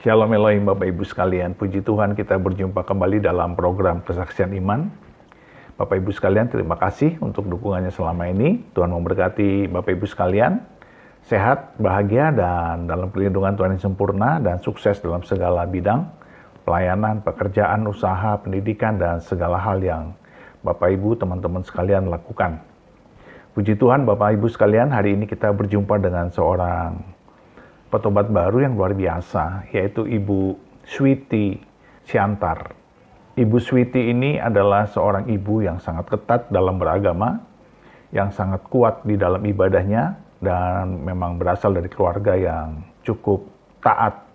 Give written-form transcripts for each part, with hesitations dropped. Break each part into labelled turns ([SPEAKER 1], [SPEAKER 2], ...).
[SPEAKER 1] Shalom Elohim Bapak Ibu sekalian, puji Tuhan kita berjumpa kembali dalam program Kesaksian Iman. Bapak Ibu sekalian, terima kasih untuk dukungannya selama ini. Tuhan memberkati Bapak Ibu sekalian, sehat, bahagia, dan dalam perlindungan Tuhan yang sempurna, dan sukses dalam segala bidang, pelayanan, pekerjaan, usaha, pendidikan, dan segala hal yang Bapak Ibu, teman-teman sekalian lakukan. Puji Tuhan Bapak Ibu sekalian, hari ini kita berjumpa dengan seorang petobat baru yang luar biasa, yaitu Ibu Switi Siantar. Ibu Switi ini adalah seorang ibu yang sangat ketat dalam beragama, yang sangat kuat di dalam ibadahnya, dan memang berasal dari keluarga yang cukup taat.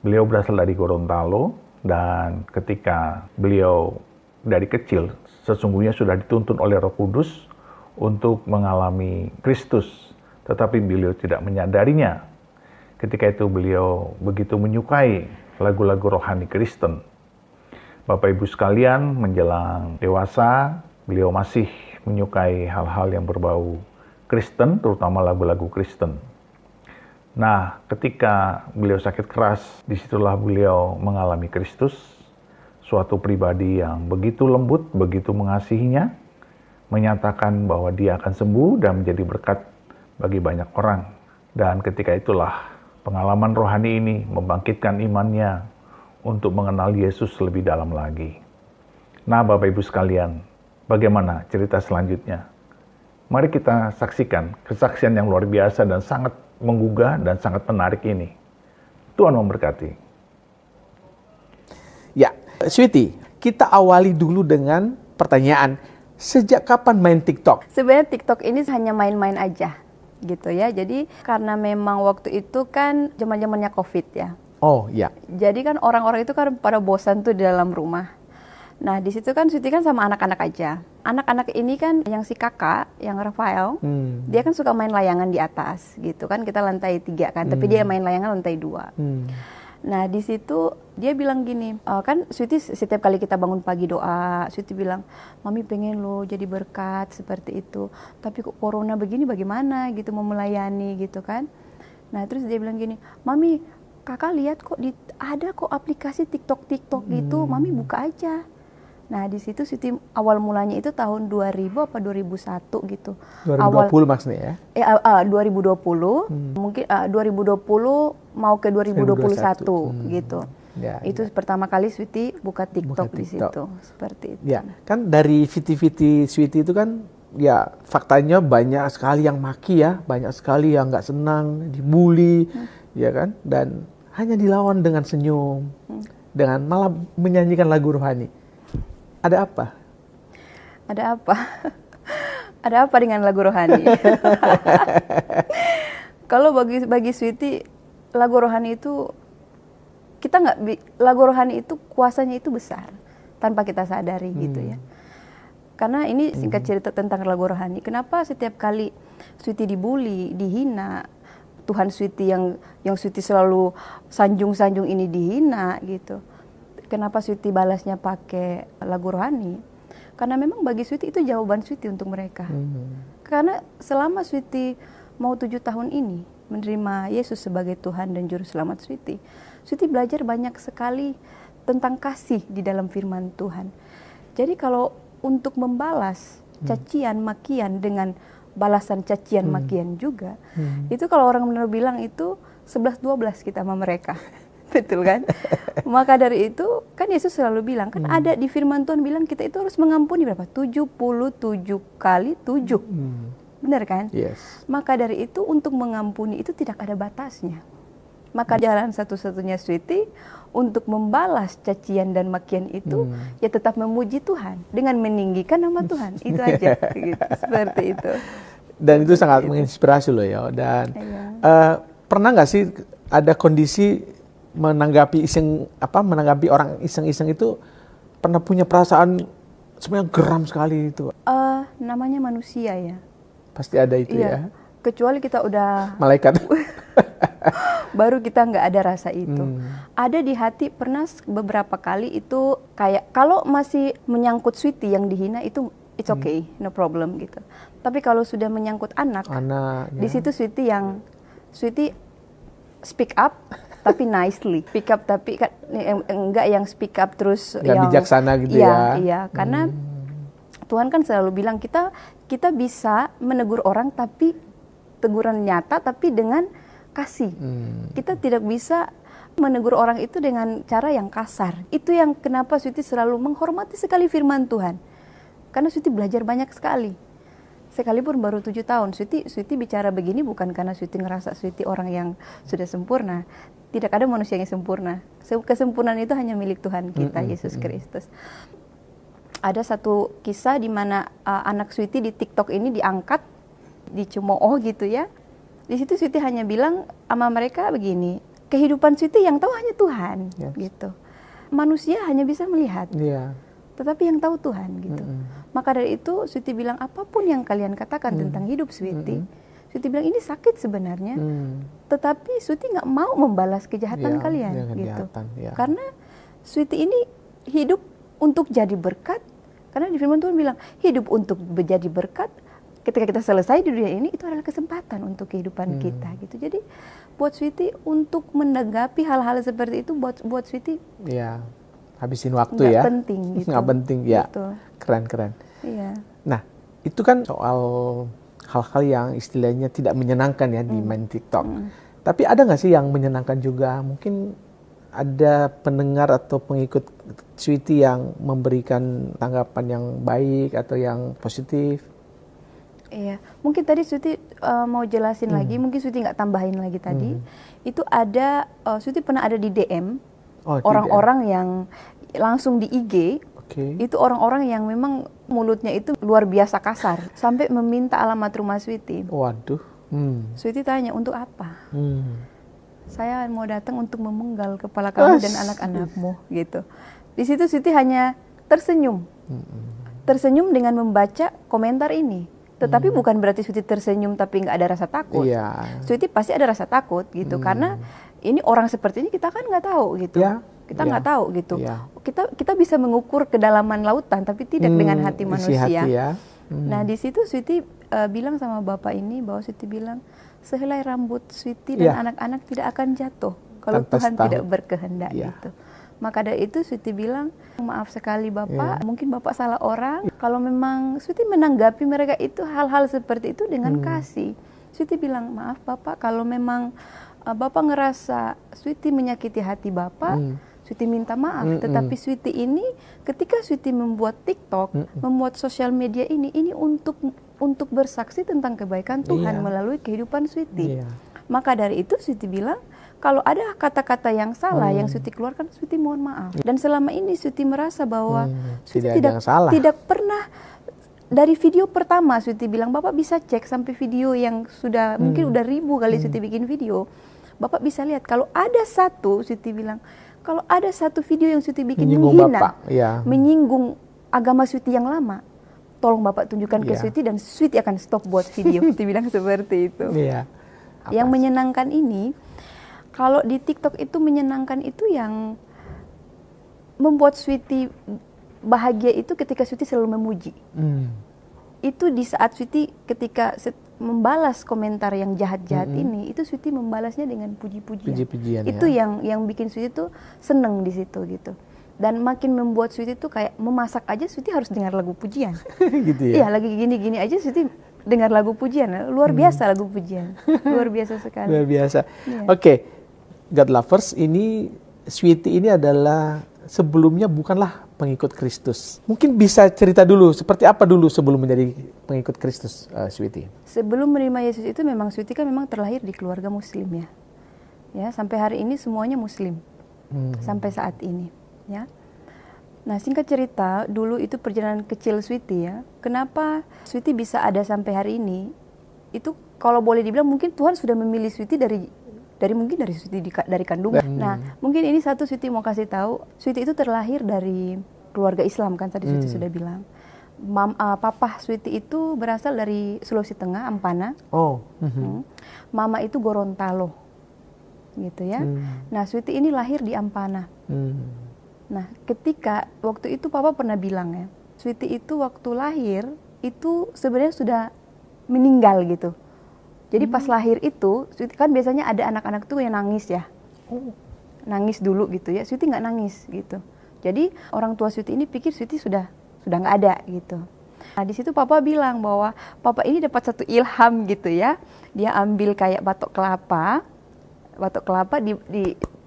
[SPEAKER 1] Beliau berasal dari Gorontalo, dan ketika beliau dari kecil, sesungguhnya sudah dituntun oleh Roh Kudus untuk mengalami Kristus, tetapi beliau tidak menyadarinya. Ketika itu beliau begitu menyukai lagu-lagu rohani Kristen. Bapak Ibu sekalian, menjelang dewasa, beliau masih menyukai hal-hal yang berbau Kristen, terutama lagu-lagu Kristen. Nah, ketika beliau sakit keras, disitulah beliau mengalami Kristus, suatu pribadi yang begitu lembut, begitu mengasihinya, menyatakan bahwa dia akan sembuh dan menjadi berkat bagi banyak orang. Dan ketika itulah pengalaman rohani ini membangkitkan imannya untuk mengenal Yesus lebih dalam lagi. Nah, Bapak Ibu sekalian, bagaimana cerita selanjutnya? Mari kita saksikan kesaksian yang luar biasa dan sangat menggugah dan sangat menarik ini. Tuhan memberkati.
[SPEAKER 2] Ya, Switi, kita awali dulu dengan pertanyaan, sejak kapan main TikTok?
[SPEAKER 3] Sebenarnya TikTok ini hanya main-main aja gitu ya. Jadi karena memang waktu itu kan zaman-zamannya COVID ya.
[SPEAKER 2] Oh iya.
[SPEAKER 3] Jadi kan orang-orang itu kan pada bosan tuh di dalam rumah. Nah di situ kan Switi kan sama anak-anak aja. Anak-anak ini kan yang si kakak, yang Rafael, dia kan suka main layangan di atas gitu kan. Kita lantai 3 kan, tapi dia main layangan lantai 2. Nah di situ dia bilang gini, kan Switi setiap kali kita bangun pagi doa, Switi bilang, Mami pengen lo jadi berkat seperti itu, tapi kok corona begini bagaimana gitu mau melayani gitu kan. Nah terus dia bilang gini, Mami kakak lihat kok ada kok aplikasi TikTok gitu, Mami buka aja. Nah di situ Switi awal mulanya itu tahun 2000 apa 2001 gitu.
[SPEAKER 2] 2020 maksudnya ya?
[SPEAKER 3] 2020, mungkin 2020 mau ke 2021 gitu. Ya, itu pertama kali Switi buka TikTok di situ, seperti itu.
[SPEAKER 2] Ya, kan dari Viti Switi itu kan ya faktanya banyak sekali yang maki ya, banyak sekali yang nggak senang, dibully, ya kan, dan hanya dilawan dengan senyum, dengan malah menyanyikan lagu rohani. Ada apa?
[SPEAKER 3] Ada apa? Ada apa dengan lagu rohani? Kalau bagi Switi, lagu rohani itu lagu rohani itu kuasanya itu besar tanpa kita sadari gitu ya. Karena ini singkat cerita tentang lagu rohani. Kenapa setiap kali Switi dibully, dihina, Tuhan Switi yang Switi selalu sanjung-sanjung ini dihina gitu. Kenapa Switi balasnya pakai lagu rohani? Karena memang bagi Switi itu jawaban Switi untuk mereka. Karena selama Switi mau 7 tahun ini menerima Yesus sebagai Tuhan dan Juru Selamat Switi belajar banyak sekali tentang kasih di dalam firman Tuhan. Jadi kalau untuk membalas cacian, makian dengan balasan cacian, makian juga, itu kalau orang benar bilang itu 11-12 kita sama mereka. Betul kan? Maka dari itu kan Yesus selalu bilang, kan ada di firman Tuhan bilang kita itu harus mengampuni berapa? 77 kali 7. Benar kan?
[SPEAKER 2] Yes.
[SPEAKER 3] Maka dari itu untuk mengampuni itu tidak ada batasnya. Maka jalan satu-satunya Switi untuk membalas cacian dan makian itu ya tetap memuji Tuhan dengan meninggikan nama Tuhan. Itu aja gitu, seperti itu.
[SPEAKER 2] Dan itu sangat menginspirasi loh ya. Dan pernah nggak sih ada kondisi menanggapi orang iseng-iseng itu pernah punya perasaan sebenarnya geram sekali itu?
[SPEAKER 3] Namanya manusia ya.
[SPEAKER 2] Pasti ada itu ya.
[SPEAKER 3] Kecuali kita udah
[SPEAKER 2] malaikat.
[SPEAKER 3] Baru kita nggak ada rasa itu. Ada di hati pernah beberapa kali itu kayak kalau masih menyangkut Switi yang dihina itu it's okay, no problem gitu. Tapi kalau sudah menyangkut anak
[SPEAKER 2] ya.
[SPEAKER 3] Di situ Switi speak up tapi nicely. Speak up tapi enggak yang speak up terus
[SPEAKER 2] Nggak
[SPEAKER 3] yang
[SPEAKER 2] bijaksana gitu
[SPEAKER 3] iya,
[SPEAKER 2] ya.
[SPEAKER 3] Iya, karena Tuhan kan selalu bilang kita bisa menegur orang tapi teguran nyata tapi dengan kasih. Kita tidak bisa menegur orang itu dengan cara yang kasar. Itu yang kenapa Switi selalu menghormati sekali firman Tuhan. Karena Switi belajar banyak sekali. Sekalipun baru 7 tahun, Switi bicara begini bukan karena Switi ngerasa Switi orang yang sudah sempurna. Tidak ada manusia yang sempurna. Kesempurnaan itu hanya milik Tuhan kita, Yesus Kristus. Ada satu kisah di mana anak Switi di TikTok ini diangkat, dicemooh gitu ya. Di situ Switi hanya bilang sama mereka begini, kehidupan Switi yang tahu hanya Tuhan, gitu. Manusia hanya bisa melihat, tetapi yang tahu Tuhan, gitu. Maka dari itu Switi bilang apapun yang kalian katakan tentang hidup Switi, Switi bilang ini sakit sebenarnya, tetapi Switi nggak mau membalas kejahatan kalian, gitu. Karena Switi ini hidup untuk jadi berkat. Karena di firman Tuhan bilang, hidup untuk menjadi berkat, ketika kita selesai di dunia ini, itu adalah kesempatan untuk kehidupan kita. Gitu. Jadi, buat Switi untuk menanggapi hal-hal seperti itu, buat Switi
[SPEAKER 2] habisin waktu ya.
[SPEAKER 3] Nggak penting gitu.
[SPEAKER 2] Nggak penting, ya.
[SPEAKER 3] Gitu.
[SPEAKER 2] Keren.
[SPEAKER 3] Iya.
[SPEAKER 2] Nah, itu kan soal hal-hal yang istilahnya tidak menyenangkan ya di main TikTok. Tapi ada nggak sih yang menyenangkan juga? Mungkin ada pendengar atau pengikut Switi yang memberikan tanggapan yang baik atau yang positif?
[SPEAKER 3] Iya, mungkin tadi Switi mau jelasin lagi, mungkin Switi nggak tambahin lagi tadi. Itu ada, Switi pernah ada di DM, orang-orang yang langsung di IG, itu orang-orang yang memang mulutnya itu luar biasa kasar, sampai meminta alamat rumah Switi.
[SPEAKER 2] Waduh.
[SPEAKER 3] Switi tanya, untuk apa? Saya mau datang untuk memenggal kepala kamu dan anak-anakmu, gitu. Di situ Switi hanya tersenyum. Tersenyum dengan membaca komentar ini. Tetapi bukan berarti Switi tersenyum tapi nggak ada rasa takut. Switi pasti ada rasa takut gitu, karena ini orang seperti ini kita kan nggak tahu gitu. Kita nggak tahu gitu. Kita bisa mengukur kedalaman lautan tapi tidak dengan hati manusia. Nah di situ Switi bilang sama bapak ini bahwa Switi bilang, sehelai rambut Switi dan anak-anak tidak akan jatuh kalau Tuhan tidak berkehendak gitu. Maka dari itu Switi bilang, maaf sekali Bapak, mungkin Bapak salah orang. Kalau memang Switi menanggapi mereka itu hal-hal seperti itu dengan kasih. Switi bilang, maaf Bapak, kalau memang Bapak ngerasa Switi menyakiti hati Bapak, Switi minta maaf. Tetapi Switi ini, ketika Switi membuat TikTok, membuat sosial media ini untuk bersaksi tentang kebaikan Tuhan melalui kehidupan Switi. Maka dari itu Switi bilang, kalau ada kata-kata yang salah yang Switi keluarkan, Switi mohon maaf. Dan selama ini Switi merasa bahwa Switi tidak pernah, dari video pertama Switi bilang, Bapak bisa cek sampai video yang sudah mungkin udah 1000 kali Switi bikin video. Bapak bisa lihat kalau ada satu, Switi bilang, kalau ada satu video yang Switi bikin menghina, menyinggung agama Switi yang lama, tolong Bapak tunjukkan ke Switi dan Switi akan stop buat video. Switi bilang seperti itu. Yang menyenangkan ini, kalau di TikTok itu menyenangkan itu yang membuat Switi bahagia itu ketika Switi selalu memuji. Itu di saat Switi ketika membalas komentar yang jahat-jahat ini, itu Switi membalasnya dengan puji-pujian. Itu yang bikin Switi tuh seneng di situ gitu. Dan makin membuat Switi tuh kayak memasak aja Switi harus dengar lagu pujian.
[SPEAKER 2] Gitu ya?
[SPEAKER 3] Iya, lagi gini-gini aja Switi dengar lagu pujian. Luar biasa lagu pujian. Luar biasa sekali.
[SPEAKER 2] Luar biasa. Oke. God Lovers ini, Switi ini adalah sebelumnya bukanlah pengikut Kristus. Mungkin bisa cerita dulu, seperti apa dulu sebelum menjadi pengikut Kristus, Switi? Sebelum
[SPEAKER 3] menerima Yesus itu memang Switi kan memang terlahir di keluarga Muslim ya. Ya, sampai hari ini semuanya Muslim. Sampai saat ini, ya. Nah, singkat cerita, dulu itu perjalanan kecil Switi ya. Kenapa Switi bisa ada sampai hari ini? Itu kalau boleh dibilang mungkin Tuhan sudah memilih Switi dari Switi dari kandungan. Nah, mungkin ini satu Switi mau kasih tahu, Switi itu terlahir dari keluarga Islam kan tadi Switi sudah bilang. Papa Switi itu berasal dari Sulawesi Tengah, Ampana. Mama itu Gorontalo. Gitu ya. Nah, Switi ini lahir di Ampana. Nah, ketika waktu itu Papa pernah bilang ya, Switi itu waktu lahir itu sebenarnya sudah meninggal gitu. Jadi pas lahir itu, kan biasanya ada anak-anak tuh yang nangis ya. Nangis dulu gitu ya. Sweety nggak nangis gitu. Jadi orang tua Sweety ini pikir Sweety sudah nggak ada gitu. Nah di situ papa bilang bahwa papa ini dapat satu ilham gitu ya. Dia ambil kayak batok kelapa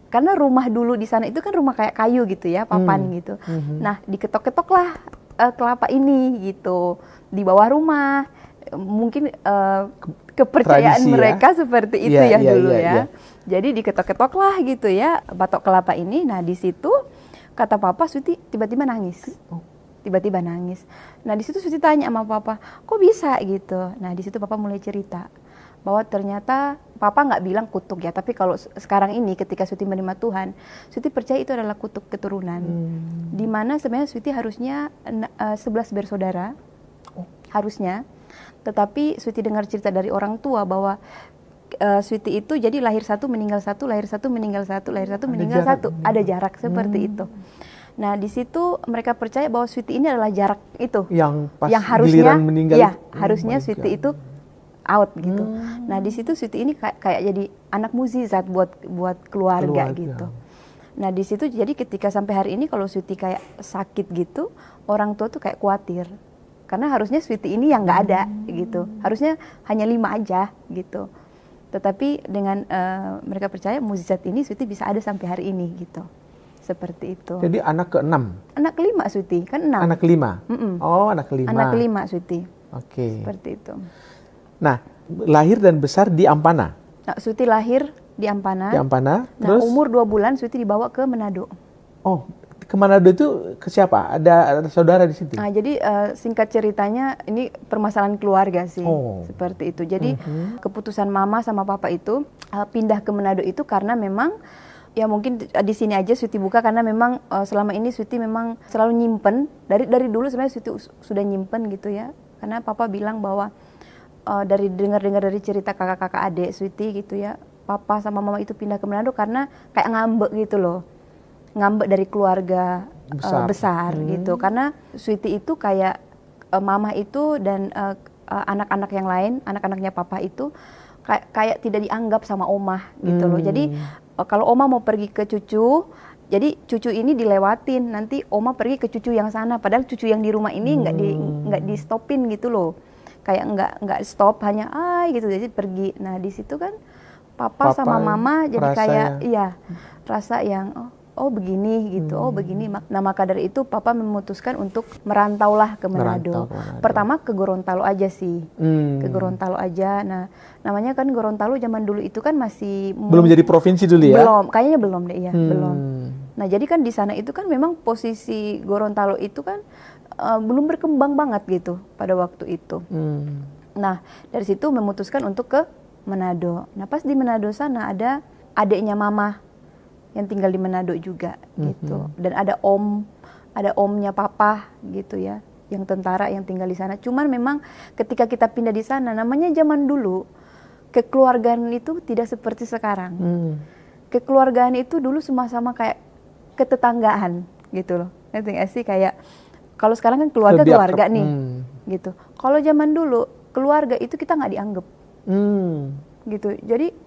[SPEAKER 3] karena rumah dulu di sana itu kan rumah kayak kayu gitu ya, papan gitu. Nah diketok-ketoklah kelapa ini gitu di bawah rumah. Mungkin kepercayaan
[SPEAKER 2] Tradisi,
[SPEAKER 3] mereka seperti itu ya dulu ya.
[SPEAKER 2] Iya.
[SPEAKER 3] Jadi diketok-ketok lah gitu ya batok kelapa ini. Nah di situ kata papa Sweety tiba-tiba nangis. Tiba-tiba nangis. Nah di situ Sweety tanya sama papa, kok bisa gitu. Nah di situ papa mulai cerita bahwa ternyata papa nggak bilang kutuk ya, tapi kalau sekarang ini ketika Sweety menerima Tuhan, Sweety percaya itu adalah kutuk keturunan. Dimana sebenarnya Sweety harusnya 11 bersaudara, harusnya. Tetapi Sweety dengar cerita dari orang tua bahwa Sweety itu jadi lahir satu meninggal satu, lahir satu meninggal satu, lahir satu meninggal satu, ada jarak seperti itu. Nah di situ mereka percaya bahwa Sweety ini adalah jarak itu
[SPEAKER 2] Yang pas
[SPEAKER 3] yang harusnya
[SPEAKER 2] giliran meninggal
[SPEAKER 3] ya
[SPEAKER 2] itu.
[SPEAKER 3] harusnya Sweety itu out gitu. Nah di situ Sweety ini kayak jadi anak mukjizat buat keluarga gitu. Nah di situ jadi ketika sampai hari ini kalau Sweety kayak sakit gitu, orang tua tuh kayak khawatir. Karena harusnya Sweety ini yang nggak ada gitu. Harusnya hanya 5 aja gitu. Tetapi dengan mereka percaya mukjizat ini Sweety bisa ada sampai hari ini gitu. Seperti itu.
[SPEAKER 2] Jadi anak ke-6?
[SPEAKER 3] Anak kelima Sweety, kan 6.
[SPEAKER 2] Anak kelima? Oh, anak kelima.
[SPEAKER 3] Anak kelima Sweety.
[SPEAKER 2] Oke.
[SPEAKER 3] Seperti itu.
[SPEAKER 2] Nah, lahir dan besar di Ampana?
[SPEAKER 3] Nah, Sweety lahir di Ampana.
[SPEAKER 2] Di Ampana,
[SPEAKER 3] Nah,
[SPEAKER 2] terus?
[SPEAKER 3] umur 2 bulan Sweety dibawa ke Manado.
[SPEAKER 2] Oh, ke Manado itu ke siapa? Ada saudara di situ?
[SPEAKER 3] Nah, jadi singkat ceritanya ini permasalahan keluarga sih, seperti itu. Jadi keputusan mama sama papa itu pindah ke Manado itu karena memang ya mungkin di sini aja Sweety buka karena memang selama ini Sweety memang selalu nyimpen dari dulu sebenarnya Sweety sudah nyimpen gitu ya. Karena papa bilang bahwa dari dengar dari cerita kakak-kakak adik Sweety gitu ya, papa sama mama itu pindah ke Manado karena kayak ngambek gitu loh. Ngambek dari keluarga besar gitu. Karena Sweety itu kayak mama itu dan anak-anak yang lain, anak-anaknya papa itu kayak tidak dianggap sama omah gitu loh. Jadi kalau oma mau pergi ke cucu, jadi cucu ini dilewatin, nanti oma pergi ke cucu yang sana, padahal cucu yang di rumah ini nggak di stopin gitu loh, kayak nggak stop, hanya gitu, jadi pergi. Nah di situ kan papa sama mama jadi kayak rasa yang oh begini gitu, oh begini. Nah maka dari itu papa memutuskan untuk merantaulah ke Manado. Pertama ke Gorontalo aja sih, ke Gorontalo aja. Nah namanya kan Gorontalo zaman dulu itu kan masih
[SPEAKER 2] belum jadi provinsi dulu ya?
[SPEAKER 3] Belum, kayaknya belum deh ya, belum. Nah jadi kan di sana itu kan memang posisi Gorontalo itu kan belum berkembang banget gitu pada waktu itu. Nah dari situ memutuskan untuk ke Manado. Nah pas di Manado sana ada adiknya mama yang tinggal di Manado juga gitu. Dan ada omnya papa gitu ya, yang tentara yang tinggal di sana. Cuman memang ketika kita pindah di sana, namanya zaman dulu kekeluargaan itu tidak seperti sekarang. Kekeluargaan itu dulu sama-sama kayak ketetanggaan gitu loh. Ngerti nggak sih, kayak kalau sekarang kan keluarga nih gitu. Kalau zaman dulu keluarga itu kita nggak dianggap gitu. Jadi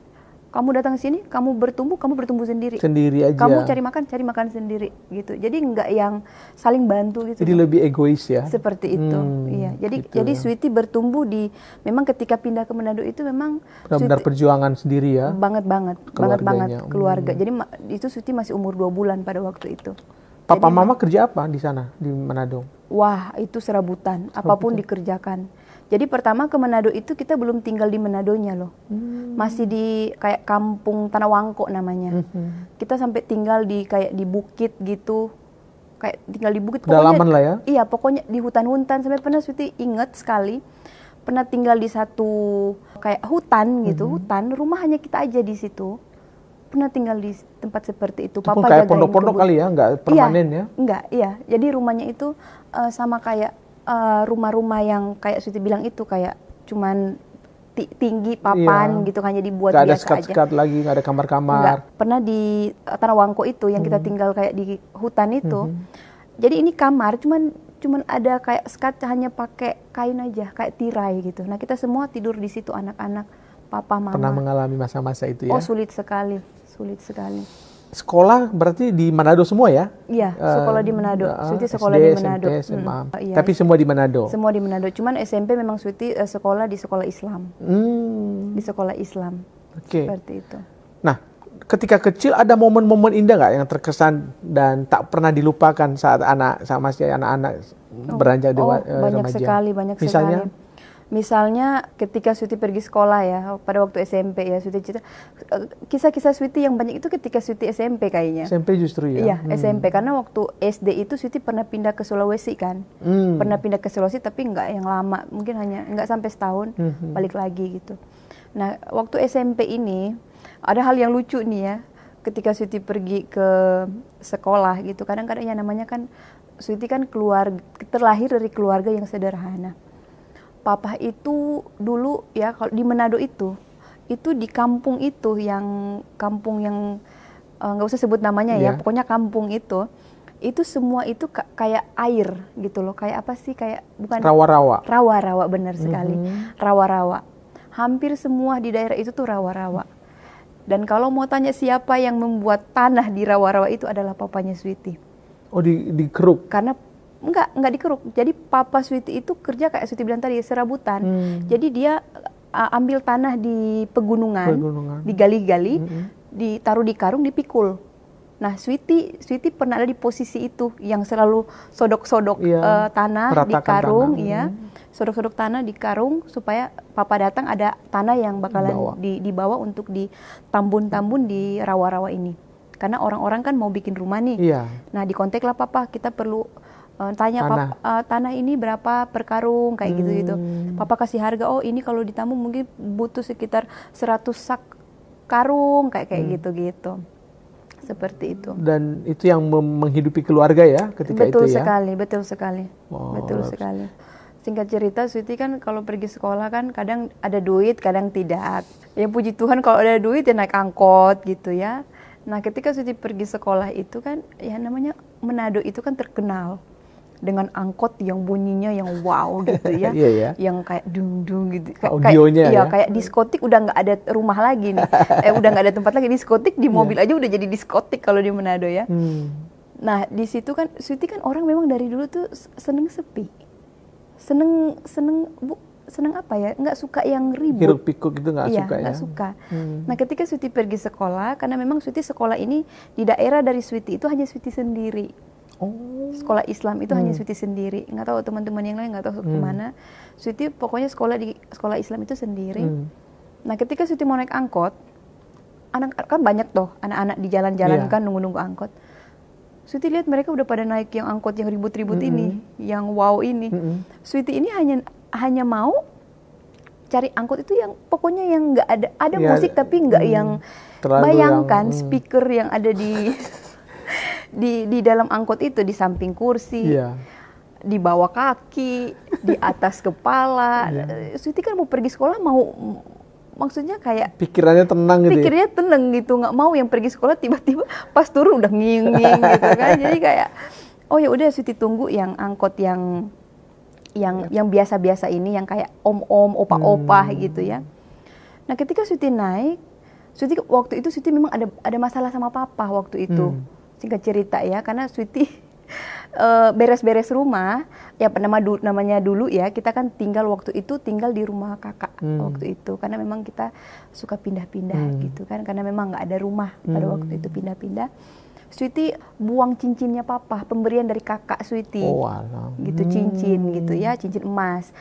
[SPEAKER 3] kamu datang ke sini, kamu bertumbuh sendiri. Sendiri aja. Kamu cari makan sendiri gitu. Jadi nggak yang saling bantu gitu.
[SPEAKER 2] Jadi lebih egois ya.
[SPEAKER 3] Seperti itu. Iya. Jadi Sweety bertumbuh memang ketika pindah ke Manado itu memang
[SPEAKER 2] benar-benar perjuangan sendiri ya.
[SPEAKER 3] Banget keluarga. Jadi itu Sweety masih umur 2 bulan pada waktu itu.
[SPEAKER 2] Papa mama kerja apa di sana di Manado?
[SPEAKER 3] Wah, itu serabutan. Apapun dikerjakan. Jadi pertama ke Manado itu kita belum tinggal di Manadonya loh. Masih di kayak kampung Tanah Wangko namanya. Kita sampai tinggal di kayak di bukit gitu. Kayak tinggal di bukit.
[SPEAKER 2] Pedalaman lah ya?
[SPEAKER 3] Iya, pokoknya di hutan-hutan. Sampai pernah Sweety inget sekali. Pernah tinggal di satu kayak hutan gitu. Hutan, rumah hanya kita aja di situ. Pernah tinggal di tempat seperti itu.
[SPEAKER 2] Papa kayak pondok-pondok kali ya? Nggak permanen ya?
[SPEAKER 3] Enggak, iya. Jadi rumahnya itu sama kayak rumah-rumah yang kayak Sweety bilang itu kayak cuman tinggi papan gitu, hanya dibuat biasa aja. Nggak ada
[SPEAKER 2] sekat-sekat lagi, nggak ada kamar-kamar.
[SPEAKER 3] Enggak. Pernah di Tanah Wangko itu yang kita tinggal kayak di hutan itu. Jadi ini kamar cuman ada kayak sekat, hanya pakai kain aja, kayak tirai gitu. Nah kita semua tidur di situ, anak-anak papa, mama.
[SPEAKER 2] Pernah mengalami masa-masa itu ya?
[SPEAKER 3] Oh, sulit sekali, sulit sekali.
[SPEAKER 2] Sekolah berarti di Manado semua ya?
[SPEAKER 3] Iya, sekolah di Manado. Sweety sekolah
[SPEAKER 2] SD,
[SPEAKER 3] di Manado.
[SPEAKER 2] SMP, SMA.
[SPEAKER 3] Iya.
[SPEAKER 2] Tapi semua di Manado?
[SPEAKER 3] Semua di Manado. Cuman SMP memang Sweety sekolah di sekolah Islam. Di sekolah Islam.
[SPEAKER 2] Oke.
[SPEAKER 3] Seperti itu.
[SPEAKER 2] Nah, ketika kecil ada momen-momen indah nggak yang terkesan dan tak pernah dilupakan saat masih anak-anak beranjak
[SPEAKER 3] banyak
[SPEAKER 2] remaja?
[SPEAKER 3] sekali, banyak
[SPEAKER 2] Misalnya?
[SPEAKER 3] sekali. Misalnya ketika Sweety pergi sekolah ya, pada waktu SMP ya, Sweety cerita kisah-kisah Sweety yang banyak itu ketika Sweety SMP kayaknya.
[SPEAKER 2] SMP justru ya?
[SPEAKER 3] Iya, SMP. Karena waktu SD itu Sweety pernah pindah ke Sulawesi kan. Pernah pindah ke Sulawesi tapi nggak yang lama, mungkin hanya nggak sampai setahun, balik lagi gitu. Nah, waktu SMP ini ada hal yang lucu nih ya, ketika Sweety pergi ke sekolah gitu. Kadang-kadang yang namanya kan Sweety kan terlahir dari keluarga yang sederhana. Papa itu dulu ya, kalau di Manado itu di kampung itu kampung yang nggak usah sebut namanya ya, pokoknya kampung itu semua itu kayak air gitu loh, kayak apa sih, kayak bukan rawa-rawa, benar sekali, rawa-rawa. Hampir semua di daerah itu tuh rawa-rawa. Dan kalau mau tanya siapa yang membuat tanah di rawa-rawa itu adalah papanya Sweety.
[SPEAKER 2] Oh, dikeruk?
[SPEAKER 3] Karena enggak dikeruk. Jadi papa Sweety itu kerja kayak Sweety bilang tadi, serabutan. Jadi dia ambil tanah di pegunungan. Digali-gali, ditaruh di karung, dipikul. Nah, Sweety pernah ada di posisi itu yang selalu sodok-sodok tanah di karung, ya. Sodok-sodok tanah di karung supaya papa datang ada tanah yang bakalan dibawa untuk ditambun-tambun di rawa-rawa ini. Karena orang-orang kan mau bikin rumah nih. Nah, dikontak lah papa, kita perlu tanya tanah ini berapa per karung kayak gitu-gitu. Papa kasih harga, oh ini kalau ditambung mungkin butuh sekitar 100 sak karung kayak gitu-gitu. Seperti itu.
[SPEAKER 2] Dan itu yang menghidupi keluarga ya ketika
[SPEAKER 3] betul
[SPEAKER 2] itu ya?
[SPEAKER 3] Betul sekali. Betul sekali. Singkat cerita, Sweety kan kalau pergi sekolah kan kadang ada duit, kadang tidak. Ya puji Tuhan kalau ada duit ya naik angkot gitu ya. Nah, ketika Sweety pergi sekolah itu kan ya namanya Manado itu kan terkenal dengan angkot yang bunyinya yang wow gitu ya. Yang kayak dung-dung gitu.
[SPEAKER 2] Audionya
[SPEAKER 3] kayak diskotik udah nggak ada rumah lagi nih. Udah nggak ada tempat lagi, diskotik di mobil aja udah jadi diskotik kalau di Manado ya. Nah, di situ kan Sweety kan orang memang dari dulu tuh seneng sepi. Seneng apa ya? Nggak suka yang ribut.
[SPEAKER 2] Hiruk pikuk itu nggak suka ya?
[SPEAKER 3] Nggak suka. Nah, ketika Sweety pergi sekolah, karena memang Sweety sekolah ini di daerah dari Sweety itu hanya Sweety sendiri. Sekolah Islam itu hanya Sweety sendiri. Nggak tahu teman-teman yang lain nggak tahu kemana. Sweety pokoknya sekolah di sekolah Islam itu sendiri. Nah, ketika Sweety mau naik angkot, kan banyak tuh anak-anak di jalan-jalan kan nunggu-nunggu angkot. Sweety lihat mereka udah pada naik yang angkot yang ribut-ribut ini, yang wow ini. Sweety ini hanya mau cari angkot itu yang pokoknya yang nggak ada musik tapi nggak yang bayangkan speaker yang ada di dalam angkot itu, di samping kursi, di bawah kaki, di atas kepala. Sweety kan mau pergi sekolah maksudnya kayak
[SPEAKER 2] pikirannya tenang gitu.
[SPEAKER 3] Pikirnya tenang gitu, nggak mau yang pergi sekolah tiba-tiba pas turun udah nging-nging gitu kan. Jadi kayak oh ya udah Sweety tunggu yang angkot yang biasa-biasa ini, yang kayak om-om, opa-opa gitu ya. Nah, ketika Sweety naik, waktu itu Sweety memang ada masalah sama papa waktu itu. Singkat cerita ya, karena Sweety beres-beres rumah, ya namanya dulu ya, kita kan tinggal di rumah kakak waktu itu, karena memang kita suka pindah-pindah gitu kan, karena memang nggak ada rumah pada waktu itu, pindah-pindah. Sweety buang cincinnya papa, pemberian dari kakak Sweety, gitu, cincin gitu ya, cincin emas.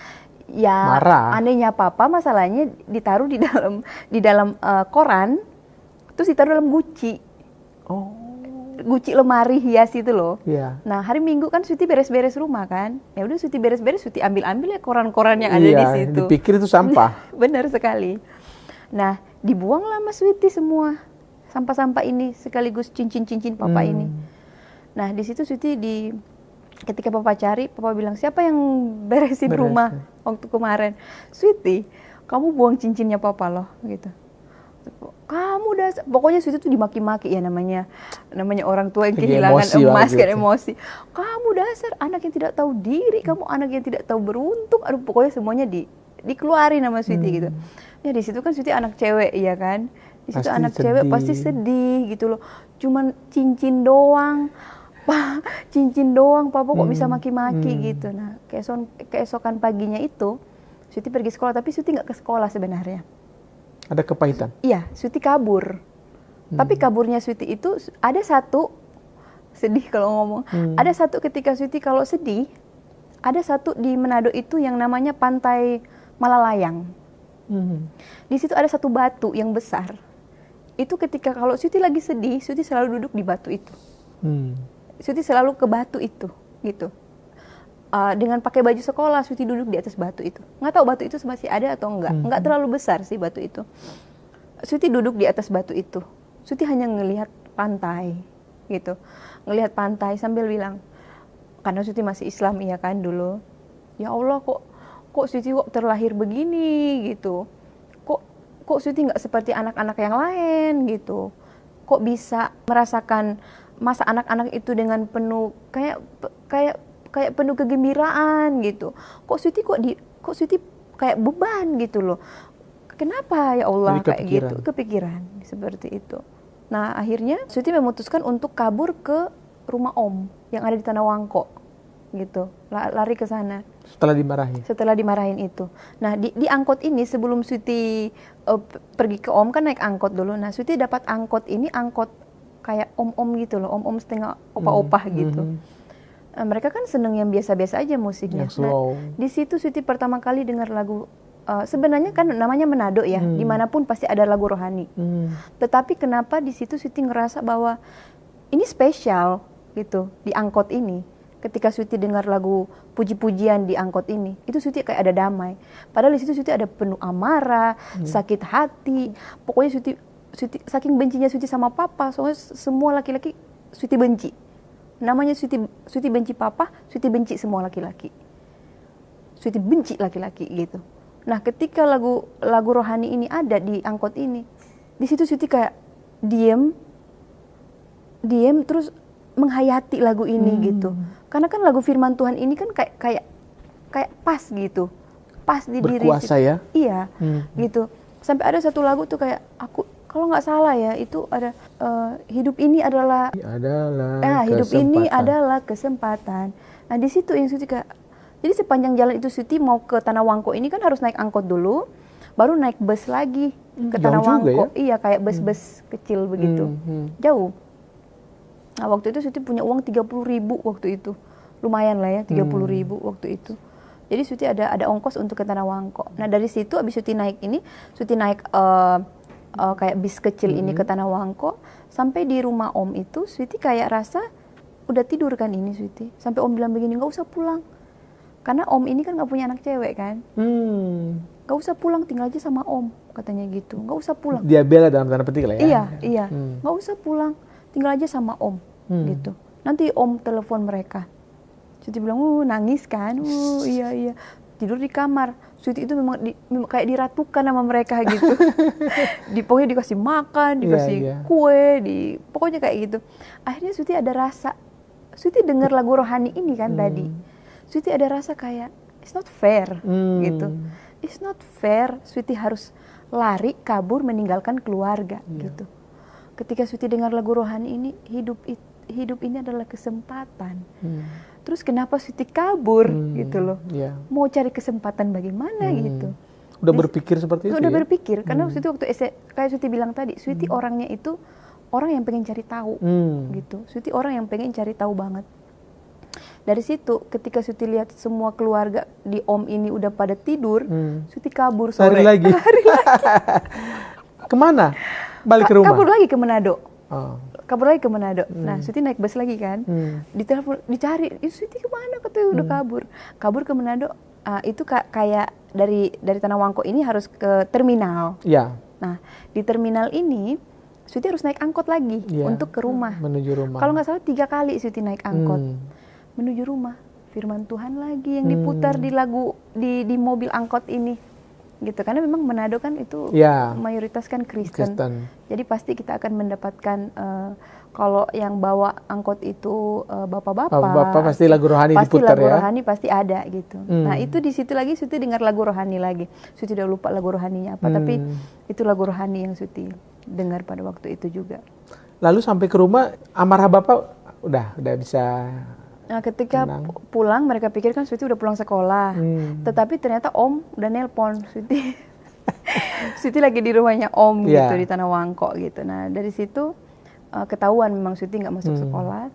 [SPEAKER 3] Ya marah. Anehnya papa masalahnya ditaruh di dalam koran, terus ditaruh dalam guci. Guci lemari hias itu loh. Nah, hari Minggu kan Sweety beres-beres rumah kan. Ya udah Sweety beres-beres, Sweety ambil ya koran-koran yang ada di situ.
[SPEAKER 2] Dipikir itu sampah.
[SPEAKER 3] Benar sekali. Nah, dibuanglah sama Sweety semua sampah-sampah ini sekaligus cincin-cincin papa ini. Nah, di situ Sweety ketika papa cari, papa bilang, "Siapa yang beresin rumah waktu kemarin?" "Sweety, kamu buang cincinnya papa loh," gitu. Kamu pokoknya Sweety tuh dimaki-maki ya, namanya orang tua yang kehilangan emas kan, emosi. Kamu dasar anak yang tidak tahu diri, kamu anak yang tidak tahu beruntung. Aduh, pokoknya semuanya dikeluarin sama Sweety gitu. Ya di situ kan Sweety anak cewek ya kan. Di situ
[SPEAKER 2] Pasti
[SPEAKER 3] anak cewek
[SPEAKER 2] sedih.
[SPEAKER 3] pasti sedih gitu loh. Cuman cincin doang. Cincin doang papa kok bisa maki-maki gitu. Nah, keesokan paginya itu Sweety pergi sekolah, tapi Sweety nggak ke sekolah sebenarnya.
[SPEAKER 2] Ada kepahitan.
[SPEAKER 3] Iya, Sweety kabur. Tapi kaburnya Sweety itu ada satu, sedih kalau ngomong. Ada satu ketika Sweety kalau sedih, ada satu di Manado itu yang namanya Pantai Malalayang. Di situ ada satu batu yang besar. Itu ketika kalau Sweety lagi sedih, Sweety selalu duduk di batu itu. Sweety selalu ke batu itu, gitu. Dengan pakai baju sekolah, Sweety duduk di atas batu itu. Nggak tahu batu itu masih ada atau enggak. Nggak terlalu besar sih batu itu. Sweety duduk di atas batu itu. Sweety hanya ngelihat pantai, gitu. Ngelihat pantai sambil bilang, karena Sweety masih Islam ya kan dulu. Ya Allah kok Sweety kok terlahir begini gitu. Kok Sweety nggak seperti anak-anak yang lain gitu. Kok bisa merasakan masa anak-anak itu dengan penuh kayak penuh kegembiraan gitu. Kok Sweety kayak beban gitu loh. Kenapa ya Allah kayak gitu? Kepikiran seperti itu. Nah, akhirnya Sweety memutuskan untuk kabur ke rumah Om yang ada di Tanah Wangko gitu. Lari ke sana. Setelah dimarahin itu. Nah, di angkot ini sebelum Sweety pergi ke Om kan naik angkot dulu. Nah, Sweety dapat angkot ini angkot kayak om-om gitu loh, om-om setengah opah-opah gitu. Mereka kan seneng yang biasa-biasa aja musiknya. Nah, di situ Sweety pertama kali dengar lagu, sebenarnya kan namanya Manado ya, dimanapun pasti ada lagu rohani. Tetapi kenapa di situ Sweety ngerasa bahwa ini spesial gitu di angkot ini. Ketika Sweety dengar lagu puji-pujian di angkot ini, itu Sweety kayak ada damai. Padahal di situ Sweety ada penuh amarah, sakit hati. Pokoknya Sweety saking bencinya Sweety sama papa, soalnya semua laki-laki Sweety benci. Namanya Sweety benci papa, Sweety benci semua laki-laki. Sweety benci laki-laki gitu. Nah, ketika lagu rohani ini ada di angkot ini, di situ Sweety kayak diem terus menghayati lagu ini gitu. Karena kan lagu firman Tuhan ini kan kayak pas gitu. Pas di diri
[SPEAKER 2] berkuasa ya.
[SPEAKER 3] Iya, gitu. Sampai ada satu lagu tuh kayak aku kalau nggak salah ya itu ada hidup ini adalah hidup ini adalah kesempatan. Nah, di situ yang Sweety kayak, jadi sepanjang jalan itu Sweety mau ke Tanah Wangko ini kan harus naik angkot dulu, baru naik bus lagi ke Tanah Wangko. Ya? Iya, kayak bus-bus kecil begitu. Jauh. Nah, waktu itu Sweety punya uang 30.000 waktu itu. Lumayan lah ya, 30.000 waktu itu. Jadi Sweety ada ongkos untuk ke Tanah Wangko. Nah, dari situ abis Sweety naik ini, Sweety naik kayak bis kecil ini ke Tanah Wangko. Sampai di rumah Om itu Sweety kayak rasa udah tidur kan ini Sweety. Sampai Om bilang begini, nggak usah pulang. Karena Om ini kan nggak punya anak cewek kan. Nggak usah pulang, tinggal aja sama Om, katanya gitu. Nggak usah pulang.
[SPEAKER 2] Dia bela dalam tanda petik lah ya.
[SPEAKER 3] Iya. Nggak usah pulang, tinggal aja sama Om, gitu. Nanti Om telepon mereka. Sweety bilang, nangis kan, iya. Tidur di kamar. Sweety itu memang kayak diratukan sama mereka gitu. Pokoknya dikasih makan, dikasih kue, pokoknya kayak gitu. Akhirnya Sweety ada rasa, Sweety dengar lagu rohani ini kan tadi. Sweety ada rasa kayak, it's not fair gitu. It's not fair, Sweety harus lari, kabur, meninggalkan keluarga gitu. Ketika Sweety dengar lagu rohani ini, hidup ini adalah kesempatan. Terus kenapa Sweety kabur gitu loh? Mau cari kesempatan bagaimana gitu?
[SPEAKER 2] Udah berpikir seperti itu?
[SPEAKER 3] Udah berpikir, karena Sweety waktu kayak Sweety bilang tadi, Sweety orangnya itu orang yang pengen cari tahu gitu. Sweety orang yang pengen cari tahu banget. Dari situ, ketika Sweety lihat semua keluarga di Om ini udah pada tidur, Sweety kabur sore.
[SPEAKER 2] Lari lagi. Kemana? Balik ke rumah?
[SPEAKER 3] Kabur lagi ke Manado. Kabur lagi ke Manado. Nah, Sweety naik bus lagi kan. Ditelepon, dicari, Sweety kemana? Katanya udah kabur. Kabur ke Manado. Itu kayak dari Tanah Wangko ini harus ke terminal.
[SPEAKER 2] Iya.
[SPEAKER 3] Nah, di terminal ini Sweety harus naik angkot lagi untuk ke rumah.
[SPEAKER 2] Menuju rumah.
[SPEAKER 3] Kalau nggak salah 3 kali Sweety naik angkot menuju rumah. Firman Tuhan lagi yang diputar di lagu di mobil angkot ini. gitu, karena memang Manado kan itu
[SPEAKER 2] Ya.
[SPEAKER 3] mayoritas kan Kristen.
[SPEAKER 2] Kristen.
[SPEAKER 3] Jadi pasti kita akan mendapatkan kalau yang bawa angkot itu bapak-bapak,
[SPEAKER 2] Bapak pasti lagu rohani
[SPEAKER 3] pasti
[SPEAKER 2] diputar
[SPEAKER 3] lagu
[SPEAKER 2] ya.
[SPEAKER 3] rohani pasti ada gitu. Nah itu di situ lagi Suti dengar lagu rohani lagi. Suti udah lupa lagu rohaninya apa, tapi itu lagu rohani yang Suti dengar pada waktu itu juga.
[SPEAKER 2] Lalu sampai ke rumah amarah Bapak udah bisa.
[SPEAKER 3] Nah ketika pulang mereka pikir kan Suti udah pulang sekolah, tetapi ternyata Om udah nelpon Suti. Suti lagi di rumahnya Om gitu di Tanah Wangko gitu. Nah dari situ ketahuan memang Suti nggak masuk sekolah,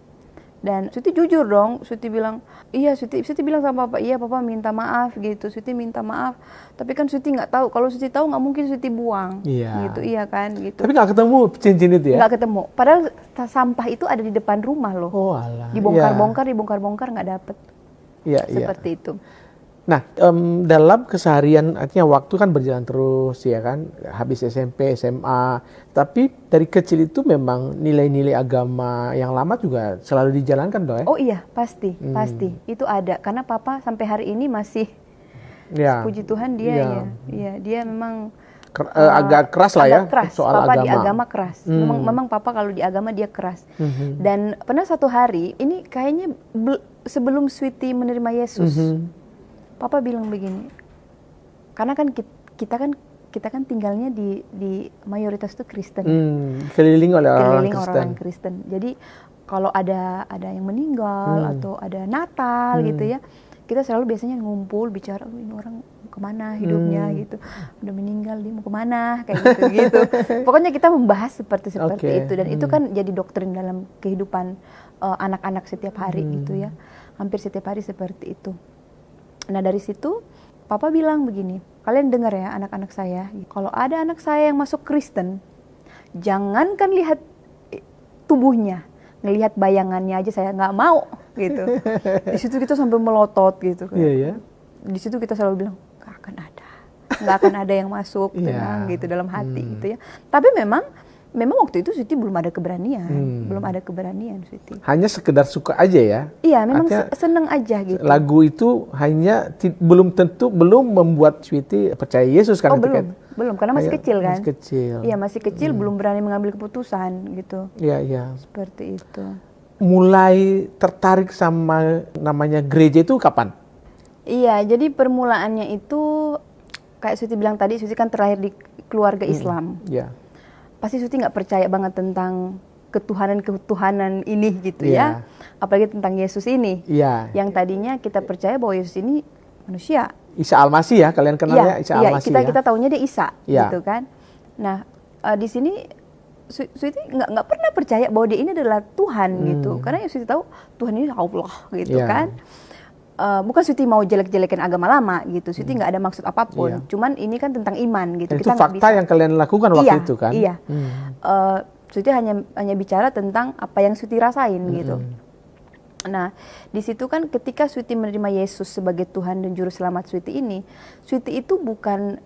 [SPEAKER 3] dan Suti jujur dong. Suti bilang iya, Suti bilang sama Papa, iya Papa minta maaf gitu. Suti minta maaf, tapi kan Suti nggak tahu. Kalau Suti tahu nggak mungkin Suti buang gitu, iya kan gitu.
[SPEAKER 2] Tapi nggak ketemu cincin itu ya?
[SPEAKER 3] Nggak ketemu, padahal sampah itu ada di depan rumah loh.
[SPEAKER 2] Oh alah.
[SPEAKER 3] Dibongkar-bongkar nggak dapet.
[SPEAKER 2] Iya.
[SPEAKER 3] Seperti itu.
[SPEAKER 2] Nah, dalam keseharian, artinya waktu kan berjalan terus ya kan, habis SMP, SMA, tapi dari kecil itu memang nilai-nilai agama yang lama juga selalu dijalankan dong ya?
[SPEAKER 3] Oh iya, pasti, itu ada, karena Papa sampai hari ini masih, puji Tuhan dia dia memang
[SPEAKER 2] agak keras lah ya,
[SPEAKER 3] keras.
[SPEAKER 2] soal
[SPEAKER 3] Papa
[SPEAKER 2] agama.
[SPEAKER 3] di agama keras, memang Papa kalau di agama dia keras. Dan pernah satu hari, ini kayaknya sebelum Sweety menerima Yesus, Papa bilang begini, karena kan kita kan tinggalnya di mayoritas itu Kristen,
[SPEAKER 2] keliling oleh
[SPEAKER 3] orang Kristen. Jadi kalau ada yang meninggal atau ada Natal gitu ya, kita selalu biasanya ngumpul bicara, ini orang kemana hidupnya gitu, udah meninggal dia mau kemana kayak gitu. Pokoknya kita membahas seperti itu, dan itu kan jadi doktrin dalam kehidupan anak-anak setiap hari gitu ya, hampir setiap hari seperti itu. Nah dari situ Papa bilang begini, kalian dengar ya anak-anak saya, kalau ada anak saya yang masuk Kristen, jangankan lihat tubuhnya, ngelihat bayangannya aja saya nggak mau gitu. Di situ kita sampai melotot gitu. Di situ kita selalu bilang nggak akan ada yang masuk, tenang gitu dalam hati gitu ya. Tapi memang waktu itu Sweety belum ada keberanian, Sweety.
[SPEAKER 2] Hanya sekedar suka aja ya?
[SPEAKER 3] Iya, memang seneng aja gitu.
[SPEAKER 2] Lagu itu hanya belum membuat Sweety percaya Yesus kan?
[SPEAKER 3] Belum, karena masih kecil kan?
[SPEAKER 2] Masih kecil.
[SPEAKER 3] Iya, masih kecil, belum berani mengambil keputusan gitu.
[SPEAKER 2] Iya.
[SPEAKER 3] Seperti itu.
[SPEAKER 2] Mulai tertarik sama namanya gereja itu kapan?
[SPEAKER 3] Iya, jadi permulaannya itu kayak Sweety bilang tadi, Sweety kan terlahir di keluarga Islam.
[SPEAKER 2] Iya.
[SPEAKER 3] Pasti Sweety nggak percaya banget tentang ketuhanan ini gitu ya, apalagi tentang Yesus ini, yang tadinya kita percaya bahwa Yesus ini manusia.
[SPEAKER 2] Isa Al-Masih ya, kalian kenalnya Isa Al-Masih ya?
[SPEAKER 3] Kita taunya dia Isa, gitu kan. Nah di sini Sweety nggak pernah percaya bahwa dia ini adalah Tuhan gitu, karena yang Sweety tahu Tuhan ini Allah gitu kan. Bukan Sweety mau jelek-jelekin agama lama gitu, Sweety nggak ada maksud apapun, cuman ini kan tentang iman gitu.
[SPEAKER 2] Dan kita itu fakta yang kalian lakukan waktu itu kan?
[SPEAKER 3] Iya, Sweety hanya bicara tentang apa yang Sweety rasain gitu. Nah di situ kan ketika Sweety menerima Yesus sebagai Tuhan dan Juru Selamat Sweety ini, Sweety itu bukan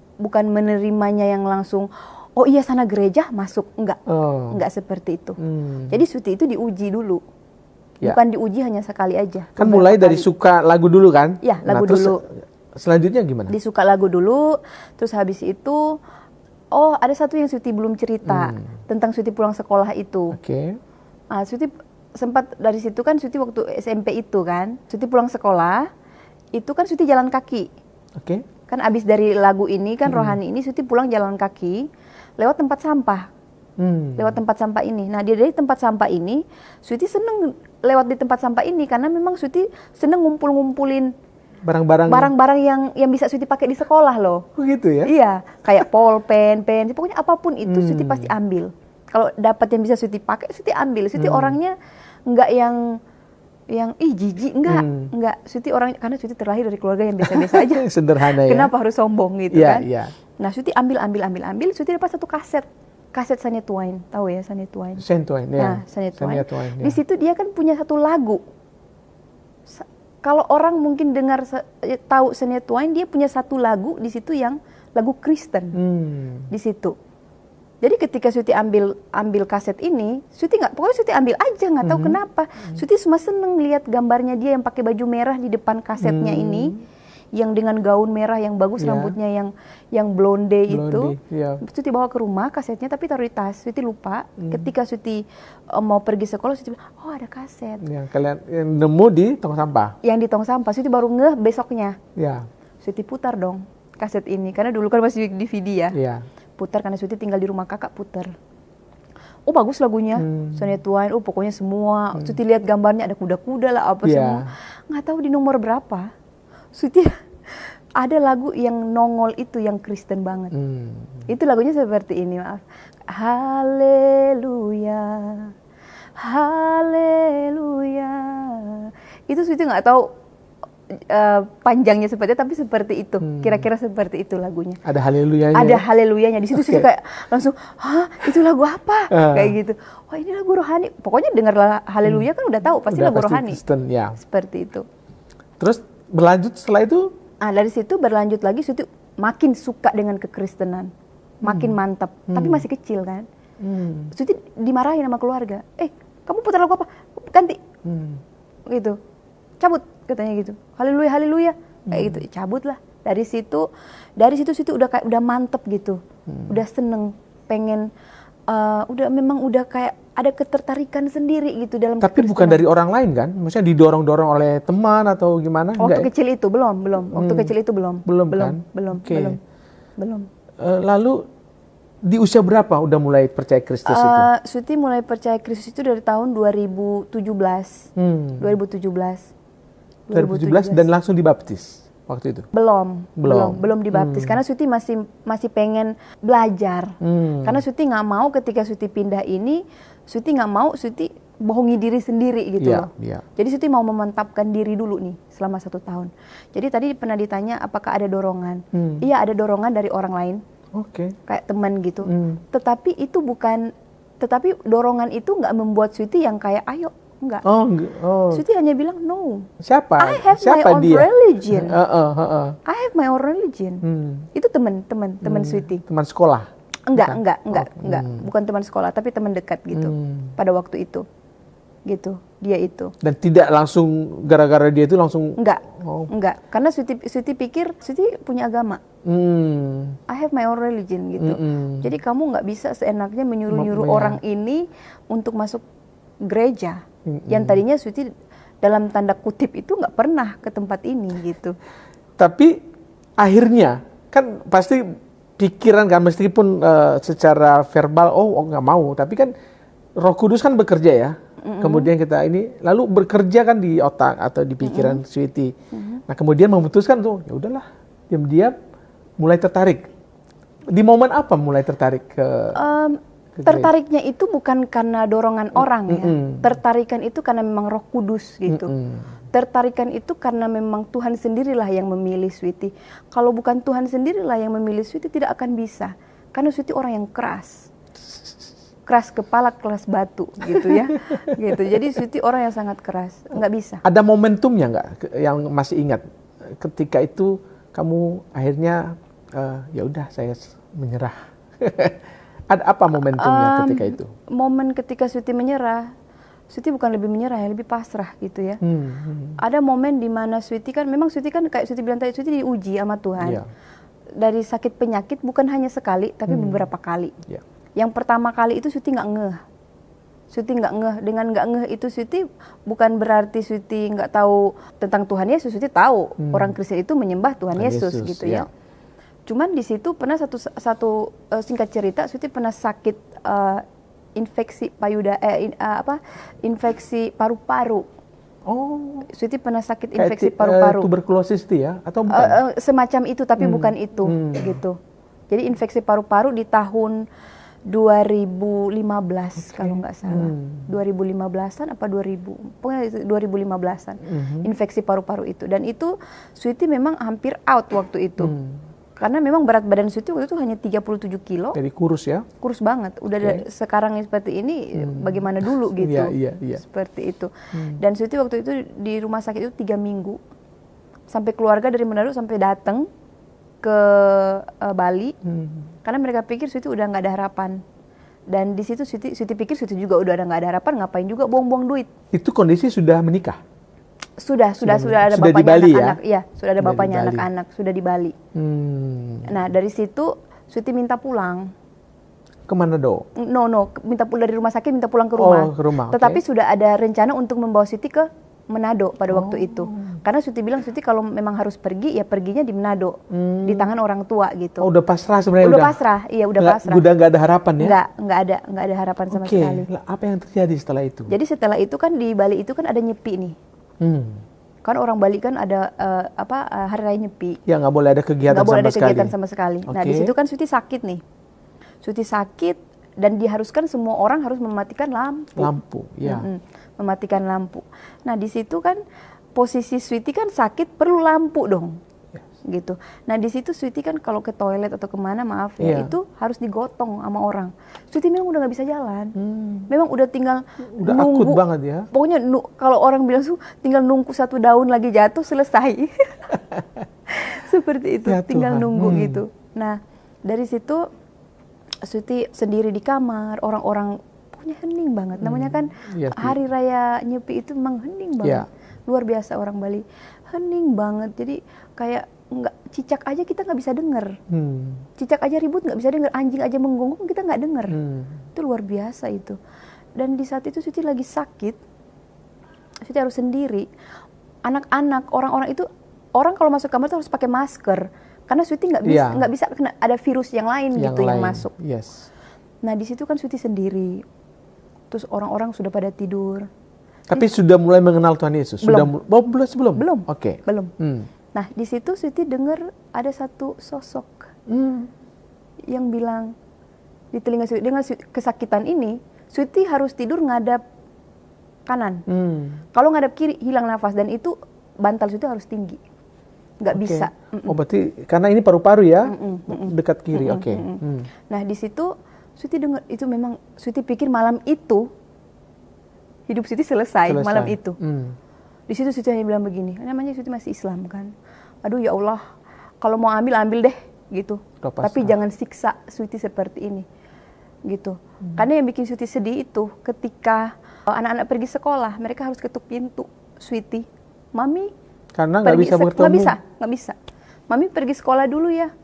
[SPEAKER 3] menerimanya yang langsung, oh iya sana gereja masuk, enggak seperti itu. Jadi Sweety itu diuji dulu. Bukan diuji hanya sekali aja.
[SPEAKER 2] Kan mulai dari suka lagu dulu kan?
[SPEAKER 3] Iya, lagu dulu.
[SPEAKER 2] Selanjutnya gimana?
[SPEAKER 3] Disuka lagu dulu, terus habis itu, ada satu yang Sweety belum cerita tentang Sweety pulang sekolah itu. Sweety sempat dari situ kan, Sweety waktu SMP itu kan, Sweety pulang sekolah, itu kan Sweety jalan kaki. Kan abis dari lagu ini kan rohani ini, Sweety pulang jalan kaki lewat tempat sampah. Lewat tempat sampah ini. Nah dari tempat sampah ini, Sweety seneng lewat di tempat sampah ini karena memang Sweety seneng ngumpulin barang-barang yang bisa Sweety pakai di sekolah loh.
[SPEAKER 2] Begitu ya?
[SPEAKER 3] Iya, kayak pulpen, pokoknya apapun itu Sweety pasti ambil. Kalau dapat yang bisa Sweety pakai, Sweety ambil. Sweety orangnya nggak yang jijik, enggak. Sweety orangnya, karena Sweety terlahir dari keluarga yang biasa-biasa aja.
[SPEAKER 2] Sederhana ya.
[SPEAKER 3] Kenapa harus sombong gitu kan? Nah Sweety ambil. Sweety dapat satu kaset Shania Twain, tahu ya Shania Twain? Nah, Shania Twain. Di situ dia kan punya satu lagu. Kalau orang mungkin tahu Shania Twain, dia punya satu lagu di situ yang lagu Kristen. Di situ. Jadi ketika Sweety ambil kaset ini, pokoknya Sweety ambil aja, nggak tahu kenapa. Sweety cuma seneng lihat gambarnya dia yang pakai baju merah di depan kasetnya ini, yang dengan gaun merah yang bagus,
[SPEAKER 2] Ya.
[SPEAKER 3] rambutnya yang blonde itu.
[SPEAKER 2] ya.
[SPEAKER 3] Suti bawa ke rumah kasetnya tapi taruh di tas. Suti lupa. Ketika Suti mau pergi sekolah, Suti bilang, oh ada kaset.
[SPEAKER 2] Yang kalian yang nemu di tong sampah.
[SPEAKER 3] Yang di tong sampah. Suti baru ngeh besoknya.
[SPEAKER 2] Ya,
[SPEAKER 3] Suti putar dong kaset ini. Karena dulu kan masih DVD ya.
[SPEAKER 2] ya.
[SPEAKER 3] Putar karena Suti tinggal di rumah kakak, putar. Oh bagus lagunya, Shania Twain, oh pokoknya semua. Suti lihat gambarnya ada kuda-kuda lah apa
[SPEAKER 2] Iya.
[SPEAKER 3] semua. Nggak tahu di nomor berapa. Suti ada lagu yang nongol itu yang Kristen banget. Itu lagunya seperti ini, maaf. Haleluya, haleluya. Itu Suti nggak tahu panjangnya seperti tapi seperti itu. Kira-kira seperti itu lagunya.
[SPEAKER 2] Ada haleluyanya.
[SPEAKER 3] Ada haleluyanya di situ.
[SPEAKER 2] Oke.
[SPEAKER 3] Suti kayak langsung, hah itu lagu apa? Kayak gitu. Oh ini lagu rohani. Pokoknya dengar haleluya kan udah tahu pasti
[SPEAKER 2] Udah
[SPEAKER 3] lagu
[SPEAKER 2] pasti
[SPEAKER 3] rohani.
[SPEAKER 2] Kristen, ya.
[SPEAKER 3] Seperti itu.
[SPEAKER 2] Terus berlanjut setelah itu?
[SPEAKER 3] Dari situ berlanjut lagi Suti makin suka dengan kekristenan. Makin mantap. Tapi masih kecil kan. Suti dimarahin sama keluarga. Kamu putar lagu apa? Ganti. Gitu. Cabut katanya gitu. Haleluya, haleluya. Kayak gitu. Cabut lah. Dari situ Suti udah mantep gitu. Udah seneng, pengen udah kayak ada ketertarikan sendiri gitu dalam
[SPEAKER 2] Tapi bukan
[SPEAKER 3] kekristenan.
[SPEAKER 2] dari orang lain kan? Maksudnya didorong-dorong oleh teman atau gimana?
[SPEAKER 3] Waktu
[SPEAKER 2] Enggak ya?
[SPEAKER 3] kecil itu belum. Waktu kecil itu belum.
[SPEAKER 2] Belum kan? Oke.
[SPEAKER 3] Belum.
[SPEAKER 2] Lalu di usia berapa udah mulai percaya Kristus itu?
[SPEAKER 3] Suti mulai percaya Kristus itu dari tahun 2017.
[SPEAKER 2] 2017 dan langsung dibaptis waktu itu?
[SPEAKER 3] Belum dibaptis karena Suti masih pengen belajar. Karena Suti nggak mau ketika Suti pindah ini, Suti nggak mau Suti bohongi diri sendiri gitu
[SPEAKER 2] Iya,
[SPEAKER 3] loh.
[SPEAKER 2] iya.
[SPEAKER 3] Jadi Suti mau memantapkan diri dulu nih selama 1 tahun. Jadi tadi pernah ditanya apakah ada dorongan? Iya ada dorongan dari orang lain,
[SPEAKER 2] Oke.
[SPEAKER 3] kayak teman gitu. Tetapi dorongan itu nggak membuat Suti yang kayak ayo. Enggak. Suti hanya bilang no.
[SPEAKER 2] Siapa?
[SPEAKER 3] I have
[SPEAKER 2] Siapa
[SPEAKER 3] my own
[SPEAKER 2] dia?
[SPEAKER 3] religion.
[SPEAKER 2] I
[SPEAKER 3] have my own religion. Itu teman Suti.
[SPEAKER 2] Teman sekolah?
[SPEAKER 3] Enggak. Bukan teman sekolah, tapi teman dekat gitu. Pada waktu itu. Gitu, dia itu.
[SPEAKER 2] Dan tidak langsung gara-gara dia itu langsung?
[SPEAKER 3] Enggak. Karena Suti pikir Suti punya agama. I have my own religion gitu. Jadi kamu nggak bisa seenaknya menyuruh-nyuruh orang ini untuk masuk gereja. Yang tadinya Suti dalam tanda kutip itu nggak pernah ke tempat ini gitu.
[SPEAKER 2] Tapi akhirnya kan pasti pikiran kan meskipun secara verbal nggak mau, tapi kan Roh Kudus kan bekerja ya. Kemudian kita ini lalu bekerja kan di otak atau di pikiran Sweety. Nah kemudian memutuskan tuh ya udahlah diam-diam mulai tertarik. Di momen apa mulai tertarik ke
[SPEAKER 3] tertariknya itu bukan karena dorongan orang ya. Tertarikan itu karena memang Roh Kudus gitu. Tertarikan itu karena memang Tuhan sendirilah yang memilih Sweety. Kalau bukan Tuhan sendirilah yang memilih Sweety tidak akan bisa. Karena Sweety orang yang keras. Keras kepala, keras batu gitu ya. Gitu. Jadi Sweety orang yang sangat keras, nggak bisa.
[SPEAKER 2] Ada momentumnya nggak yang masih ingat ketika itu kamu akhirnya ya udah saya menyerah. Ada apa momentumnya ketika itu?
[SPEAKER 3] Momen ketika Sweety menyerah, Sweety bukan lebih menyerah ya, lebih pasrah gitu ya. Ada momen di mana Sweety kan, memang Sweety kan kayak Sweety bilang tadi, Sweety diuji sama Tuhan.
[SPEAKER 2] Iya.
[SPEAKER 3] Dari sakit penyakit bukan hanya sekali, tapi beberapa kali.
[SPEAKER 2] Iya.
[SPEAKER 3] Yang pertama kali itu Sweety nggak ngeh. Sweety nggak ngeh. Dengan nggak ngeh itu Sweety bukan berarti Sweety nggak tahu tentang Tuhan Yesus. Sweety tahu orang Kristen itu menyembah Tuhan Yesus gitu ya. Cuman di situ pernah satu singkat cerita, Sweety pernah sakit infeksi infeksi paru-paru.
[SPEAKER 2] Oh,
[SPEAKER 3] Sweety pernah sakit infeksi paru-paru.
[SPEAKER 2] Tuberkulosis itu ya atau bukan?
[SPEAKER 3] Semacam itu tapi bukan itu gitu. Jadi infeksi paru-paru di tahun 2015 kalau nggak salah. 2015-an apa 2000? Pokoknya 2015-an. Infeksi paru-paru itu, dan itu Sweety memang hampir out waktu itu. Karena memang berat badan Sweety waktu itu hanya 37 kilo.
[SPEAKER 2] Jadi kurus ya?
[SPEAKER 3] Kurus banget. Udah sekarang seperti ini, bagaimana dulu gitu.
[SPEAKER 2] Iya.
[SPEAKER 3] Seperti itu. Dan Sweety waktu itu di rumah sakit itu 3 minggu. Sampai keluarga dari Manado sampai datang ke Bali. Karena mereka pikir Sweety udah nggak ada harapan. Dan di situ Sweety pikir Sweety juga udah nggak ada harapan, ngapain juga buang-buang duit.
[SPEAKER 2] Itu kondisi sudah menikah?
[SPEAKER 3] Sudah ada
[SPEAKER 2] Sudah di
[SPEAKER 3] bapaknya
[SPEAKER 2] Bali ya?
[SPEAKER 3] anak-anak. Iya, sudah ada
[SPEAKER 2] Sudah di
[SPEAKER 3] bapaknya
[SPEAKER 2] Bali.
[SPEAKER 3] anak-anak, sudah di Bali. Nah, dari situ Sweety minta pulang.
[SPEAKER 2] Kemana dong?
[SPEAKER 3] No, minta pulang dari rumah sakit, minta pulang ke rumah.
[SPEAKER 2] Oh, ke rumah, oke.
[SPEAKER 3] Tetapi sudah ada rencana untuk membawa Sweety ke Manado pada waktu itu. Karena Sweety bilang Sweety kalau memang harus pergi, ya perginya di Manado, di tangan orang tua gitu.
[SPEAKER 2] Oh, udah pasrah sebenarnya.
[SPEAKER 3] Udah pasrah, iya udah pasrah.
[SPEAKER 2] Udah nggak ada harapan ya?
[SPEAKER 3] Nggak ada harapan sama
[SPEAKER 2] Oke,
[SPEAKER 3] sekali.
[SPEAKER 2] apa yang terjadi setelah itu?
[SPEAKER 3] Jadi setelah itu kan di Bali itu kan ada Nyepi nih. Kan orang Bali kan ada hari raya Nyepi.
[SPEAKER 2] Ya nggak boleh ada kegiatan
[SPEAKER 3] Nggak boleh
[SPEAKER 2] sama
[SPEAKER 3] ada
[SPEAKER 2] sekali.
[SPEAKER 3] kegiatan sama sekali. Nah
[SPEAKER 2] Oke.
[SPEAKER 3] di situ kan Sweety sakit nih. Sweety sakit dan diharuskan semua orang harus mematikan lampu.
[SPEAKER 2] Lampu, ya.
[SPEAKER 3] Mematikan lampu. Nah di situ kan posisi Sweety kan sakit perlu lampu dong. Gitu. Nah di situ Sweety kan kalau ke toilet atau kemana maaf ya
[SPEAKER 2] Iya.
[SPEAKER 3] itu harus digotong sama orang. Sweety memang udah nggak bisa jalan. Memang udah tinggal
[SPEAKER 2] Udah
[SPEAKER 3] nunggu.
[SPEAKER 2] akut banget ya.
[SPEAKER 3] Pokoknya kalau orang bilang tinggal nunggu satu daun lagi jatuh selesai. Seperti itu,
[SPEAKER 2] Ya
[SPEAKER 3] tinggal
[SPEAKER 2] Tuhan.
[SPEAKER 3] nunggu gitu. Nah dari situ Sweety sendiri di kamar, orang-orang punya hening banget. Namanya kan
[SPEAKER 2] Iya sih.
[SPEAKER 3] hari raya Nyepi itu memang hening banget.
[SPEAKER 2] Iya.
[SPEAKER 3] Luar biasa orang Bali, hening banget. Jadi kayak nggak cicak aja kita nggak bisa denger. Cicak aja ribut nggak bisa denger, anjing aja menggonggong kita nggak denger. Itu luar biasa itu. Dan di saat itu Sweety lagi sakit, Sweety harus sendiri. Anak-anak, orang-orang itu, orang kalau masuk kamar itu harus pakai masker. Karena Sweety nggak bisa kena ada virus yang lain yang masuk.
[SPEAKER 2] Yes.
[SPEAKER 3] Nah di situ kan Sweety sendiri. Terus orang-orang sudah pada tidur.
[SPEAKER 2] Tapi sudah mulai mengenal Tuhan Yesus.
[SPEAKER 3] Belum.
[SPEAKER 2] Belum.
[SPEAKER 3] Belum.
[SPEAKER 2] Oke.
[SPEAKER 3] Belum. Nah di situ Sweety dengar ada satu sosok yang bilang di telinga Sweety, dengan kesakitan ini Sweety harus tidur ngadap kanan. Kalau ngadap kiri hilang nafas dan itu bantal Sweety harus tinggi. Nggak bisa.
[SPEAKER 2] Oh berarti karena ini paru-paru ya, dekat kiri. Oke.
[SPEAKER 3] Nah di situ Sweety dengar itu memang Sweety pikir malam itu hidup Sweety selesai malam itu. Di situ Sweety hanya bilang begini, namanya Sweety masih Islam kan. Aduh ya Allah, kalau mau ambil deh gitu. Tapi jangan siksa Sweety seperti ini. Gitu. Karena yang bikin Sweety sedih itu ketika anak-anak pergi sekolah, mereka harus ketuk pintu Sweety. Mami,
[SPEAKER 2] karena nggak bisa bertemu.
[SPEAKER 3] Nggak bisa. Mami pergi sekolah dulu ya.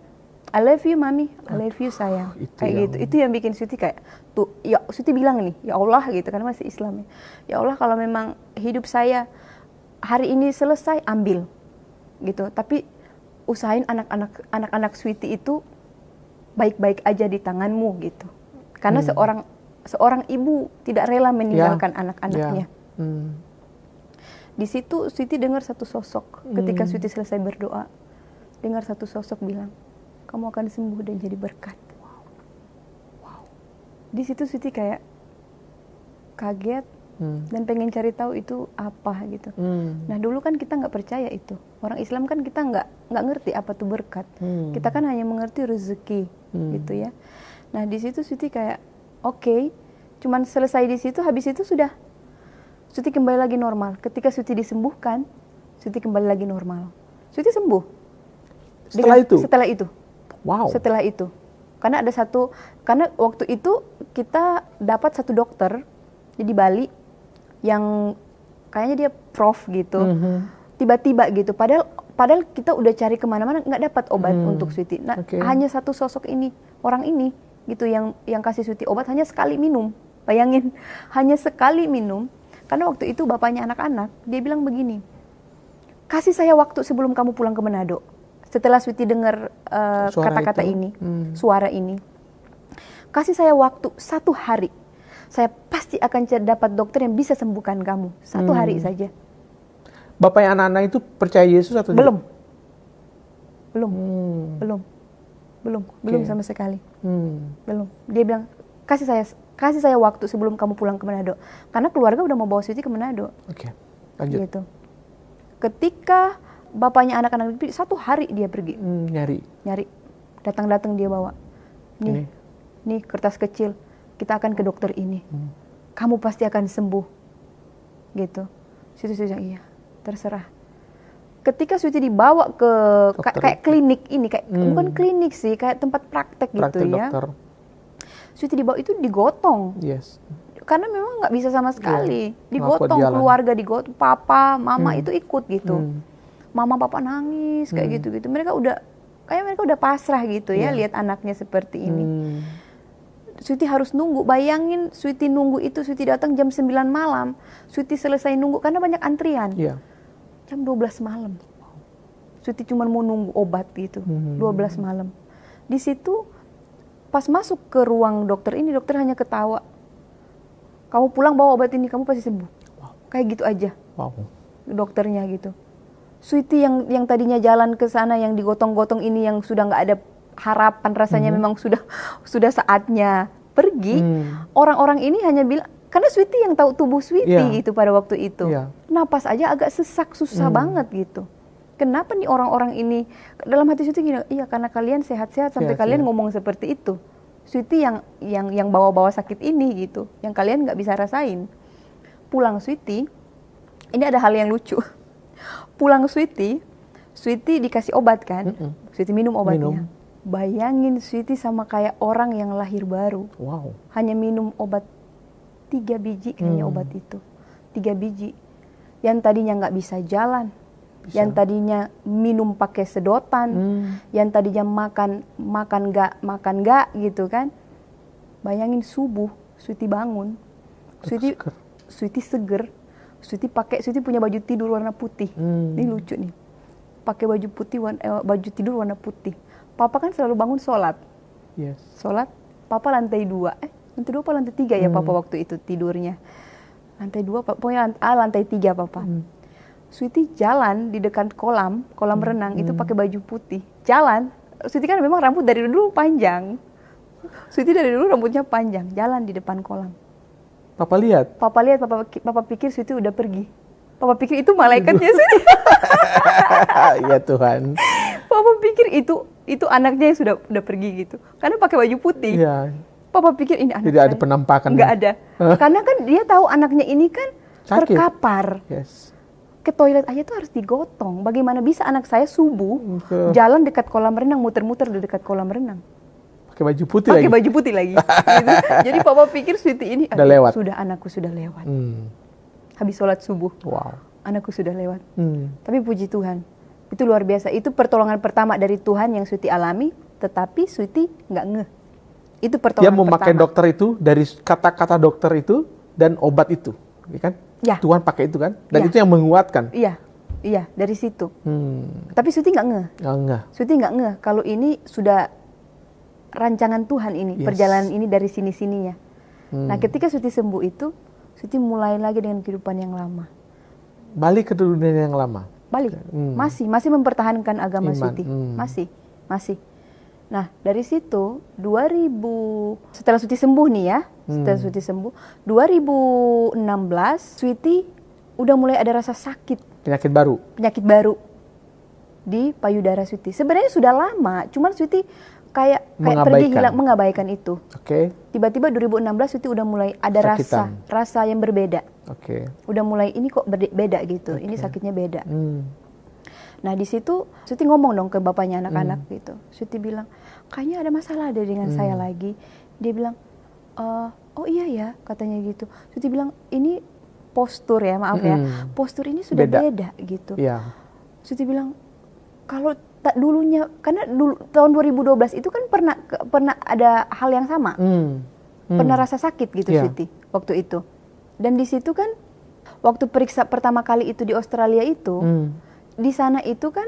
[SPEAKER 3] I love you mami, I love you sayang. Kayak gitu. Itu yang bikin Sweety kayak tuh, ya Sweety bilang nih, ya Allah gitu karena masih Islam ya. Ya Allah kalau memang hidup saya hari ini selesai ambil gitu. Tapi usahain anak-anak Sweety itu baik-baik aja di tanganmu gitu. Karena seorang ibu tidak rela meninggalkan anak-anaknya. Di situ Sweety dengar satu sosok ketika Sweety selesai berdoa. Dengar satu sosok bilang, kamu akan sembuh dan jadi berkat. Wow. Di situ Sweety kayak kaget dan pengen cari tahu itu apa gitu. Nah dulu kan kita nggak percaya itu. Orang Islam kan kita nggak ngerti apa tuh berkat. Kita kan hanya mengerti rezeki gitu ya. Nah di situ Sweety kayak oke, cuman selesai di situ, habis itu sudah Sweety kembali lagi normal. Ketika Sweety disembuhkan, Sweety kembali lagi normal. Sweety sembuh. Setelah itu.
[SPEAKER 2] Wow.
[SPEAKER 3] Setelah itu. Karena waktu itu kita dapat satu dokter di Bali yang kayaknya dia prof gitu. Tiba-tiba gitu. Padahal kita udah cari kemana-mana nggak dapat obat untuk Sweety. Nah, hanya satu sosok ini, orang ini gitu yang kasih Sweety obat hanya sekali minum. Bayangin, hanya sekali minum. Karena waktu itu bapaknya anak-anak, dia bilang begini, kasih saya waktu sebelum kamu pulang ke Manado. Setelah Sweety dengar kata-kata ini, suara ini, kasih saya waktu 1 hari. Saya pasti akan dapat dokter yang bisa sembuhkan kamu. 1 hari saja.
[SPEAKER 2] Bapaknya anak-anak itu percaya Yesus atau
[SPEAKER 3] belum? Belum sama sekali. Belum. Dia bilang, kasih saya waktu sebelum kamu pulang ke Manado. Karena keluarga udah mau bawa Sweety ke Manado.
[SPEAKER 2] Oke, lanjut.
[SPEAKER 3] Gitu. Ketika bapaknya anak-anak 1 hari dia pergi. Nyari. Datang-datang dia bawa. Nih kertas kecil. Kita akan ke dokter ini. Kamu pasti akan sembuh. Gitu. Situ iya, terserah. Ketika Sweety dibawa ke kayak klinik ini, bukan klinik sih, kayak tempat praktek gitu ya.
[SPEAKER 2] Dokter.
[SPEAKER 3] Sweety dibawa itu digotong.
[SPEAKER 2] Yes.
[SPEAKER 3] karena memang nggak bisa sama sekali.
[SPEAKER 2] Nggak kuat
[SPEAKER 3] Digotong
[SPEAKER 2] jalan.
[SPEAKER 3] keluarga, digotong papa, mama itu ikut gitu. Mama papa nangis kayak gitu-gitu. Mereka udah pasrah gitu ya lihat anaknya seperti ini. Sweety harus nunggu. Bayangin Sweety nunggu itu, Sweety datang jam 9 malam. Sweety selesai nunggu karena banyak antrian.
[SPEAKER 2] Iya.
[SPEAKER 3] Jam 12 malam. Sweety cuma mau nunggu obat gitu. 12 malam. Di situ pas masuk ke ruang dokter ini, dokter hanya ketawa. Kamu pulang bawa obat ini, kamu pasti sembuh. Kayak gitu aja.
[SPEAKER 2] Wow.
[SPEAKER 3] Dokternya gitu. Sweety yang tadinya jalan ke sana, yang digotong-gotong ini, yang sudah nggak ada harapan, rasanya memang sudah saatnya pergi. Orang-orang ini hanya bilang, karena Sweety yang tahu tubuh Sweety gitu pada waktu itu. Napas aja agak sesak, susah banget gitu. Kenapa nih orang-orang ini, dalam hati Sweety gini, iya karena kalian sehat-sehat sampai kalian ngomong seperti itu. Sweety yang bawa-bawa sakit ini gitu, yang kalian nggak bisa rasain. Pulang Sweety, ini ada hal yang lucu. Pulang Sweety dikasih obat kan, Sweety minum obatnya. Bayangin Sweety sama kayak orang yang lahir baru.
[SPEAKER 2] Wow.
[SPEAKER 3] Hanya minum obat 3 biji kayaknya obat itu. 3 biji. Yang tadinya nggak bisa jalan. Yang tadinya minum pakai sedotan. Yang tadinya makan nggak gitu kan. Bayangin subuh Sweety bangun. Sweety seger. Sweety punya baju tidur warna putih. Ini lucu nih. Pakai baju tidur warna putih. Papa kan selalu bangun sholat.
[SPEAKER 2] Yes.
[SPEAKER 3] Sholat, papa lantai 2. Lantai 2 apa lantai 3 ya papa waktu itu tidurnya. Lantai 2, pokoknya lantai 3 papa. Sweety jalan di dekat kolam renang itu pakai baju putih. Jalan, Sweety kan memang rambut dari dulu panjang. Sweety dari dulu rambutnya panjang, jalan di depan kolam.
[SPEAKER 2] Papa lihat?
[SPEAKER 3] Papa pikir Sweety udah pergi. Papa pikir itu malaikatnya Sweety.
[SPEAKER 2] Ya Tuhan.
[SPEAKER 3] Papa pikir itu anaknya yang udah pergi gitu. Karena pakai baju putih.
[SPEAKER 2] Iya.
[SPEAKER 3] Papa pikir ini anak
[SPEAKER 2] Tidak
[SPEAKER 3] saya.
[SPEAKER 2] ada penampakan.
[SPEAKER 3] Nggak ada. Karena kan dia tahu anaknya ini kan
[SPEAKER 2] Sakit.
[SPEAKER 3] terkapar.
[SPEAKER 2] Yes.
[SPEAKER 3] Ke toilet aja tuh harus digotong. Bagaimana bisa anak saya subuh jalan dekat kolam renang, muter-muter di dekat kolam renang.
[SPEAKER 2] Pakai baju putih lagi.
[SPEAKER 3] Pakai baju putih lagi. Gitu. Jadi papa pikir Sweety ini
[SPEAKER 2] Udah lewat.
[SPEAKER 3] anakku sudah lewat. Habis sholat subuh.
[SPEAKER 2] Wow.
[SPEAKER 3] Anakku sudah lewat. Tapi puji Tuhan. Itu luar biasa. Itu pertolongan pertama dari Tuhan yang Sweety alami, tetapi Sweety nggak ngeh. Itu pertolongan
[SPEAKER 2] Dia memakai
[SPEAKER 3] pertama.
[SPEAKER 2] dokter itu dari kata-kata dokter itu dan obat itu, ya kan?
[SPEAKER 3] Ya.
[SPEAKER 2] Tuhan pakai itu kan? Dan
[SPEAKER 3] Ya.
[SPEAKER 2] itu yang menguatkan.
[SPEAKER 3] Iya dari situ. Tapi Sweety nggak ngeh.
[SPEAKER 2] Enggak.
[SPEAKER 3] Sweety nggak ngeh kalau ini sudah rancangan Tuhan ini,
[SPEAKER 2] Yes.
[SPEAKER 3] perjalanan ini dari sini-sininya. Nah ketika Sweety sembuh itu, Sweety mulai lagi dengan kehidupan yang lama.
[SPEAKER 2] Balik ke dunia yang lama.
[SPEAKER 3] Balik, masih mempertahankan agama
[SPEAKER 2] Iman.
[SPEAKER 3] Sweety, masih. Nah dari situ 2000 setelah Sweety sembuh nih ya, setelah Sweety sembuh 2016 Sweety udah mulai ada rasa sakit,
[SPEAKER 2] Penyakit baru.
[SPEAKER 3] di payudara Sweety. Sebenarnya sudah lama, cuman Sweety kayak pergi
[SPEAKER 2] Mengabaikan.
[SPEAKER 3] hilang, mengabaikan itu.
[SPEAKER 2] Oke.
[SPEAKER 3] Tiba-tiba 2016 Sweety udah mulai ada
[SPEAKER 2] Sakitan.
[SPEAKER 3] rasa yang berbeda.
[SPEAKER 2] Oke.
[SPEAKER 3] Udah mulai ini kok beda gitu, ini sakitnya beda. Nah di situ Sweety ngomong dong ke bapaknya anak-anak gitu. Sweety bilang, kayaknya ada masalah deh dengan saya lagi. Dia bilang, oh iya ya katanya gitu. Sweety bilang, ini postur ya, maaf ya. Postur ini sudah beda gitu.
[SPEAKER 2] Iya.
[SPEAKER 3] Sweety bilang, kalau tak dulunya, karena dulu tahun 2012 itu kan pernah ada hal yang sama. Pernah rasa sakit gitu Sweety waktu itu. Dan di situ kan waktu periksa pertama kali itu di Australia itu, di sana itu kan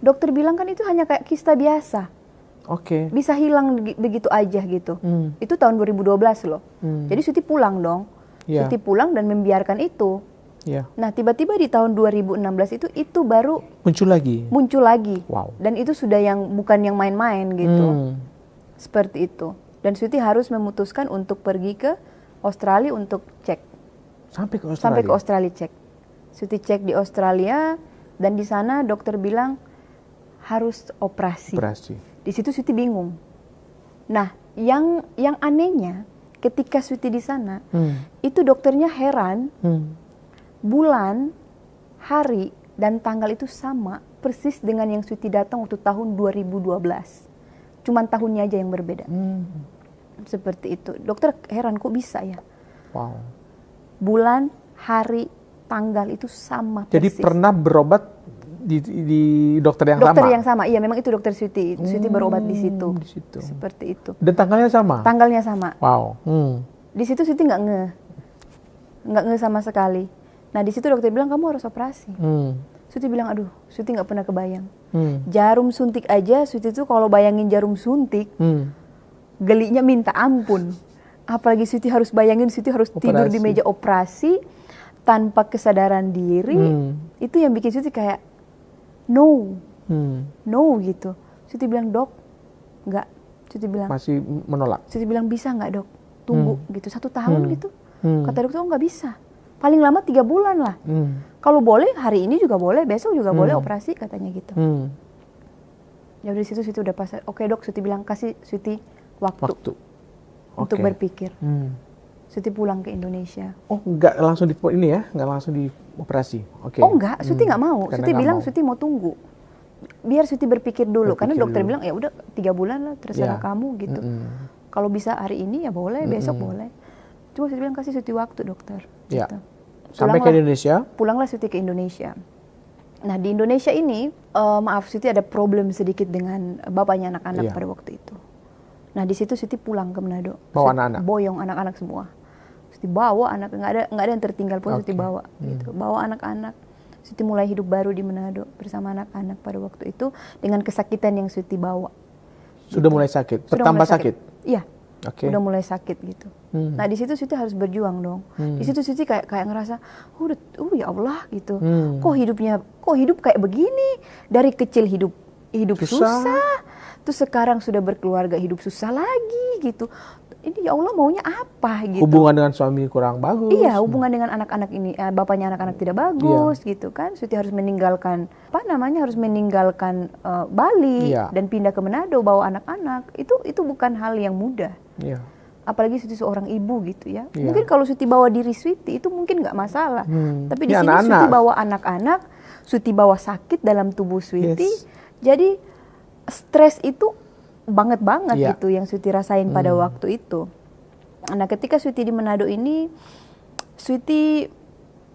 [SPEAKER 3] dokter bilang kan itu hanya kayak kista biasa.
[SPEAKER 2] Oke.
[SPEAKER 3] Bisa hilang begitu aja gitu. Itu tahun 2012 loh. Jadi Sweety pulang dong.
[SPEAKER 2] Iya.
[SPEAKER 3] Sweety pulang dan membiarkan itu.
[SPEAKER 2] Iya.
[SPEAKER 3] Nah tiba-tiba di tahun 2016 itu baru
[SPEAKER 2] Muncul lagi. Wow.
[SPEAKER 3] Dan itu sudah bukan yang main-main gitu. Seperti itu. Dan Sweety harus memutuskan untuk pergi ke Australia untuk cek.
[SPEAKER 2] Sampai ke Australia.
[SPEAKER 3] Sampai ke Australia cek. Sweety cek di Australia dan di sana dokter bilang harus operasi. Di situ Sweety bingung. Nah, yang anehnya ketika Sweety di sana, itu dokternya heran. Bulan, hari, dan tanggal itu sama persis dengan yang Sweety datang waktu tahun 2012. Cuman tahunnya aja yang berbeda. Seperti itu. Dokter heran kok bisa ya.
[SPEAKER 2] Wow.
[SPEAKER 3] Bulan, hari, tanggal itu sama
[SPEAKER 2] Jadi
[SPEAKER 3] persis.
[SPEAKER 2] pernah berobat di dokter yang
[SPEAKER 3] Dokter
[SPEAKER 2] sama?
[SPEAKER 3] yang sama, iya memang itu dokter Switi. Switi berobat di situ.
[SPEAKER 2] Di situ.
[SPEAKER 3] Seperti itu.
[SPEAKER 2] Dan tanggalnya sama?
[SPEAKER 3] Tanggalnya sama.
[SPEAKER 2] Wow.
[SPEAKER 3] Di situ Switi nggak nge sama sekali. Nah di situ dokter bilang kamu harus operasi. Switi bilang aduh, Switi nggak pernah kebayang. Jarum suntik aja, Switi tuh kalau bayangin jarum suntik, gelinya minta ampun. Apalagi Switi harus bayangin Switi harus tidur di meja operasi tanpa kesadaran diri. Itu yang bikin Switi kayak no gitu. Switi bilang dok, nggak. Switi bilang
[SPEAKER 2] masih menolak.
[SPEAKER 3] Switi bilang bisa nggak dok, tunggu gitu 1 tahun gitu. Kata dokter oh nggak bisa, paling lama 3 bulan lah. Kalau boleh hari ini juga boleh, besok juga boleh operasi katanya gitu. Ya dari situ Switi udah pas. Oke dok, Switi bilang kasih Switi waktu. Untuk berpikir. Switi pulang ke Indonesia.
[SPEAKER 2] Oh, nggak langsung nggak langsung dioperasi. Oke.
[SPEAKER 3] Oh enggak, Switi nggak mau.
[SPEAKER 2] Karena
[SPEAKER 3] Switi
[SPEAKER 2] nggak
[SPEAKER 3] bilang
[SPEAKER 2] mau.
[SPEAKER 3] Switi mau tunggu. Biar Switi berpikir dulu. Karena dokter bilang ya udah 3 bulan lah terserah kamu gitu. Kalau bisa hari ini ya boleh, besok boleh. Cuma Switi bilang kasih Switi waktu dokter.
[SPEAKER 2] Ya.
[SPEAKER 3] Gitu.
[SPEAKER 2] Sampai ke Indonesia.
[SPEAKER 3] Pulanglah Switi ke Indonesia. Nah di Indonesia ini maaf Switi ada problem sedikit dengan bapaknya anak-anak pada waktu itu. Nah di situ Switi pulang ke Manado.
[SPEAKER 2] Bawa anak-anak.
[SPEAKER 3] Boyong anak-anak semua. Switi bawa anak, nggak ada yang tertinggal pun Switi bawa. Gitu. Bawa anak-anak. Switi mulai hidup baru di Manado bersama anak-anak pada waktu itu dengan kesakitan yang Switi bawa.
[SPEAKER 2] Sudah mulai sakit. Bertambah sakit.
[SPEAKER 3] Iya.
[SPEAKER 2] Oke.
[SPEAKER 3] Udah mulai sakit gitu. Nah di situ Switi harus berjuang dong. Di situ Switi kayak ngerasa, ya Allah gitu. Kok hidup kayak begini? Dari kecil hidup susah. Terus sekarang sudah berkeluarga hidup susah lagi gitu. Ini ya Allah maunya apa gitu.
[SPEAKER 2] Hubungan dengan suami kurang bagus.
[SPEAKER 3] Iya, hubungan dengan anak-anak ini, bapaknya anak-anak tidak bagus gitu kan. Switi harus meninggalkan, harus meninggalkan Bali dan pindah ke Manado bawa anak-anak. Itu bukan hal yang mudah. Iya. Apalagi Switi seorang ibu gitu ya. Mungkin kalau Switi bawa diri Switi itu mungkin nggak masalah. Tapi di sini Switi bawa anak-anak, Switi bawa sakit dalam tubuh Switi. Jadi stres itu banget gitu yang Switi rasain pada waktu itu. Nah ketika Switi di Manado ini, Switi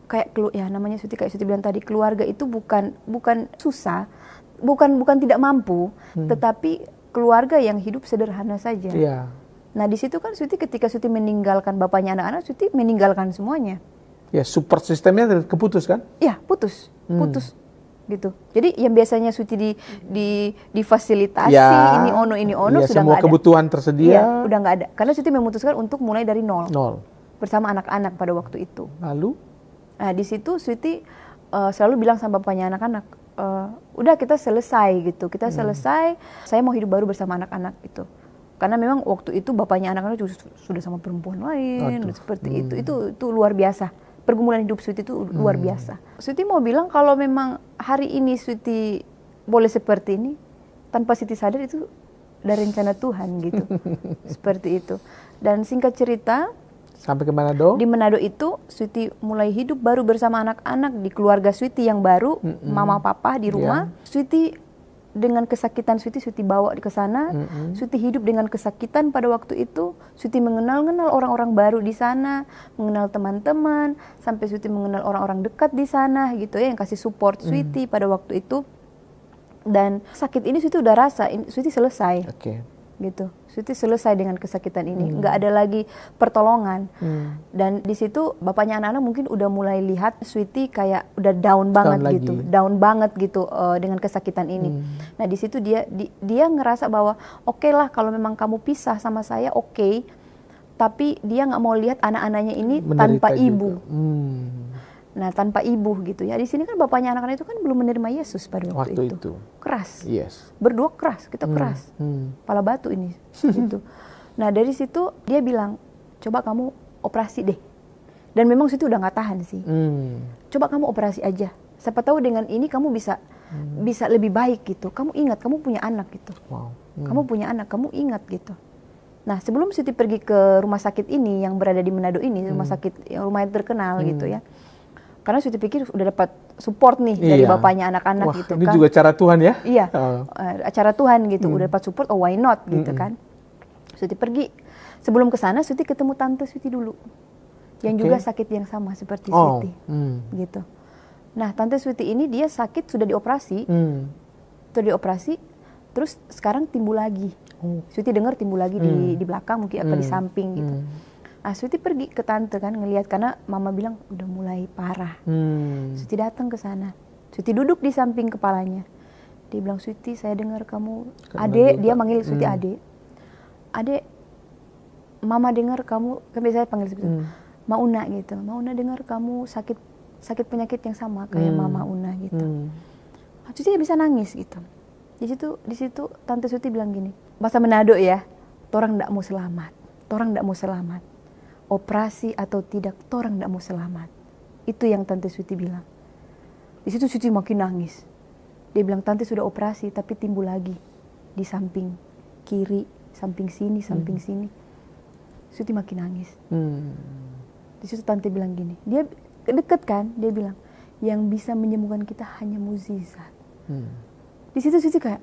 [SPEAKER 3] kayak namanya Switi kayak Switi bilang tadi, keluarga itu bukan susah, bukan tidak mampu, tetapi keluarga yang hidup sederhana saja. Nah di situ kan Switi ketika Switi meninggalkan bapaknya anak-anak, Switi meninggalkan semuanya.
[SPEAKER 2] Ya support sistemnya keputus kan?
[SPEAKER 3] Iya putus gitu. Jadi yang biasanya Switi difasilitasi ini ono sudah
[SPEAKER 2] semua
[SPEAKER 3] nggak ada.
[SPEAKER 2] Kebutuhan tersedia.
[SPEAKER 3] Iya, udah nggak ada. Karena Switi memutuskan untuk mulai dari nol. Bersama anak-anak pada waktu itu.
[SPEAKER 2] Lalu?
[SPEAKER 3] Nah di situ Switi selalu bilang sama bapaknya anak-anak, udah kita selesai gitu. Kita selesai. Saya mau hidup baru bersama anak-anak gitu. Karena memang waktu itu bapaknya anak-anak sudah sama perempuan lain seperti itu. Itu luar biasa. Pergumulan hidup Switi itu luar biasa. Switi mau bilang kalau memang hari ini Switi boleh seperti ini, tanpa Switi sadar itu dari rencana Tuhan gitu. Seperti itu. Dan singkat cerita,
[SPEAKER 2] sampai ke Manado?
[SPEAKER 3] Di Manado itu Switi mulai hidup baru bersama anak-anak di keluarga Switi yang baru, mama papa di rumah. Switi dengan kesakitan Switi bawa ke sana. Switi hidup dengan kesakitan pada waktu itu. Switi mengenal orang-orang baru di sana, mengenal teman-teman, sampai Switi mengenal orang-orang dekat di sana gitu ya yang kasih support Switi pada waktu itu. Dan sakit ini Switi udah rasa, Switi selesai. Gitu. Switi selesai dengan kesakitan ini, nggak ada lagi pertolongan. Dan di situ bapaknya anak-anak mungkin udah mulai lihat Switi kayak udah down banget gitu dengan kesakitan ini. Nah di situ dia ngerasa bahwa oke lah kalau memang kamu pisah sama saya oke, tapi dia nggak mau lihat anak-anaknya ini tanpa ibu. Nah tanpa ibu gitu ya. Di sini kan bapaknya anak-anak itu kan belum menerima Yesus pada waktu itu. Keras. Berdua keras, kita keras. Pala batu ini gitu. Nah dari situ dia bilang, coba kamu operasi deh. Dan memang situ udah nggak tahan sih. Coba kamu operasi aja. Siapa tahu dengan ini kamu bisa lebih baik gitu. Kamu ingat, kamu punya anak gitu. Kamu punya anak, kamu ingat gitu. Nah sebelum Siti pergi ke rumah sakit ini yang berada di Manado ini, rumah sakit yang lumayan terkenal gitu ya. Karena Switi pikir udah dapat support nih dari bapaknya anak-anak gitu kan.
[SPEAKER 2] Ini juga cara Tuhan ya?
[SPEAKER 3] Iya, acara Tuhan gitu. Udah dapat support, why not gitu kan. Switi pergi. Sebelum ke sana Switi ketemu tante Switi dulu. yang
[SPEAKER 2] Oke.
[SPEAKER 3] juga sakit yang sama seperti
[SPEAKER 2] Oh.
[SPEAKER 3] Sweety, gitu. Nah, Tante Sweety ini dia sakit sudah dioperasi, terus sekarang timbul lagi. Sweety dengar timbul lagi di belakang mungkin apa di samping gitu. Nah, Sweety pergi ke tante kan ngelihat karena mama bilang udah mulai parah. Sweety datang ke sana. Sweety duduk di samping kepalanya. Dia bilang, Sweety, saya dengar kamu, Ade, dia manggil Sweety Ade. Ade, mama dengar kamu, kan biasanya panggil seperti itu. Mauna gitu. Mauna dengar kamu sakit penyakit yang sama kayak Mama Una gitu. Sweety bisa nangis gitu. Di situ Tante Sweety bilang gini, bahasa Manado ya, torang ndak mau selamat, torang ndak mau selamat. Operasi atau tidak, torang ndak mau selamat. Itu yang Tante Sweety bilang. Di situ Sweety makin nangis. Dia bilang, Tante sudah operasi tapi timbul lagi di samping kiri, samping sini, samping sini. Sweety makin nangis. Di situ Tante bilang gini, dia deket kan, dia bilang, yang bisa menyembuhkan kita hanya mukjizat. Di situ Sweety kayak,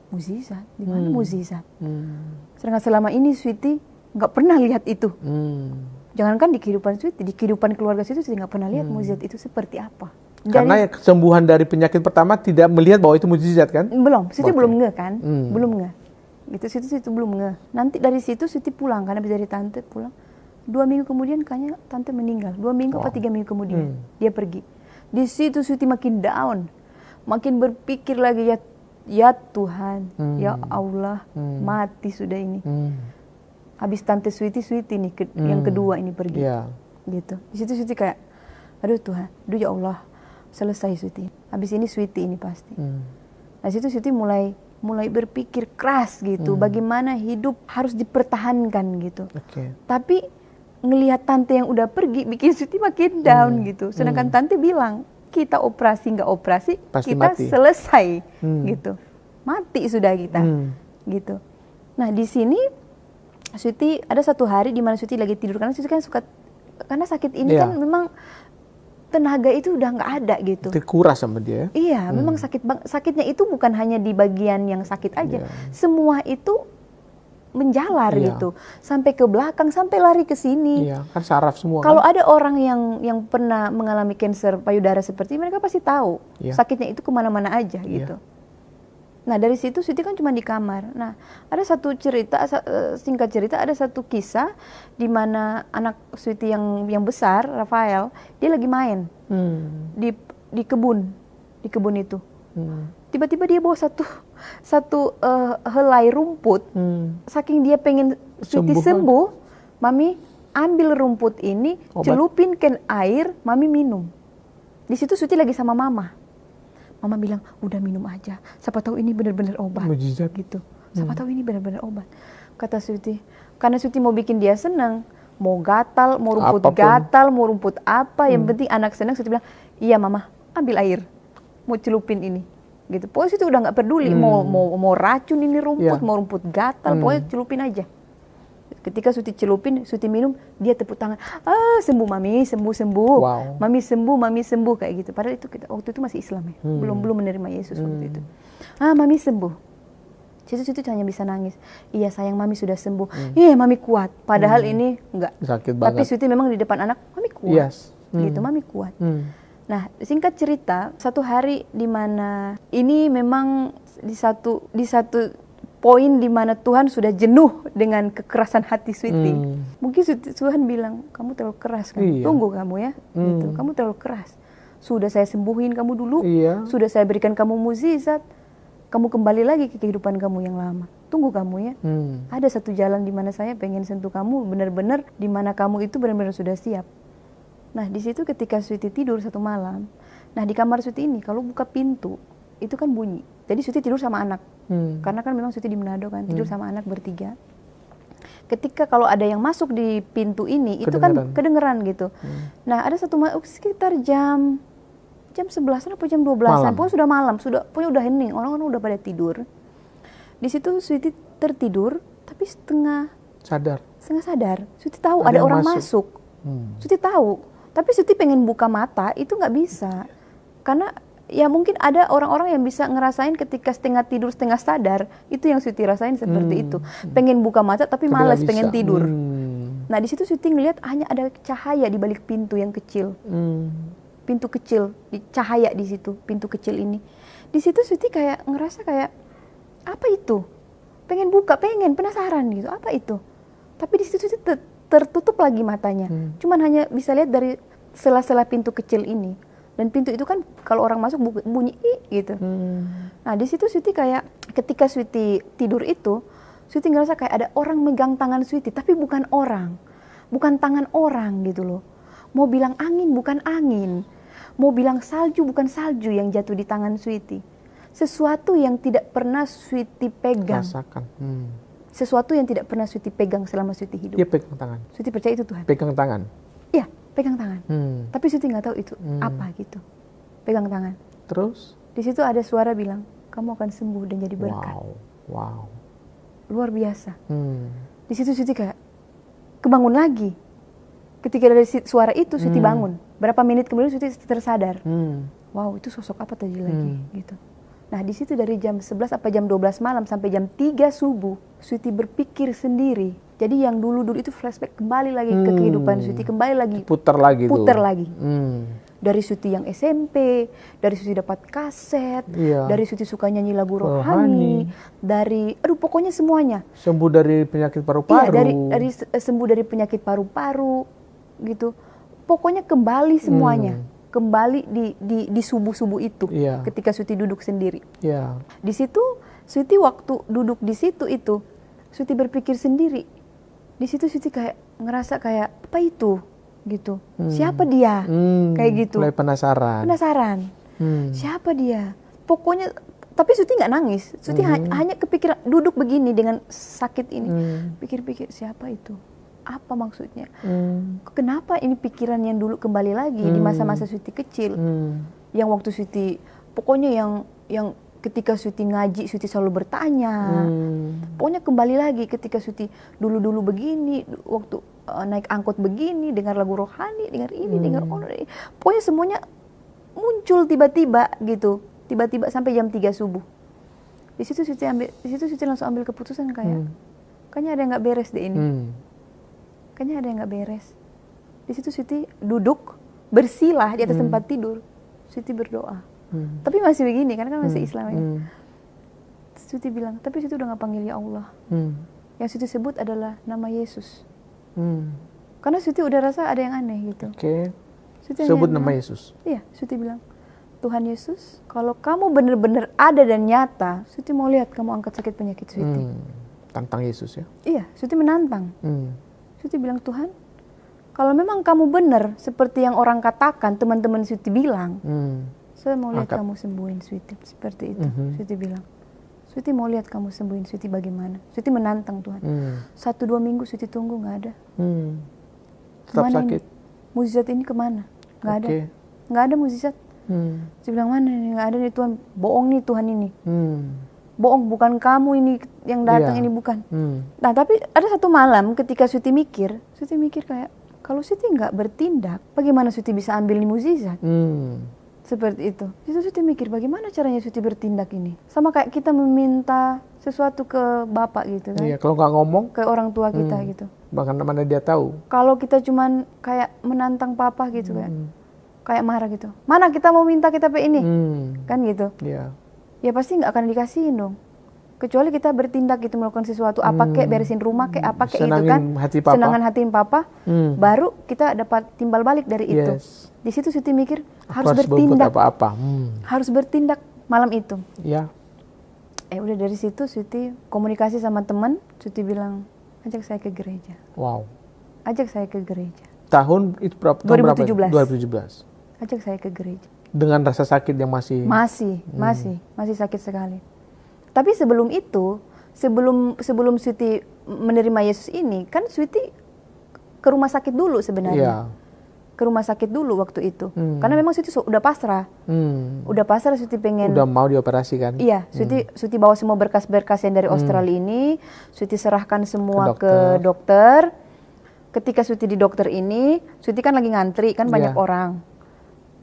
[SPEAKER 3] mukjizat? Di mana mukjizat? Sedangkan selama ini Sweety nggak pernah lihat itu. Jangankan di kehidupan Sweety, di kehidupan keluarga Sweety nggak pernah lihat mukjizat itu seperti apa.
[SPEAKER 2] Karena kesembuhan dari penyakit pertama tidak melihat bahwa itu mukjizat kan?
[SPEAKER 3] Belum, Sweety
[SPEAKER 2] Oke.
[SPEAKER 3] belum nge kan, belum nge. Gitu, Sweety belum nge. Nanti dari situ Sweety pulang, karena habis dari tante pulang. 2 minggu kemudian kayaknya tante meninggal. 2 minggu apa 3 minggu kemudian dia pergi. Di situ Sweety makin down, makin berpikir lagi ya Tuhan, ya Allah, mati sudah ini. Habis tante Sweety ini yang kedua ini pergi.
[SPEAKER 2] Iya.
[SPEAKER 3] Gitu. Di situ Sweety kayak, aduh Tuhan, aduh ya Allah, selesai Sweety. Habis ini Sweety ini pasti. Nah situ Sweety mulai berpikir keras gitu, bagaimana hidup harus dipertahankan gitu.
[SPEAKER 2] Oke.
[SPEAKER 3] Tapi ngelihat tante yang udah pergi bikin Sweety makin down gitu. Sedangkan tante bilang, kita operasi nggak operasi,
[SPEAKER 2] Pasti
[SPEAKER 3] kita
[SPEAKER 2] mati.
[SPEAKER 3] selesai gitu. Mati sudah kita gitu. Nah di sini Sweety ada satu hari di mana Sweety lagi tidur, karena Sweety kan suka, karena sakit ini
[SPEAKER 2] Iya.
[SPEAKER 3] kan memang tenaga itu udah nggak ada gitu.
[SPEAKER 2] Terkuras sama dia.
[SPEAKER 3] Iya, memang sakitnya itu bukan hanya di bagian yang sakit aja. Semua itu menjalar gitu. Sampai ke belakang, sampai lari ke sini.
[SPEAKER 2] Iya, kan saraf semua
[SPEAKER 3] Kalau
[SPEAKER 2] kan?
[SPEAKER 3] ada orang yang pernah mengalami kanker payudara seperti ini, mereka pasti tahu sakitnya itu kemana-mana aja gitu. Nah dari situ Sweety kan cuma di kamar. Nah ada satu cerita, singkat cerita, ada satu kisah di mana anak Sweety yang besar, Rafael, dia lagi main di kebun itu. Tiba-tiba dia bawa satu helai rumput. Saking dia pengen Sweety sembuh, Mami ambil rumput ini, celupin ke air, Mami minum. Di situ Sweety lagi sama Mama. Mama bilang, udah minum aja. Siapa tahu ini benar-benar obat.
[SPEAKER 2] Mukjizat.
[SPEAKER 3] Gitu. Siapa tahu ini benar-benar obat. Kata Sweety. Karena Sweety mau bikin dia senang. Mau gatal, mau rumput
[SPEAKER 2] Apapun.
[SPEAKER 3] gatal, mau rumput apa. Yang penting anak senang. Sweety bilang, iya Mama, ambil air. Mau celupin ini. Gitu. Pokoknya Sweety udah gak peduli. Mau racun ini rumput, mau rumput gatal. Pokoknya celupin aja. Ketika Sweety celupin, Sweety minum, dia tepuk tangan. Sembuh Mami, sembuh.
[SPEAKER 2] Wow.
[SPEAKER 3] Mami sembuh kayak gitu. Padahal itu waktu itu masih Islam ya, belum menerima Yesus waktu itu. Mami sembuh. Sweety hanya bisa nangis. Iya sayang, Mami sudah sembuh. Iya Mami kuat. Padahal ini enggak.
[SPEAKER 2] Sakit
[SPEAKER 3] Tapi
[SPEAKER 2] banget.
[SPEAKER 3] Sweety memang di depan anak, Mami kuat.
[SPEAKER 2] Yes.
[SPEAKER 3] Gitu, Mami kuat. Nah singkat cerita, satu hari di mana ini memang di satu poin di mana Tuhan sudah jenuh dengan kekerasan hati Sweety. Mungkin Tuhan bilang, kamu terlalu keras kan?
[SPEAKER 2] Iya.
[SPEAKER 3] Tunggu kamu ya. Gitu. Kamu terlalu keras. Sudah saya sembuhin kamu dulu.
[SPEAKER 2] Iya.
[SPEAKER 3] Sudah saya berikan kamu mukjizat. Kamu kembali lagi ke kehidupan kamu yang lama. Tunggu kamu ya. Ada satu jalan di mana saya pengen sentuh kamu benar-benar, di mana kamu itu benar-benar sudah siap. Nah di situ ketika Sweety tidur satu malam. Nah di kamar Sweety ini kalau buka pintu itu kan bunyi. Jadi Sweety tidur sama anak. Karena kan memang Sweety di Manado kan, tidur sama anak bertiga. Ketika kalau ada yang masuk di pintu ini, itu kan kedengeran gitu. Nah ada satu sekitar jam 11-an atau jam 12-an, pokoknya sudah malam, pokoknya udah hening, orang-orang udah pada tidur. Di situ Sweety tertidur, tapi setengah sadar. Sweety tahu ada orang masuk. Sweety tahu, tapi Sweety pengen buka mata, itu nggak bisa. Karena ya mungkin ada orang-orang yang bisa ngerasain ketika setengah tidur setengah sadar, itu yang Sweety rasain seperti itu. Pengen buka mata tapi malas, pengen tidur. Nah di situ Sweety ngeliat hanya ada cahaya di balik pintu yang kecil. Pintu kecil, cahaya di situ, pintu kecil ini. Di situ Sweety kayak ngerasa kayak, apa itu? Pengen buka, penasaran gitu, apa itu? Tapi di situ Sweety tertutup lagi matanya. Cuman hanya bisa lihat dari sela-sela pintu kecil ini. Dan pintu itu kan kalau orang masuk bunyi gitu. Nah di situ Sweety kayak, ketika Sweety tidur itu, Sweety ngerasa kayak ada orang megang tangan Sweety, tapi bukan orang. Bukan tangan orang gitu loh. Mau bilang angin, bukan angin. Mau bilang salju, bukan salju yang jatuh di tangan Sweety. Sesuatu yang tidak pernah Sweety pegang.
[SPEAKER 2] Rasakan.
[SPEAKER 3] Sesuatu yang tidak pernah Sweety pegang selama Sweety hidup.
[SPEAKER 2] Dia pegang tangan.
[SPEAKER 3] Sweety percaya itu Tuhan.
[SPEAKER 2] Pegang tangan.
[SPEAKER 3] Iya, pegang tangan. Tapi Sweety nggak tahu itu apa gitu. Pegang tangan.
[SPEAKER 2] Terus?
[SPEAKER 3] Di situ ada suara bilang, kamu akan sembuh dan jadi berkat.
[SPEAKER 2] Wow.
[SPEAKER 3] Luar biasa. Di situ Sweety kayak kebangun lagi. Ketika dari suara itu Sweety bangun. Berapa menit kemudian Sweety tersadar. Wow, itu sosok apa tadi lagi gitu. Nah, di situ dari jam 11 apa jam 12 malam sampai jam 3 subuh, Sweety berpikir sendiri. Jadi yang dulu-dulu itu flashback kembali lagi ke kehidupan Sweety, kembali lagi.
[SPEAKER 2] Putar lagi.
[SPEAKER 3] Dari Sweety yang SMP, dari Sweety dapat kaset, dari Sweety suka nyanyi lagu rohani, dari pokoknya semuanya.
[SPEAKER 2] Sembuh dari penyakit paru-paru.
[SPEAKER 3] Iya, dari sembuh dari penyakit paru-paru gitu. Pokoknya kembali semuanya. Kembali di subuh-subuh itu ketika Sweety duduk sendiri. Di situ Sweety waktu duduk di situ itu Sweety berpikir sendiri. Di situ Sweety kayak ngerasa kayak apa itu? Gitu. Siapa dia? Kayak gitu.
[SPEAKER 2] Mulai penasaran.
[SPEAKER 3] Siapa dia? Pokoknya, tapi Sweety nggak nangis. Sweety hanya kepikiran duduk begini dengan sakit ini. Pikir-pikir siapa itu? Apa maksudnya? Kenapa ini pikiran yang dulu kembali lagi di masa-masa Sweety kecil? Yang waktu Sweety, pokoknya yang ketika Sweety ngaji, Sweety selalu bertanya. Pokoknya kembali lagi ketika Sweety dulu-dulu begini, waktu naik angkot begini, dengar lagu rohani, dengar ini, dengar ono. Pokoknya semuanya muncul tiba-tiba gitu. Tiba-tiba sampai jam 3 subuh. Di situ Sweety langsung ambil keputusan kayak, kayaknya ada yang nggak beres deh ini. Kayaknya ada yang nggak beres. Di situ Sweety duduk, bersilah di atas tempat tidur. Sweety berdoa. Tapi masih begini, karena kan masih Islam ini. Sweety bilang, tapi Sweety udah nggak panggil ya Allah. Yang Sweety sebut adalah nama Yesus. Karena Sweety udah rasa ada yang aneh gitu.
[SPEAKER 2] Sebut nama Yesus.
[SPEAKER 3] Iya, Sweety bilang, Tuhan Yesus, kalau kamu benar-benar ada dan nyata, Sweety mau lihat kamu angkat sakit penyakit Sweety.
[SPEAKER 2] Tantang Yesus ya?
[SPEAKER 3] Iya, Sweety menantang. Sweety bilang, Tuhan, kalau memang kamu benar seperti yang orang katakan, teman-teman Sweety bilang, saya mau lihat kamu sembuhin Sweety. Seperti itu, Sweety bilang. Sweety mau lihat kamu sembuhin Sweety bagaimana. Sweety menantang Tuhan. 1-2 minggu Sweety tunggu, nggak ada.
[SPEAKER 2] Tetap
[SPEAKER 3] Kemana
[SPEAKER 2] sakit?
[SPEAKER 3] Ini? Mukjizat ini kemana? Nggak ada. Nggak ada mukjizat. Saya bilang, mana nih, nggak ada nih Tuhan. Bohong nih Tuhan ini. Bohong, bukan kamu ini yang datang, ini bukan. Nah, tapi ada satu malam ketika Sweety mikir kayak, kalau Sweety nggak bertindak, bagaimana Sweety bisa ambil nih mukjizat? Seperti itu. Itu Sweety mikir, bagaimana caranya Sweety bertindak ini? Sama kayak kita meminta sesuatu ke Bapak gitu kan.
[SPEAKER 2] Iya, kalau nggak ngomong.
[SPEAKER 3] Ke orang tua kita gitu.
[SPEAKER 2] Bahkan mana dia tahu.
[SPEAKER 3] Kalau kita cuman kayak menantang Papa gitu kan. Kayak marah gitu. Mana kita mau minta kita ini? Kan gitu.
[SPEAKER 2] Iya.
[SPEAKER 3] Ya pasti nggak akan dikasihin dong. Kecuali kita bertindak gitu, melakukan sesuatu. Apa kek, beresin rumah kek, apa kek gitu kan. Senangan hatiin Papa. Baru kita dapat timbal balik dari itu. Di situ Sweety mikir, harus bertindak. Harus bertindak malam itu.
[SPEAKER 2] Iya.
[SPEAKER 3] Udah dari situ Sweety komunikasi sama teman. Sweety bilang, ajak saya ke gereja.
[SPEAKER 2] Wow.
[SPEAKER 3] Ajak saya ke gereja.
[SPEAKER 2] Tahun itu berapa?
[SPEAKER 3] 2017.
[SPEAKER 2] 2017.
[SPEAKER 3] Ajak saya ke gereja.
[SPEAKER 2] Dengan rasa sakit yang masih? Masih sakit sekali. Tapi sebelum itu, sebelum Sweety menerima Yesus ini, kan Sweety ke rumah sakit dulu sebenarnya. Iya.
[SPEAKER 3] Ke rumah sakit dulu waktu itu. Karena memang Sweety udah pasrah. Udah pasrah, Sweety pengen.
[SPEAKER 2] Udah mau dioperasi kan?
[SPEAKER 3] Iya, Sweety bawa semua berkas-berkas yang dari Australia ini. Sweety serahkan semua ke dokter. Ketika Sweety di dokter ini, Sweety kan lagi ngantri, kan banyak orang.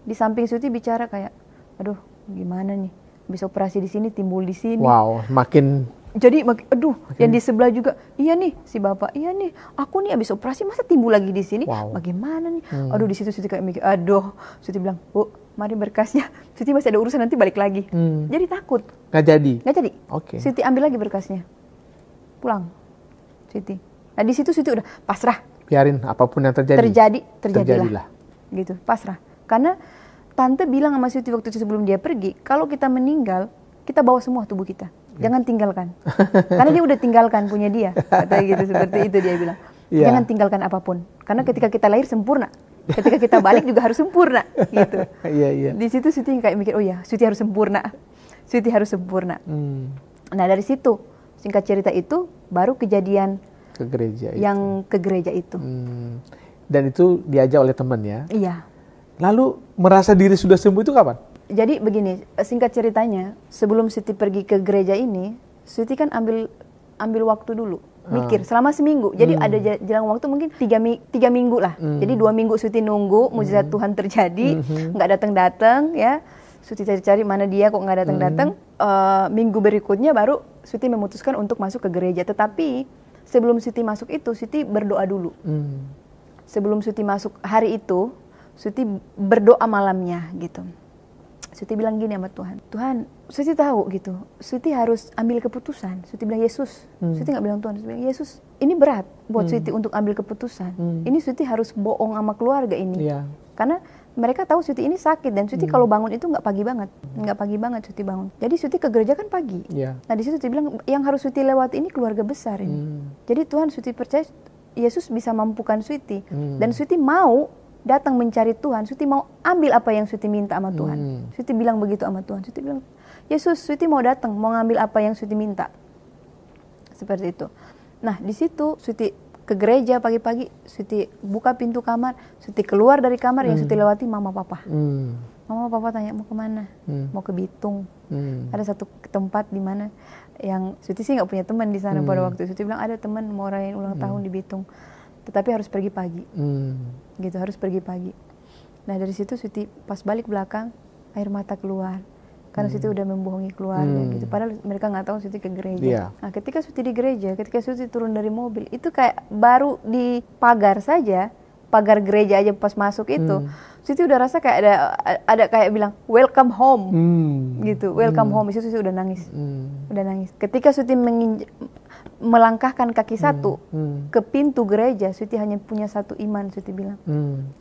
[SPEAKER 3] Di samping Sweety bicara kayak, aduh gimana nih, bisa operasi di sini, timbul di sini.
[SPEAKER 2] Wow, makin
[SPEAKER 3] Jadi aduh, yang di sebelah juga, iya nih si bapak, iya nih, aku nih abis operasi masa timbul lagi di sini,
[SPEAKER 2] Wow.
[SPEAKER 3] bagaimana nih? Aduh, di situ Siti kayak mikir, aduh, Siti bilang, Bu, mari berkasnya, Siti masih ada urusan nanti balik lagi. Jadi takut,
[SPEAKER 2] Nggak jadi.
[SPEAKER 3] nggak jadi.
[SPEAKER 2] Oke.
[SPEAKER 3] Siti ambil lagi berkasnya, pulang, Siti. Nah di situ Siti udah pasrah,
[SPEAKER 2] Biarin apapun yang terjadi.
[SPEAKER 3] terjadilah, gitu, pasrah. Karena tante bilang sama Siti waktu itu sebelum dia pergi, kalau kita meninggal, kita bawa semua tubuh kita. Jangan tinggalkan. Karena dia udah tinggalkan punya dia. Katanya gitu, seperti itu dia bilang.
[SPEAKER 2] Iya.
[SPEAKER 3] Jangan tinggalkan apapun. Karena ketika kita lahir sempurna. Ketika kita balik juga harus sempurna. Gitu.
[SPEAKER 2] Iya, iya.
[SPEAKER 3] Di situ Siti kayak mikir, oh ya, Siti harus sempurna. Siti harus sempurna. Nah dari situ, singkat cerita itu, baru kejadian
[SPEAKER 2] Ke gereja itu.
[SPEAKER 3] yang ke gereja itu.
[SPEAKER 2] Dan itu diajak oleh teman ya.
[SPEAKER 3] Iya.
[SPEAKER 2] Lalu merasa diri sudah sembuh itu kapan?
[SPEAKER 3] Jadi begini, singkat ceritanya, sebelum Siti pergi ke gereja ini, Siti kan ambil waktu dulu, mikir selama seminggu. Jadi ada jalan waktu mungkin 3 minggu lah. Jadi 2 minggu Siti nunggu mujizat Tuhan terjadi, nggak datang-datang ya. Siti cari-cari mana dia kok nggak datang-datang. Minggu berikutnya baru Siti memutuskan untuk masuk ke gereja. Tetapi sebelum Siti masuk itu, Siti berdoa dulu. Sebelum Siti masuk hari itu, Siti berdoa malamnya gitu. Siti bilang gini sama Tuhan, Tuhan, Siti tahu gitu, Siti harus ambil keputusan. Siti bilang Yesus, Siti nggak bilang Tuhan, Siti bilang Yesus, ini berat buat Siti untuk ambil keputusan. Ini Siti harus bohong sama keluarga ini,
[SPEAKER 2] Iya.
[SPEAKER 3] karena mereka tahu Siti ini sakit dan Siti kalau bangun itu nggak pagi banget Siti bangun. Jadi Siti ke gereja kan pagi.
[SPEAKER 2] Iya.
[SPEAKER 3] Nah di situ Siti bilang yang harus Siti lewati ini keluarga besar ini. Jadi Tuhan Siti percaya Yesus bisa mampukan Siti dan Siti mau datang mencari Tuhan, Siti mau ambil apa yang Siti minta sama Tuhan. Siti bilang begitu sama Tuhan. Siti bilang, Yesus, Siti mau datang, mau ngambil apa yang Siti minta. Seperti itu. Nah, di situ Siti ke gereja pagi-pagi, Siti buka pintu kamar, Siti keluar dari kamar, yang Siti lewati mama papa. Mama papa tanya, mau kemana? Mau ke Bitung. Ada satu tempat di mana yang Siti sih nggak punya teman di sana pada waktu itu. Siti bilang, ada teman mau rayain ulang tahun di Bitung. Tetapi harus pergi pagi. Gitu, harus pergi pagi. Nah dari situ Siti pas balik belakang air mata keluar karena Siti udah membohongi keluarga gitu, padahal mereka nggak tahu Siti ke gereja.
[SPEAKER 2] Iya.
[SPEAKER 3] Nah ketika Siti di gereja, ketika Siti turun dari mobil itu kayak baru di pagar saja, pagar gereja aja pas masuk itu Siti udah rasa kayak ada kayak bilang welcome home gitu, welcome home. Itu Siti udah nangis, udah nangis. Ketika Siti melangkahkan kaki satu ke pintu gereja, Siti hanya punya satu iman. Siti bilang,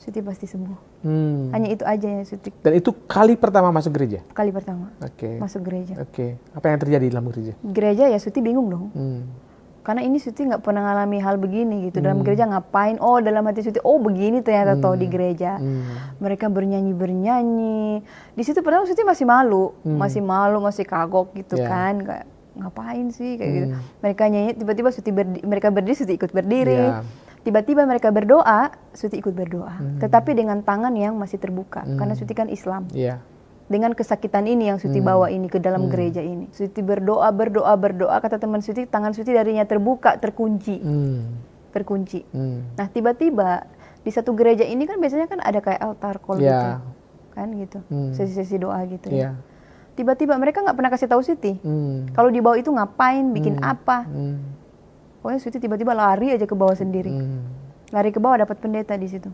[SPEAKER 3] Siti pasti sembuh. Hanya itu aja yang Siti.
[SPEAKER 2] Dan itu kali pertama masuk gereja?
[SPEAKER 3] Kali pertama
[SPEAKER 2] Oke.
[SPEAKER 3] masuk gereja.
[SPEAKER 2] Oke. Apa yang terjadi dalam gereja?
[SPEAKER 3] Gereja ya Siti bingung dong. Karena ini Siti nggak pernah ngalami hal begini gitu. Dalam gereja ngapain? Oh dalam hati Siti, oh begini ternyata toh di gereja. Mereka bernyanyi. Di situ pertama Siti masih malu, masih kagok gitu kan. Kayak, ngapain sih kayak gitu. Mereka nyanyi, tiba-tiba mereka berdiri, Siti ikut berdiri. Tiba-tiba mereka berdoa, Siti ikut berdoa. Tetapi dengan tangan yang masih terbuka, karena Siti kan Islam. Dengan kesakitan ini yang Siti bawa ini ke dalam gereja ini, Siti berdoa, kata teman Siti, tangan Siti darinya terbuka, terkunci. Nah tiba-tiba di satu gereja ini kan biasanya kan ada kayak altar call gitu, kan gitu, sesi-sesi doa gitu ya. Tiba-tiba mereka nggak pernah kasih tahu Siti. Kalau di bawah itu ngapain, bikin apa. Pokoknya Siti tiba-tiba lari aja ke bawah sendiri. Lari ke bawah dapat pendeta di situ.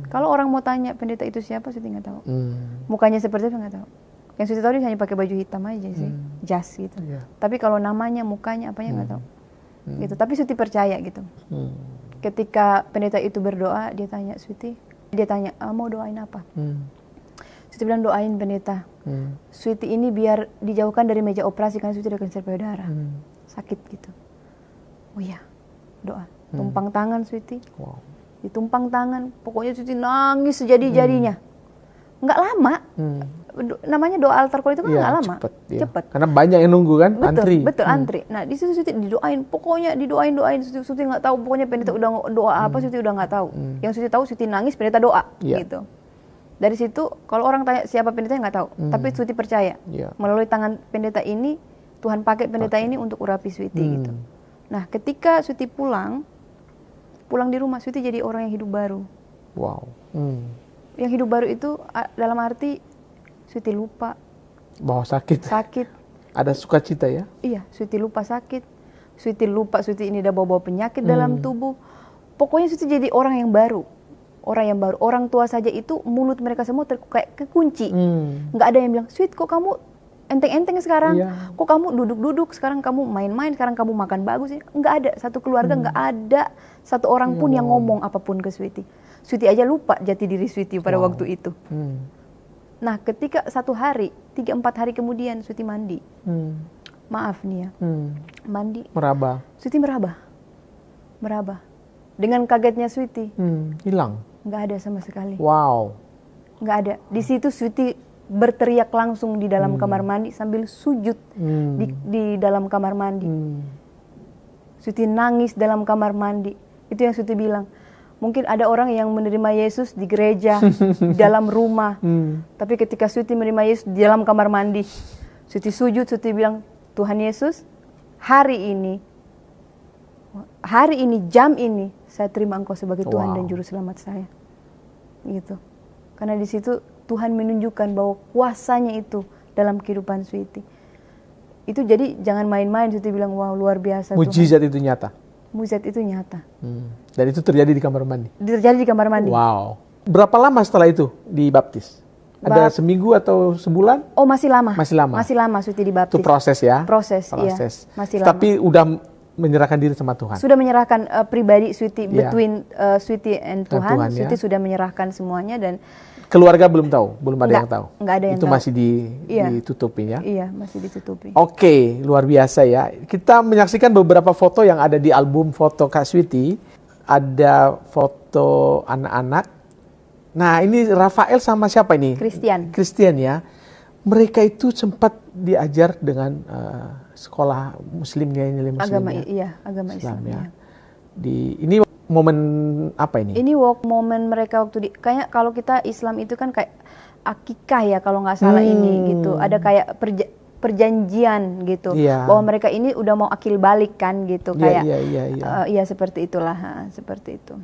[SPEAKER 3] Kalau orang mau tanya pendeta itu siapa, Siti nggak tahu. Mukanya seperti apa nggak tahu. Yang Siti tahu dia hanya pakai baju hitam aja sih, jas gitu. Tapi kalau namanya, mukanya, apanya nggak tahu. Gitu. Tapi Siti percaya gitu. Ketika pendeta itu berdoa, dia tanya Siti, mau doain apa? Siti bilang doain pendeta. Siti ini biar dijauhkan dari meja operasi karena Siti ada kanker payudara. Sakit gitu. Oh iya, doa. Tumpang tangan Siti. Ditumpang tangan, pokoknya Siti nangis sejadi-jadinya. Nggak lama. Namanya doa altar call itu kan nggak lama. Cepet.
[SPEAKER 2] Karena banyak yang nunggu kan, antri.
[SPEAKER 3] Betul, antri. Nah di situ Siti didoain, pokoknya didoain. Siti nggak tahu, pokoknya pendeta udah doa apa, Siti udah nggak tahu. Yang Siti tahu Siti nangis, pendeta doa, gitu. Dari situ kalau orang tanya siapa pendetanya nggak tahu, tapi Siti percaya melalui tangan pendeta ini Tuhan pakai pendeta ini untuk urapi Siti gitu. Nah ketika Siti pulang di rumah, Siti jadi orang yang hidup baru. Yang hidup baru itu dalam arti Siti lupa
[SPEAKER 2] bahwa sakit.
[SPEAKER 3] Ada
[SPEAKER 2] sukacita ya?
[SPEAKER 3] Iya, Siti lupa sakit. Sweety lupa Sweety ini udah bawa-bawa penyakit dalam tubuh. Pokoknya Sweety jadi orang yang baru. Orang tua saja itu mulut mereka semua kayak kekunci. Nggak ada yang bilang, Sweet kok kamu enteng-enteng sekarang? Kok kamu duduk-duduk? Sekarang kamu main-main? Sekarang kamu makan bagus? Nggak ada. Satu keluarga nggak ada satu orang pun yang ngomong apapun ke Sweety. Sweety aja lupa jati diri Sweety pada waktu itu. Nah ketika 1 hari, 3-4 hari kemudian Sweety mandi. Maaf nih ya. Mandi.
[SPEAKER 2] Meraba.
[SPEAKER 3] Sweety meraba. Dengan kagetnya Sweety.
[SPEAKER 2] Hilang.
[SPEAKER 3] Nggak ada sama sekali.
[SPEAKER 2] Wow.
[SPEAKER 3] Nggak ada. Di situ Sweety berteriak langsung di dalam kamar mandi sambil sujud di dalam kamar mandi. Sweety nangis dalam kamar mandi. Itu yang Sweety bilang. Mungkin ada orang yang menerima Yesus di gereja, di dalam rumah. Tapi ketika Sweety menerima Yesus di dalam kamar mandi, Sweety sujud, Sweety bilang, Tuhan Yesus, hari ini, jam ini, saya terima Engkau sebagai Tuhan dan Juru Selamat saya. Gitu. Karena di situ Tuhan menunjukkan bahwa kuasanya itu dalam kehidupan Sweety. Itu jadi jangan main-main, Sweety bilang, wow luar biasa.
[SPEAKER 2] Mujizat itu nyata.
[SPEAKER 3] Mujizat itu nyata.
[SPEAKER 2] Dan itu terjadi di kamar mandi.
[SPEAKER 3] Terjadi di kamar mandi.
[SPEAKER 2] Wow. Berapa lama setelah itu dibaptis? Ada seminggu atau sebulan?
[SPEAKER 3] Oh masih lama.
[SPEAKER 2] Masih lama.
[SPEAKER 3] Masih lama Sweety dibaptis.
[SPEAKER 2] Itu proses ya?
[SPEAKER 3] Proses. Iya. Masih lama.
[SPEAKER 2] Tapi udah menyerahkan diri sama Tuhan.
[SPEAKER 3] Sudah menyerahkan pribadi Sweety between Sweety and Tuhan. Sweety sudah menyerahkan semuanya dan
[SPEAKER 2] keluarga belum tahu, belum ada yang tahu.
[SPEAKER 3] Enggak ada yang
[SPEAKER 2] itu
[SPEAKER 3] tahu.
[SPEAKER 2] Masih ditutupi ya.
[SPEAKER 3] Iya, masih ditutupi.
[SPEAKER 2] Oke, luar biasa ya. Kita menyaksikan beberapa foto yang ada di album foto Kak Sweety. Ada foto anak-anak. Nah, ini Rafael sama siapa ini? Christian ya. Mereka itu sempat diajar dengan sekolah muslimnya ini
[SPEAKER 3] agama Islam ya.
[SPEAKER 2] Ini momen apa ini?
[SPEAKER 3] Ini momen mereka waktu kayaknya kalau kita Islam itu kan kayak akikah ya kalau nggak salah ini gitu. Ada kayak perjanjian gitu bahwa mereka ini udah mau akil balik kan gitu kayak iya seperti itulah seperti itu.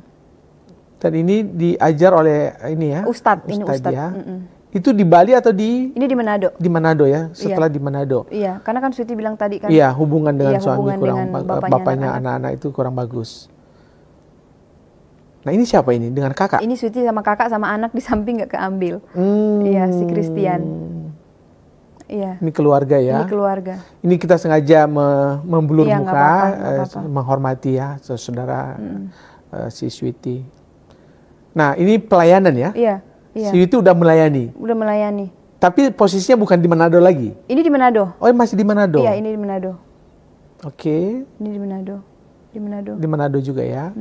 [SPEAKER 2] Dan ini diajar oleh ini ya
[SPEAKER 3] Ustadz
[SPEAKER 2] ya. Itu di Bali atau di?
[SPEAKER 3] Ini di Manado.
[SPEAKER 2] Di Manado ya, setelah di Manado.
[SPEAKER 3] Iya, karena kan Sweety bilang tadi kan.
[SPEAKER 2] Iya, hubungan dengan suami
[SPEAKER 3] dengan
[SPEAKER 2] bapaknya anak-anak itu kurang bagus. Nah ini siapa ini? Dengan kakak?
[SPEAKER 3] Ini Sweety sama kakak sama anak di samping nggak keambil. Iya, si Christian. Iya.
[SPEAKER 2] Ini keluarga ya?
[SPEAKER 3] Ini keluarga.
[SPEAKER 2] Ini kita sengaja membulur muka,
[SPEAKER 3] nggak apa-apa.
[SPEAKER 2] menghormati ya saudara si Sweety. Nah ini pelayanan ya?
[SPEAKER 3] Iya.
[SPEAKER 2] Sweety udah melayani?
[SPEAKER 3] Udah melayani.
[SPEAKER 2] Tapi posisinya bukan di Manado lagi?
[SPEAKER 3] Ini di Manado.
[SPEAKER 2] Oh masih di Manado?
[SPEAKER 3] Iya ini di Manado.
[SPEAKER 2] Oke.
[SPEAKER 3] Ini di Manado.
[SPEAKER 2] Di Manado juga ya?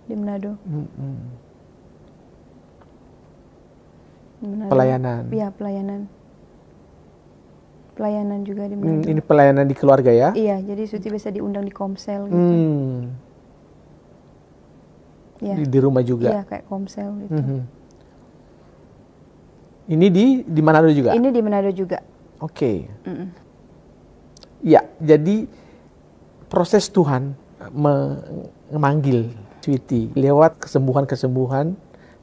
[SPEAKER 3] Di Manado.
[SPEAKER 2] Pelayanan.
[SPEAKER 3] Iya, pelayanan. Pelayanan juga di Manado.
[SPEAKER 2] Ini pelayanan di keluarga ya?
[SPEAKER 3] Iya, jadi Sweety bisa diundang di Komsel gitu. Ya.
[SPEAKER 2] Di rumah juga?
[SPEAKER 3] Iya, kayak Komsel gitu.
[SPEAKER 2] Ini di Manado juga?
[SPEAKER 3] Ini di Manado juga.
[SPEAKER 2] Oke. Ya, jadi proses Tuhan memanggil Sweety lewat kesembuhan-kesembuhan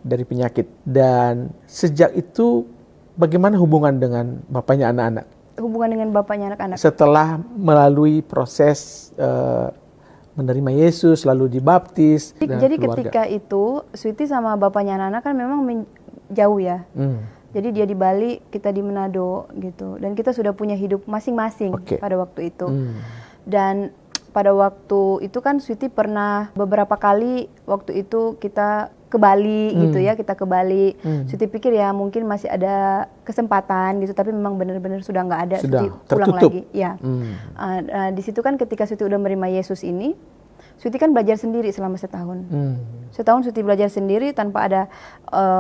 [SPEAKER 2] dari penyakit. Dan sejak itu bagaimana hubungan dengan bapaknya anak-anak?
[SPEAKER 3] Hubungan dengan bapaknya anak-anak?
[SPEAKER 2] Setelah melalui proses menerima Yesus, lalu dibaptis.
[SPEAKER 3] Jadi ketika itu Sweety sama bapaknya anak-anak kan memang jauh ya. Jadi dia di Bali, kita di Manado gitu. Dan kita sudah punya hidup masing-masing pada waktu itu. Dan pada waktu itu kan Sweety pernah beberapa kali waktu itu kita ke Bali gitu ya, kita ke Bali. Sweety pikir ya mungkin masih ada kesempatan gitu, tapi memang benar-benar sudah nggak ada. Sweety pulang lagi. Ya. Di situ kan ketika Sweety udah menerima Yesus ini, Sweety kan belajar sendiri selama setahun. Setahun Sweety belajar sendiri tanpa ada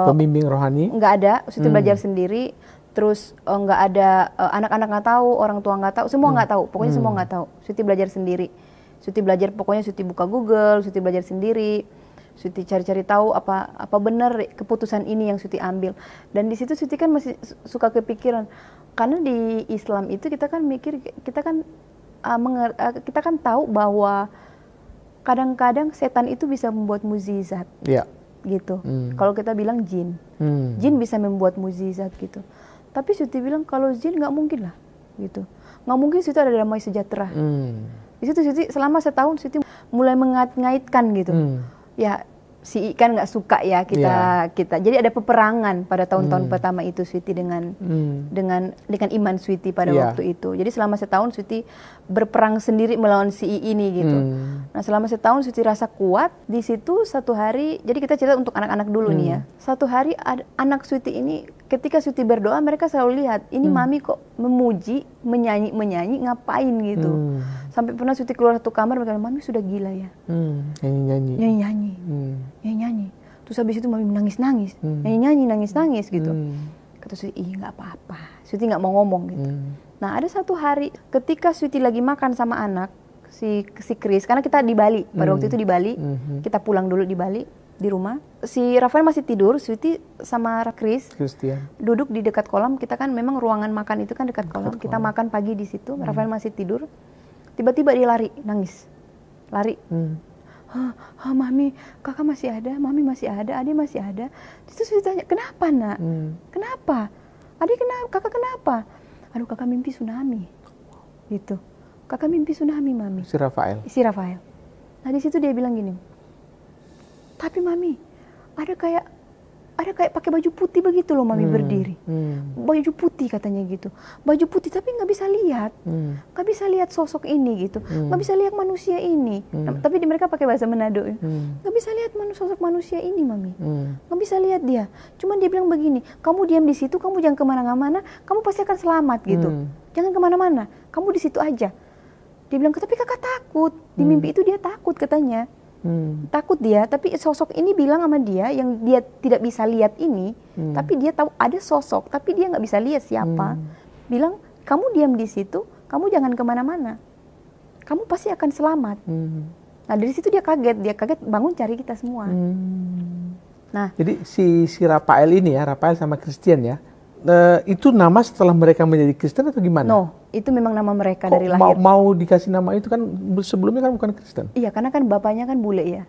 [SPEAKER 2] pembimbing rohani.
[SPEAKER 3] Nggak ada, Sweety belajar sendiri. Terus nggak ada anak-anak nggak tahu, orang tua nggak tahu, semua nggak tahu. Pokoknya semua nggak tahu. Sweety belajar sendiri. Sweety belajar pokoknya Sweety buka Google, Sweety belajar sendiri. Sweety cari-cari tahu apa benar keputusan ini yang Sweety ambil. Dan di situ Sweety kan masih suka kepikiran, karena di Islam itu kita kan mikir, kita kan tahu bahwa kadang-kadang setan itu bisa membuat mukjizat, gitu. Kalau kita bilang jin bisa membuat mukjizat gitu. Tapi Sweety bilang kalau jin nggak mungkin lah. gitu. Nggak mungkin Sweety ada damai sejahtera. Di situ Sweety selama setahun Sweety mulai mengait-ngaitkan gitu. Ya si I kan nggak suka ya kita. Jadi ada peperangan pada tahun-tahun pertama itu Sweety dengan iman Sweety pada waktu itu. Jadi selama setahun Sweety berperang sendiri melawan si I ini gitu. Nah selama setahun Sweety rasa kuat. Di situ satu hari, jadi kita cerita untuk anak-anak dulu nih ya. Satu hari anak Sweety ini ketika Sweety berdoa, mereka selalu lihat ini mami kok memuji, menyanyi ngapain gitu. Sampai pernah Sweety keluar satu kamar, mereka bilang, mami sudah gila ya. Nyanyi. Terus habis itu mami nangis-nangis, nyanyi nangis-nangis gitu. Kata Sweety, nggak apa-apa. Sweety nggak mau ngomong gitu. Nah ada satu hari ketika Sweety lagi makan sama anak si Chris, karena kita di Bali pada waktu itu di Bali, kita pulang dulu di Bali di rumah. Si Rafael masih tidur, Sweety sama Christian duduk di dekat kolam. Kita kan memang ruangan makan itu kan dekat kolam. Kita makan pagi di situ. Rafael masih tidur. Tiba-tiba dia lari, nangis, lari. Mami, kakak masih ada, mami masih ada, adik masih ada. Terus Sweety tanya, kenapa nak? Kenapa? Adik kenapa? Kakak kenapa? Aduh kakak mimpi tsunami. Gitu. Kakak mimpi tsunami mami. Si Rafael. Nah di situ dia bilang gini, tapi mami ada kayak pakai baju putih begitu loh mami berdiri. Baju putih katanya gitu. Baju putih tapi nggak bisa lihat. Nggak bisa lihat sosok ini gitu. Nggak bisa lihat manusia ini. Tapi mereka pakai bahasa Manado. Nggak bisa lihat sosok manusia ini mami. Nggak bisa lihat dia. Cuman dia bilang begini, kamu diam di situ, kamu jangan kemana-mana, kamu pasti akan selamat gitu. Jangan kemana-mana, kamu di situ aja. Dia bilang, tapi kakak takut. Di mimpi itu dia takut katanya. Takut dia, tapi sosok ini bilang sama dia yang dia tidak bisa lihat ini, tapi dia tahu ada sosok, tapi dia nggak bisa lihat siapa. Bilang, kamu diam di situ, kamu jangan kemana-mana, kamu pasti akan selamat. Nah dari situ dia kaget bangun cari kita semua. Nah,
[SPEAKER 2] jadi si Rafael ini ya, Rafael sama Christian ya, itu nama setelah mereka menjadi Kristen atau gimana?
[SPEAKER 3] No, itu memang nama mereka dari lahir.
[SPEAKER 2] Mau dikasih nama itu kan sebelumnya kan bukan Kristen?
[SPEAKER 3] Iya, karena kan bapaknya kan bule ya.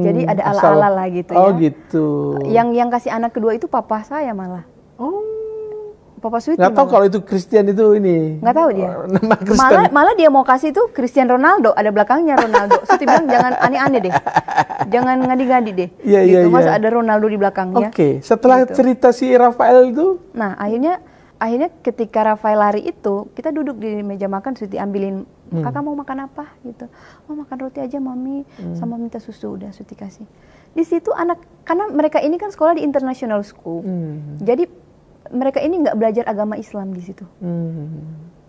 [SPEAKER 3] Jadi ada ala-ala lah gitu ya.
[SPEAKER 2] Oh gitu.
[SPEAKER 3] Yang kasih anak kedua itu papa saya malah. Papa Sweety.
[SPEAKER 2] Nggak tahu kalau itu Christian itu ini.
[SPEAKER 3] Nggak tahu dia.
[SPEAKER 2] Nama Kristen.
[SPEAKER 3] Malah dia mau kasih itu Cristiano Ronaldo, ada belakangnya Ronaldo. Sweety bilang jangan aneh-aneh deh. Jangan ngadi-ngadi deh.
[SPEAKER 2] Iya,
[SPEAKER 3] gitu. Masa ada Ronaldo di belakangnya.
[SPEAKER 2] Oke, setelah
[SPEAKER 3] gitu.
[SPEAKER 2] cerita si Rafael itu.
[SPEAKER 3] Nah, akhirnya ketika Rafael lari itu, kita duduk di meja makan, Sweety ambilin, kakak mau makan apa gitu. Oh makan roti aja mami, sama minta susu, udah Sweety kasih. Di situ karena mereka ini kan sekolah di international school. Jadi mereka ini nggak belajar agama Islam di situ.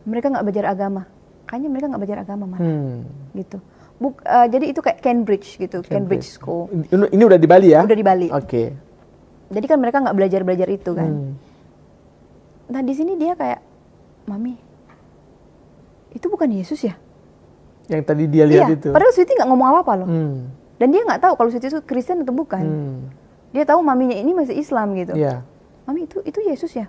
[SPEAKER 3] Mereka nggak belajar agama. Kayaknya mereka nggak belajar agama malah. Gitu. Jadi itu kayak Cambridge gitu, Cambridge School.
[SPEAKER 2] Ini udah di Bali ya?
[SPEAKER 3] Udah di Bali.
[SPEAKER 2] Oke.
[SPEAKER 3] Jadi kan mereka nggak belajar itu kan. Nah di sini dia kayak, mami, itu bukan Yesus ya?
[SPEAKER 2] Yang tadi dia lihat itu.
[SPEAKER 3] Padahal Sweety nggak ngomong apa-apa loh. Dan dia nggak tahu kalau Sweety itu Kristen atau bukan. Dia tahu maminya ini masih Islam gitu.
[SPEAKER 2] Iya.
[SPEAKER 3] Mami itu Yesus ya?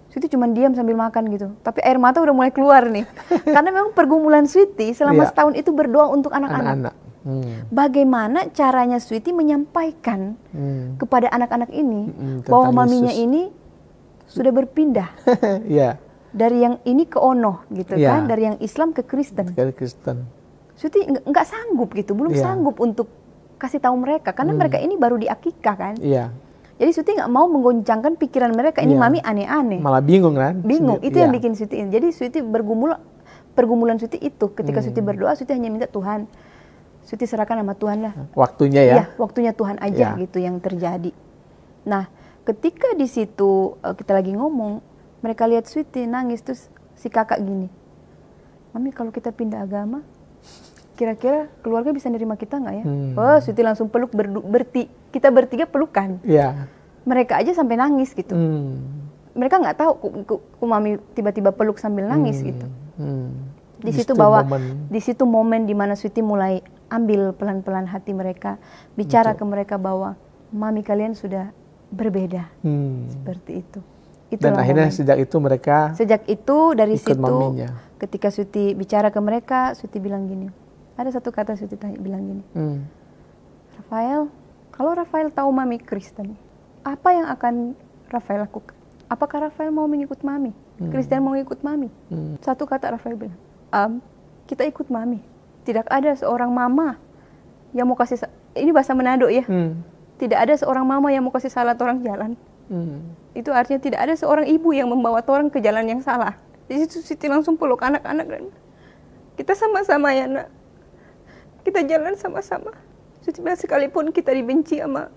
[SPEAKER 3] Sweety cuma diam sambil makan gitu. Tapi air mata udah mulai keluar nih. Karena memang pergumulan Sweety selama setahun itu berdoa untuk anak-anak. Bagaimana caranya Sweety menyampaikan kepada anak-anak ini bahwa maminya
[SPEAKER 2] Yesus
[SPEAKER 3] ini sudah berpindah. Dari yang ini ke Ono gitu kan. Dari yang Islam ke Kristen. Sweety nggak sanggup gitu. Belum sanggup untuk kasih tahu mereka. Karena mereka ini baru diakikah kan. Jadi Sweety nggak mau menggoncangkan pikiran mereka, ini mami aneh-aneh.
[SPEAKER 2] Malah bingung kan?
[SPEAKER 3] Bingung, itu yang bikin Sweety ini. Jadi Sweety pergumulan Sweety itu, ketika Sweety berdoa, Sweety hanya minta Tuhan. Sweety serahkan sama Tuhan lah.
[SPEAKER 2] Waktunya ya?
[SPEAKER 3] Iya, waktunya Tuhan aja gitu yang terjadi. Nah, ketika di situ kita lagi ngomong, mereka lihat Sweety nangis, terus si kakak gini, mami kalau kita pindah agama, kira-kira keluarga bisa nerima kita nggak ya? Oh, Sweety langsung peluk kita bertiga pelukan. Mereka aja sampai nangis gitu. Mereka nggak tahu ku mami tiba-tiba peluk sambil nangis gitu. Di situ di situ momen di mana Sweety mulai ambil pelan-pelan hati mereka, bicara ke mereka bahwa mami kalian sudah berbeda. Seperti itu.
[SPEAKER 2] Dan akhirnya sejak itu dari situ maminya.
[SPEAKER 3] Ketika Sweety bicara ke mereka, Sweety bilang gini. Ada satu kata Sweety bilang gini. Rafael, kalau Rafael tahu mami Kristen, apa yang akan Rafael lakukan? Apakah Rafael mau mengikut mami? Christian mau ikut mami. Satu kata Rafael bilang, kita ikut mami. Tidak ada seorang mama yang mau kasih, ini bahasa Manado ya. Tidak ada seorang mama yang mau kasih salah orang jalan. Itu artinya tidak ada seorang ibu yang membawa orang ke jalan yang salah. Di situ Siti langsung peluk anak-anak dan kita sama-sama ya nak. Kita jalan sama-sama. Siti bilang sekalipun kita dibenci sama,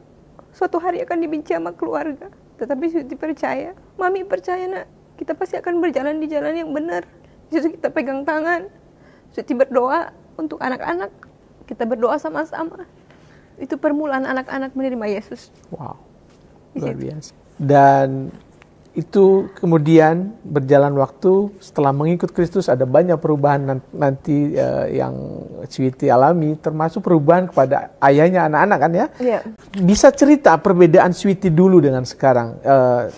[SPEAKER 3] suatu hari akan dibenci sama keluarga. Tetapi Siti percaya, mami percaya nak. Kita pasti akan berjalan di jalan yang benar. Di situ kita pegang tangan. Siti berdoa untuk anak-anak. Kita berdoa sama-sama. Itu permulaan anak-anak menerima Yesus.
[SPEAKER 2] Wow, luar biasa. Dan itu kemudian berjalan waktu setelah mengikut Kristus ada banyak perubahan nanti yang Sweety alami, termasuk perubahan kepada ayahnya anak-anak kan ya?
[SPEAKER 3] Iya.
[SPEAKER 2] Bisa cerita perbedaan Sweety dulu dengan sekarang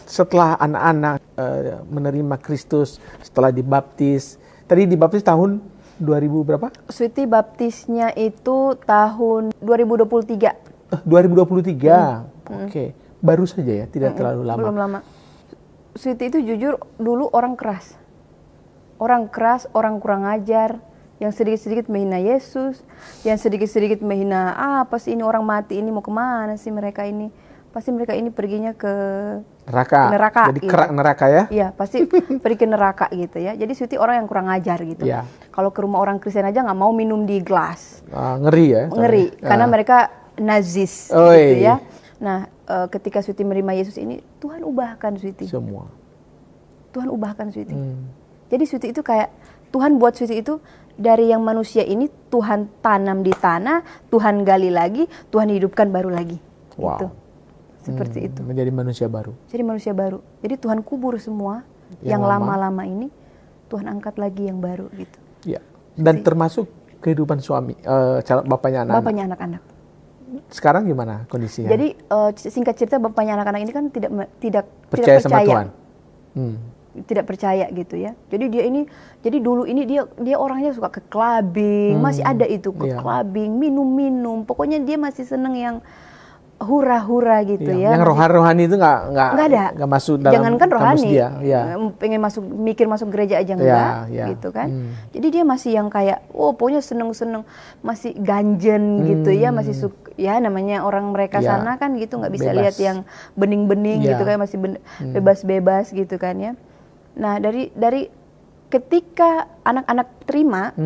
[SPEAKER 2] setelah anak-anak menerima Kristus, setelah dibaptis. Tadi dibaptis tahun 2000 berapa?
[SPEAKER 3] Sweety baptisnya itu tahun 2023.
[SPEAKER 2] 2023. Oke. Baru saja ya, tidak terlalu lama.
[SPEAKER 3] Belum lama. Sweety itu jujur dulu orang keras. Orang keras, orang kurang ajar, yang sedikit-sedikit menghina Yesus, yang sedikit-sedikit menghina, apa sih ini orang mati ini mau kemana sih mereka ini? Pasti mereka ini perginya ke neraka.
[SPEAKER 2] Jadi
[SPEAKER 3] gitu.
[SPEAKER 2] kerak neraka ya?
[SPEAKER 3] Iya, pasti pergi ke neraka gitu ya. Jadi Sweety orang yang kurang ajar gitu.
[SPEAKER 2] Ya.
[SPEAKER 3] Kalau ke rumah orang Kristen aja nggak mau minum di gelas.
[SPEAKER 2] Ngeri ya?
[SPEAKER 3] Ngeri, karena mereka nazis
[SPEAKER 2] Oi.
[SPEAKER 3] gitu ya. Nah, ketika Sweety menerima Yesus ini, Tuhan ubahkan Sweety.
[SPEAKER 2] Semua.
[SPEAKER 3] Tuhan ubahkan Sweety. Jadi Sweety itu kayak, Tuhan buat Sweety itu, dari yang manusia ini, Tuhan tanam di tanah, Tuhan gali lagi, Tuhan hidupkan baru lagi.
[SPEAKER 2] Wow.
[SPEAKER 3] Gitu. Seperti itu.
[SPEAKER 2] Menjadi manusia baru.
[SPEAKER 3] Jadi manusia baru. Jadi Tuhan kubur semua, yang lama-lama ini, Tuhan angkat lagi yang baru gitu.
[SPEAKER 2] Ya. Dan termasuk kehidupan suami, bapaknya anak-anak.
[SPEAKER 3] Bapaknya anak-anak.
[SPEAKER 2] Sekarang gimana kondisinya?
[SPEAKER 3] Jadi singkat cerita bapaknya anak-anak ini kan tidak
[SPEAKER 2] percaya sama Tuhan.
[SPEAKER 3] Tidak percaya gitu ya. Jadi dulu ini dia orangnya suka ke clubbing, masih ada itu ke clubbing, minum-minum. Pokoknya dia masih seneng yang hura-hura gitu ya.
[SPEAKER 2] Yang rohani itu nggak
[SPEAKER 3] ada.
[SPEAKER 2] Nggak masuk dalam
[SPEAKER 3] Jangankan rohani,
[SPEAKER 2] dia. Ya.
[SPEAKER 3] Pengen mikir masuk gereja aja enggak, gitu kan. Jadi dia masih yang kayak, pokoknya seneng-seneng, masih ganjen gitu ya, masih ya namanya orang mereka sana kan gitu, nggak bisa lihat yang bening-bening gitu kan, masih bebas-bebas gitu kan ya. Nah dari ketika anak-anak terima,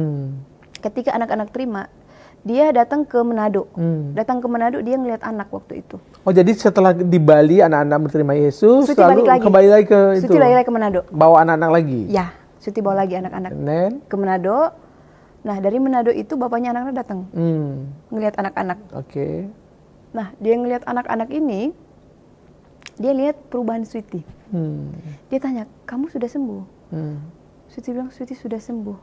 [SPEAKER 3] dia datang ke Manado. Datang ke Manado, dia ngeliat anak waktu itu.
[SPEAKER 2] Oh, jadi setelah di Bali anak-anak menerima Yesus,
[SPEAKER 3] Sweety
[SPEAKER 2] lalu kembali lagi ke itu.
[SPEAKER 3] Sweety balik lagi ke Manado.
[SPEAKER 2] Bawa anak-anak lagi.
[SPEAKER 3] Ya, Sweety bawa lagi anak-anak ke Manado. Nah, dari Manado itu bapaknya anak-anak datang. Ngeliat anak-anak.
[SPEAKER 2] Oke.
[SPEAKER 3] Nah, dia ngeliat anak-anak ini, dia lihat perubahan Sweety. Dia tanya, "Kamu sudah sembuh?" Sweety bilang, "Sweety sudah sembuh."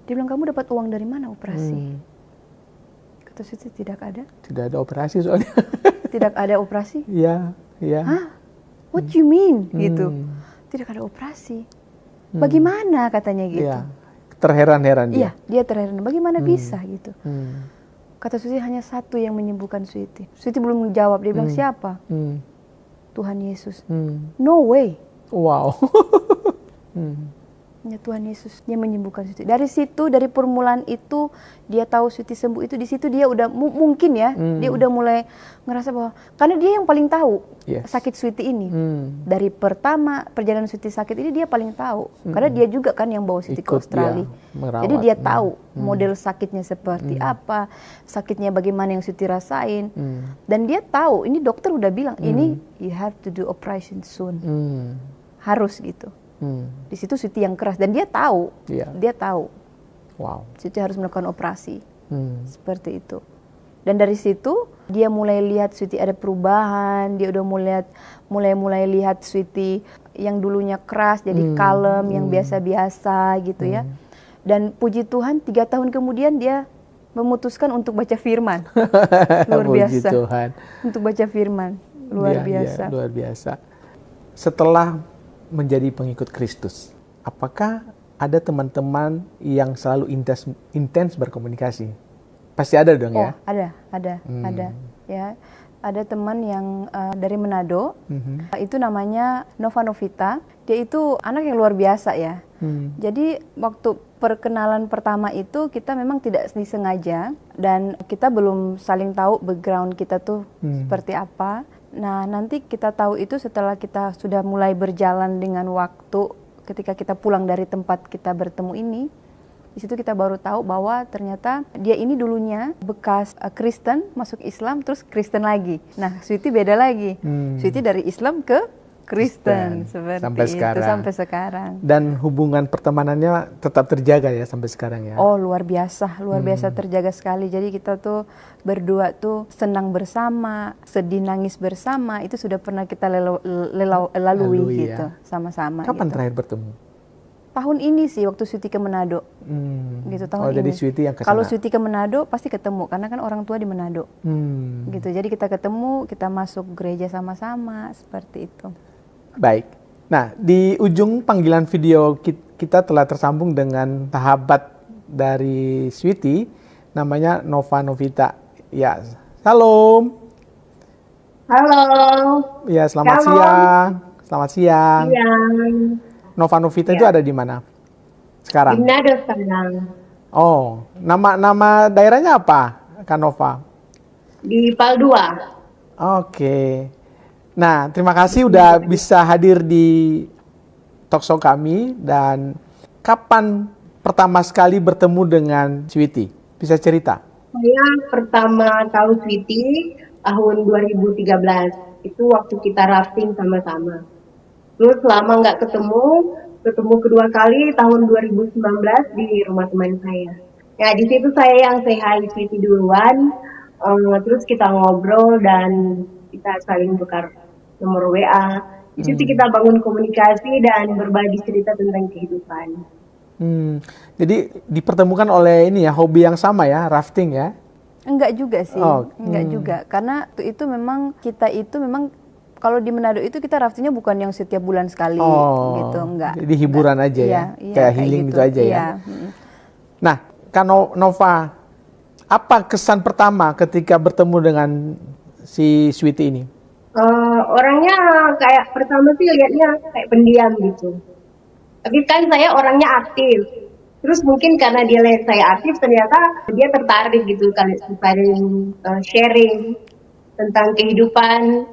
[SPEAKER 3] Dia bilang, "Kamu dapat uang dari mana operasi?" Kata Sweety, "Tidak ada."
[SPEAKER 2] Tidak ada operasi soalnya.
[SPEAKER 3] Tidak ada operasi?
[SPEAKER 2] Iya.
[SPEAKER 3] Hah? What you mean? Gitu. Tidak ada operasi. Bagaimana katanya gitu.
[SPEAKER 2] Iya. Terheran-heran dia.
[SPEAKER 3] Iya, dia terheran. Bagaimana bisa gitu. Kata Sweety, hanya satu yang menyembuhkan Sweety. Sweety belum menjawab. Dia bilang, "Siapa?" Tuhan Yesus. No way.
[SPEAKER 2] Wow.
[SPEAKER 3] Ya, Tuhan Yesus, dia menyembuhkan Sweety. Dari situ, dari permulaan itu, dia tahu Sweety sembuh itu. Di situ dia udah mungkin ya, dia udah mulai ngerasa bahwa, karena dia yang paling tahu sakit Sweety ini. Dari pertama perjalanan Sweety sakit ini dia paling tahu, karena dia juga kan yang bawa Sweety ke Australia. Jadi dia tahu model sakitnya seperti apa, sakitnya bagaimana yang Sweety rasain, dan dia tahu. Ini dokter udah bilang, ini you have to do operation soon, harus gitu. Di situ Sweety yang keras dan dia tahu, dia tahu.
[SPEAKER 2] Wow.
[SPEAKER 3] Sweety harus melakukan operasi, seperti itu. Dan dari situ dia mulai lihat Sweety ada perubahan, dia udah mulai lihat Sweety yang dulunya keras jadi kalem, yang biasa-biasa gitu ya. Dan puji Tuhan 3 tahun kemudian dia memutuskan untuk baca firman. Luar biasa.
[SPEAKER 2] Puji Tuhan.
[SPEAKER 3] Untuk baca firman, luar biasa.
[SPEAKER 2] Luar biasa. Setelah menjadi pengikut Kristus, apakah ada teman-teman yang selalu intens berkomunikasi? Pasti ada dong ya?
[SPEAKER 3] Ada. Ya, ada teman yang dari Manado, itu namanya Nova Novita. Dia itu anak yang luar biasa ya. Jadi waktu perkenalan pertama itu kita memang tidak disengaja dan kita belum saling tahu background kita tuh seperti apa. Nah, nanti kita tahu itu setelah kita sudah mulai berjalan dengan waktu, ketika kita pulang dari tempat kita bertemu ini. Di situ kita baru tahu bahwa ternyata dia ini dulunya bekas Kristen, masuk Islam, terus Kristen lagi. Nah, Sweety beda lagi. Sweety dari Islam ke Kristen, seperti
[SPEAKER 2] sampai
[SPEAKER 3] itu,
[SPEAKER 2] sekarang.
[SPEAKER 3] sampai sekarang.
[SPEAKER 2] Dan hubungan pertemanannya tetap terjaga ya sampai sekarang ya?
[SPEAKER 3] Oh, luar biasa terjaga sekali. Jadi kita tuh berdua tuh senang bersama, sedih nangis bersama, itu sudah pernah kita lalui gitu,
[SPEAKER 2] ya.
[SPEAKER 3] sama-sama.
[SPEAKER 2] Kapan
[SPEAKER 3] gitu.
[SPEAKER 2] terakhir bertemu?
[SPEAKER 3] Tahun ini sih waktu Sweety ke Manado. Gitu tahun ini.
[SPEAKER 2] Jadi Sweety yang kesana.
[SPEAKER 3] Kalau Sweety ke Manado pasti ketemu karena kan orang tua di Manado. Gitu. Jadi kita ketemu, kita masuk gereja sama-sama seperti itu.
[SPEAKER 2] Baik. Nah, di ujung panggilan video kita telah tersambung dengan sahabat dari Sweety, namanya Nova Novita. Ya, salam.
[SPEAKER 4] Halo.
[SPEAKER 2] Ya, selamat
[SPEAKER 4] Halo.
[SPEAKER 2] siang. Selamat siang.
[SPEAKER 4] Siang.
[SPEAKER 2] Nova Novita
[SPEAKER 4] Ya.
[SPEAKER 2] itu ada di mana sekarang?
[SPEAKER 4] Di Manado sekarang.
[SPEAKER 2] Oh, nama daerahnya apa, Kak Nova?
[SPEAKER 4] Di Paldua.
[SPEAKER 2] Oke. Nah, terima kasih udah bisa hadir di talkshow kami. Dan kapan pertama sekali bertemu dengan Sweety? Bisa cerita?
[SPEAKER 4] Saya pertama tahu Sweety tahun 2013. Itu waktu kita rafting sama-sama. Terus lama nggak ketemu kedua kali tahun 2019 di rumah teman saya. Ya, di situ saya yang say hi Sweety duluan. Terus kita ngobrol dan kita saling tukar nomor WA. Di situ kita bangun komunikasi dan berbagi cerita tentang kehidupan.
[SPEAKER 2] Jadi dipertemukan oleh ini ya, hobi yang sama ya, rafting ya?
[SPEAKER 3] Enggak juga sih,
[SPEAKER 2] Oh,
[SPEAKER 3] enggak juga. Karena itu memang kita itu memang kalau di Manado itu kita raftingnya bukan yang setiap bulan sekali gitu, enggak.
[SPEAKER 2] Jadi hiburan
[SPEAKER 3] Enggak.
[SPEAKER 2] aja ya,
[SPEAKER 3] Iya,
[SPEAKER 2] kayak healing gitu aja ya.
[SPEAKER 3] Iya.
[SPEAKER 2] Nah, Kak Nova, apa kesan pertama ketika bertemu dengan si Sweety ini?
[SPEAKER 4] Orangnya kayak pertama sih lihatnya kayak pendiam gitu. Tapi kan saya orangnya aktif. Terus mungkin karena dia lihat saya aktif, ternyata dia tertarik gitu kali saling sharing tentang kehidupan.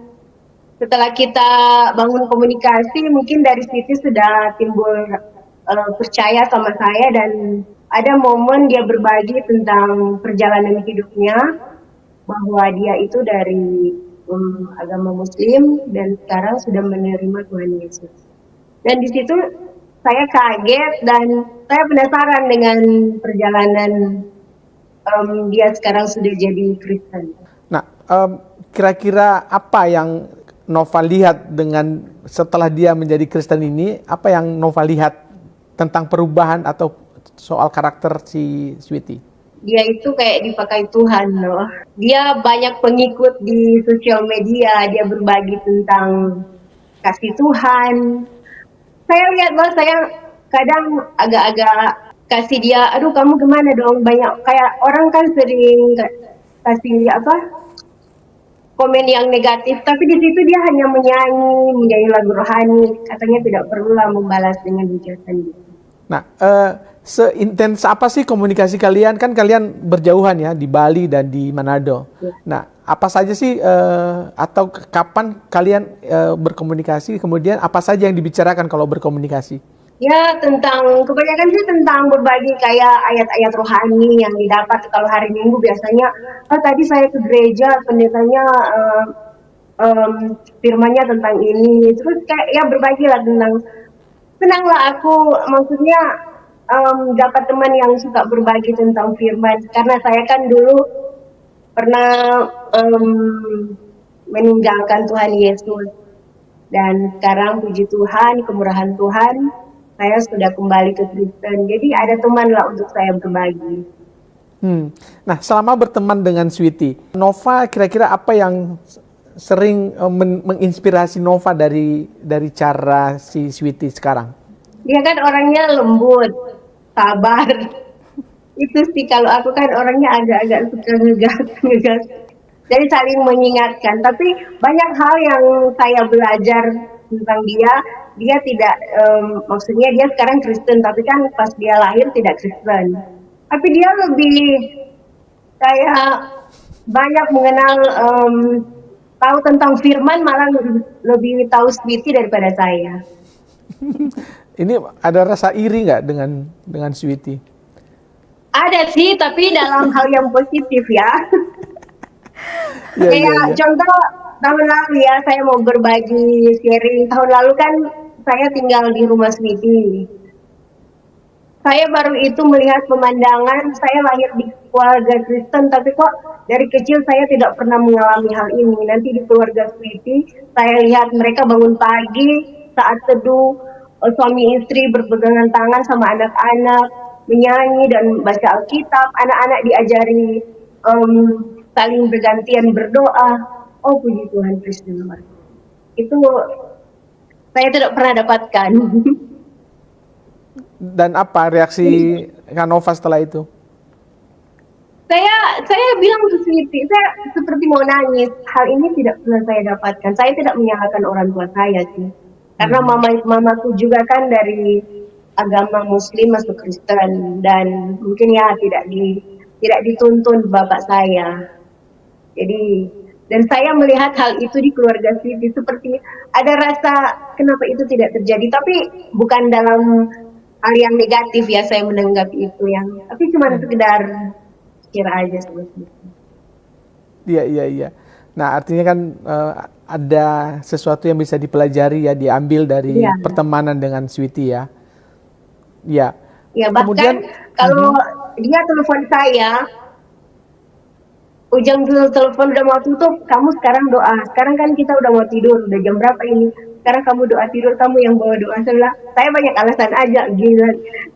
[SPEAKER 4] Setelah kita bangun komunikasi, mungkin dari situ sudah timbul percaya sama saya dan ada momen dia berbagi tentang perjalanan hidupnya, bahwa dia itu dari agama Muslim dan sekarang sudah menerima Tuhan Yesus. Dan di situ saya kaget dan saya penasaran dengan perjalanan dia sekarang sudah jadi Kristen.
[SPEAKER 2] Nah, kira-kira apa yang Nova lihat dengan setelah dia menjadi Kristen ini, apa yang Nova lihat tentang perubahan atau soal karakter si Sweety?
[SPEAKER 4] Dia itu kayak dipakai Tuhan loh. Dia banyak pengikut di sosial media, dia berbagi tentang kasih Tuhan. Saya lihat loh, saya kadang agak-agak kasih dia, aduh kamu gimana dong, banyak kayak orang kan sering kasih komen yang negatif, tapi di situ dia hanya menyanyi lagu rohani, katanya tidak perlulah membalas dengan hujatan gitu.
[SPEAKER 2] Nah, seintens apa sih komunikasi kalian? Kan kalian berjauhan ya di Bali dan di Manado.
[SPEAKER 4] Ya.
[SPEAKER 2] Nah, apa saja sih atau kapan kalian berkomunikasi? Kemudian apa saja yang dibicarakan kalau berkomunikasi?
[SPEAKER 4] Ya, kebanyakan sih tentang berbagi kayak ayat-ayat rohani yang didapat. Kalau hari Minggu biasanya, tadi saya ke gereja, pendetanya firmannya tentang ini. Terus kayak ya berbagi lah tentang, senanglah aku, maksudnya dapat teman yang suka berbagi tentang firman. Karena saya kan dulu pernah meninggalkan Tuhan Yesus. Dan sekarang puji Tuhan, kemurahan Tuhan, saya sudah kembali ke Kristen. Jadi ada teman lah untuk saya berbagi.
[SPEAKER 2] Nah, selama berteman dengan Sweety, Nova kira-kira apa yang sering menginspirasi Nova dari cara si Sweety sekarang?
[SPEAKER 4] Dia kan orangnya lembut, sabar. Itu sih, kalau aku kan orangnya agak-agak suka ngegas. Jadi saling mengingatkan. Tapi banyak hal yang saya belajar tentang dia. Dia tidak, maksudnya dia sekarang Kristen, tapi kan pas dia lahir tidak Kristen. Tapi dia lebih kayak banyak mengenal, tahu tentang firman, malah lebih tahu Sweety daripada saya.
[SPEAKER 2] Ini ada rasa iri nggak dengan Sweety?
[SPEAKER 4] Ada sih, tapi dalam hal yang positif ya.
[SPEAKER 2] Iya, iya,
[SPEAKER 4] Kayak
[SPEAKER 2] iya.
[SPEAKER 4] contoh tahun lalu ya, saya mau berbagi sharing. Tahun lalu kan saya tinggal di rumah Sweety. Saya baru itu melihat pemandangan, saya lahir di keluarga Kristen, tapi kok dari kecil saya tidak pernah mengalami hal ini. Nanti di keluarga Sweety, saya lihat mereka bangun pagi, saat teduh, suami istri berpegangan tangan sama anak-anak, menyanyi dan baca Alkitab, anak-anak diajari saling bergantian berdoa. Oh puji Tuhan, Kristen. Itu saya tidak pernah dapatkan.
[SPEAKER 2] Dan apa reaksi Kak Nova setelah itu?
[SPEAKER 4] Saya bilang ke Sweety, saya seperti mau nangis. Hal ini tidak pernah saya dapatkan. Saya tidak menyalahkan orang tua saya sih. Karena mamaku juga kan dari agama Muslim masuk Kristen, dan mungkin ya tidak dituntun bapak saya. Jadi, dan saya melihat hal itu di keluarga Sweety, seperti ada rasa kenapa itu tidak terjadi, tapi bukan dalam hal yang negatif ya, saya menanggapi itu tapi cuma sekedar kira aja seperti itu.
[SPEAKER 2] Iya. Nah, artinya kan ada sesuatu yang bisa dipelajari ya, diambil dari pertemanan dengan Sweety ya. Ya.
[SPEAKER 4] Ya, bahkan kalau dia telepon saya, ujung telepon udah mau tutup, kamu sekarang doa. Sekarang kan kita udah mau tidur, udah jam berapa ini? Sekarang kamu doa tidur, kamu yang bawa doa. Saya banyak alasan aja, gila.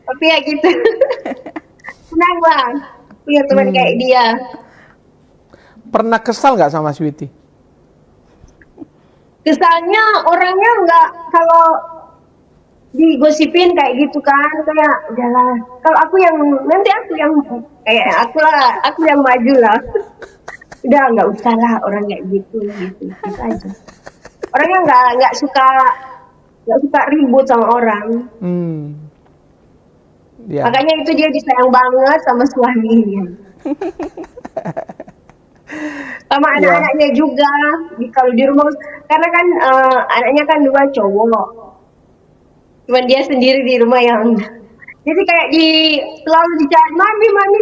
[SPEAKER 4] Tapi ya gitu. Senang lah punya teman kayak dia.
[SPEAKER 2] Pernah kesal nggak sama Sweety?
[SPEAKER 4] Kesannya orangnya nggak, kalau digosipin kayak gitu kan, kayak udahlah. Kalau aku yang kayak aku yang maju lah. Udah nggak usah lah orang kayak gitu aja. Orangnya nggak suka ribut sama orang.
[SPEAKER 2] Ya.
[SPEAKER 4] Makanya itu dia disayang banget sama suaminya. Sama anak-anaknya juga. Kalau di rumah, karena kan anaknya kan 2 cowok. Cuman dia sendiri di rumah yang. Jadi kayak selalu dicari, mami,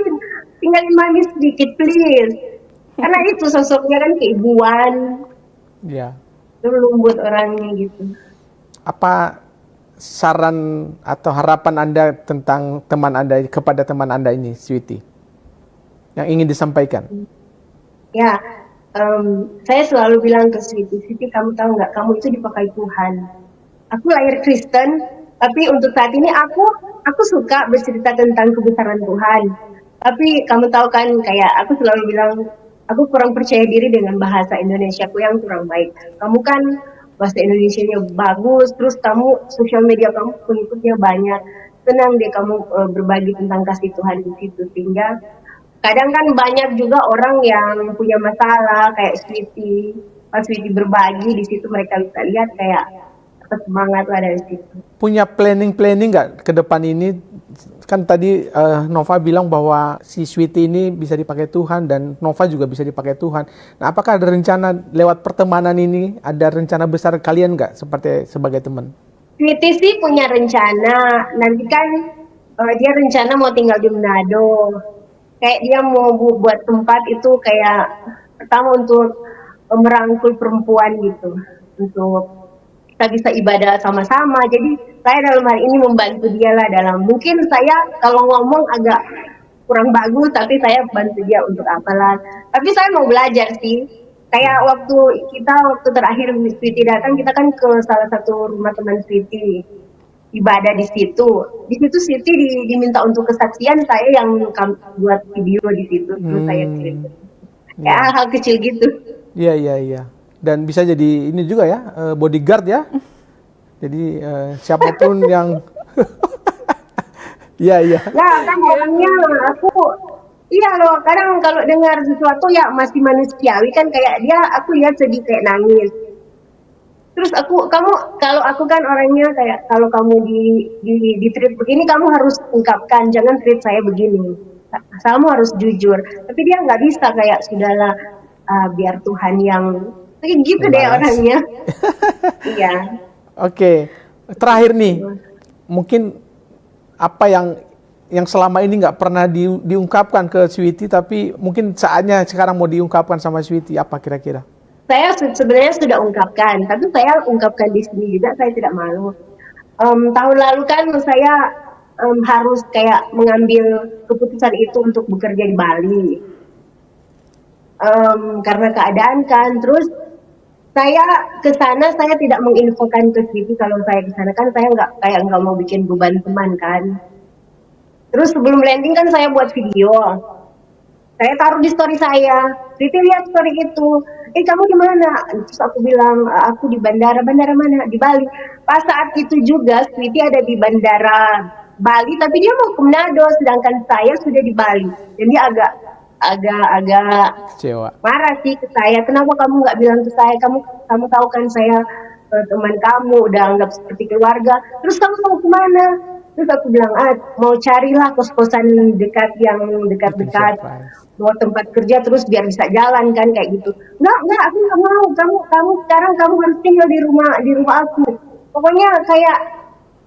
[SPEAKER 4] tinggalin mami sedikit please. Karena itu sosoknya kan keibuan.
[SPEAKER 2] Ya.
[SPEAKER 4] Itu lembut orangnya gitu.
[SPEAKER 2] Apa saran atau harapan Anda tentang kepada teman Anda ini, Sweety, yang ingin disampaikan?
[SPEAKER 4] Ya, saya selalu bilang ke Sweety, kamu tahu nggak, kamu itu dipakai Tuhan. Aku lahir Kristen, tapi untuk saat ini aku suka bercerita tentang kebesaran Tuhan. Tapi kamu tahu kan, kayak aku selalu bilang, aku kurang percaya diri dengan bahasa Indonesiaku yang kurang baik. Kamu kan bahasa Indonesianya bagus, terus kamu sosial media kamu pengikutnya banyak. Senang deh kamu berbagi tentang kasih Tuhan di situ, sehingga kadang kan banyak juga orang yang punya masalah kayak Sweety. Pas Sweety berbagi di situ, mereka bisa lihat kayak semangat lah dari situ.
[SPEAKER 2] Punya planning nggak ke depan ini? Kan tadi Nova bilang bahwa si Sweety ini bisa dipakai Tuhan dan Nova juga bisa dipakai Tuhan. Nah, apakah ada rencana lewat pertemanan ini, ada rencana besar kalian nggak sebagai teman?
[SPEAKER 4] Sweety sih punya rencana. Nanti kan dia rencana mau tinggal di Manado. Kayak dia mau buat tempat itu kayak pertama untuk merangkul perempuan gitu, untuk kita bisa ibadah sama-sama. Jadi saya dalam hal ini membantu dia lah dalam, mungkin saya kalau ngomong agak kurang bagus, tapi saya bantu dia untuk apalah. Tapi saya mau belajar sih. Kayak waktu terakhir Sweety datang, kita kan ke salah satu rumah teman Sweety, ibadah di situ. Di situ Sweety diminta untuk kesaksian, saya yang buat video di situ, terus saya kirim. Ya hal kecil gitu.
[SPEAKER 2] Iya. Dan bisa jadi ini juga ya, bodyguard ya. Jadi siapapun yang Iya.
[SPEAKER 4] Nah, kan orangnya kadang kalau dengar sesuatu ya masih manusiawi kan, kayak dia, aku lihat sedih kayak nangis. Terus Terus kalau aku kan orangnya kayak kalau kamu di treat begini kamu harus ungkapkan, jangan treat saya begini. Kamu harus jujur. Tapi dia nggak bisa kayak sudahlah biar Tuhan yang kayak gitu deh
[SPEAKER 2] Membalas.
[SPEAKER 4] orangnya. Iya.
[SPEAKER 2] Oke, terakhir nih, mungkin apa yang selama ini nggak pernah diungkapkan ke Sweety, tapi mungkin saatnya sekarang mau diungkapkan sama Sweety, apa kira-kira?
[SPEAKER 4] Saya sebenarnya sudah ungkapkan, tapi saya ungkapkan di sini juga, saya tidak malu. Tahun lalu kan saya harus kayak mengambil keputusan itu untuk bekerja di Bali. Karena keadaan kan, terus saya ke sana saya tidak menginfokan ke Sweety kalau saya ke sana kan saya nggak mau bikin beban teman kan. Terus sebelum landing kan saya buat video. Saya taruh di story saya. Sweety lihat story itu. Kamu di mana? Terus aku bilang, aku di bandara mana? Di Bali. Pas saat itu juga Sweety ada di bandara Bali, tapi dia mau ke Manado, sedangkan saya sudah di Bali. Dan dia agak
[SPEAKER 2] Kecewa.
[SPEAKER 4] marah sih ke saya. Kenapa kamu nggak bilang ke saya? Kamu tahu kan saya teman kamu, udah anggap seperti keluarga. Terus kamu mau kemana? Terus aku bilang, mau carilah kos-kosan yang dekat-dekat, mau tempat kerja terus biar bisa jalan kan kayak gitu. Enggak, aku nggak mau. Kamu sekarang kamu harus tinggal di rumah aku. Pokoknya kayak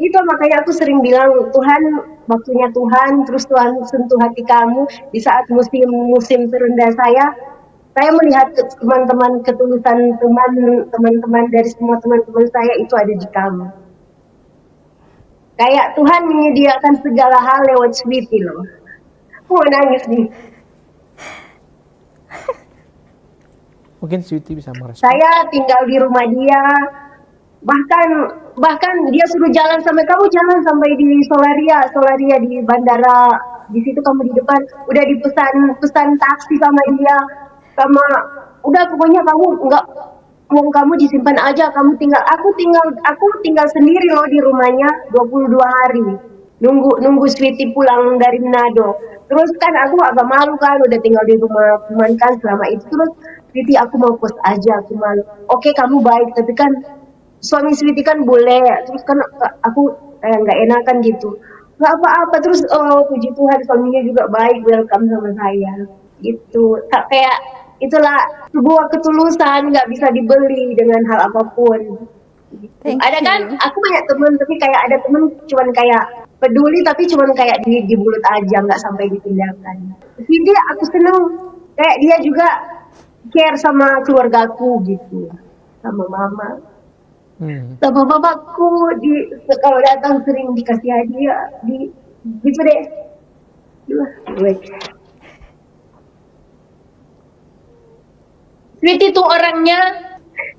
[SPEAKER 4] itu, makanya aku sering bilang Tuhan, waktunya Tuhan, terus Tuhan sentuh hati kamu di saat musim terendah saya melihat teman-teman, ketulusan teman-teman dari semua teman-teman saya itu ada di kamu. Kayak Tuhan menyediakan segala hal lewat Sweety loh. Aku mau nangis nih.
[SPEAKER 2] Mungkin Sweety bisa merespon.
[SPEAKER 4] Saya tinggal di rumah dia. Bahkan dia suruh jalan sampai di Solaria di bandara. Di situ kamu di depan. Udah pesan taksi sama dia. Udah pokoknya kamu nggak, uang kamu disimpan aja, aku tinggal sendiri loh di rumahnya 22 hari. Nunggu Sweety pulang dari Manado. Terus kan aku agak malu kan, udah tinggal di rumah teman kan selama itu. Terus Sweety, aku mau post aja, aku malu. Oke, kamu baik, tapi kan suami Sweety kan boleh. Terus kan aku nggak enakan gitu. Nggak apa-apa. Terus puji Tuhan suaminya juga baik, welcome sama saya. Gitu. Kayak itulah sebuah ketulusan, nggak bisa dibeli dengan hal apapun. Ada kan, aku banyak teman, tapi kayak ada teman cuman kayak peduli, tapi cuman kayak di mulut aja, nggak sampai ditindakan. Jadi aku seneng, kayak dia juga care sama keluargaku gitu, sama mama, sama papaku. Kalau datang sering dikasih hadiah, gitu deh. Sweety tuh orangnya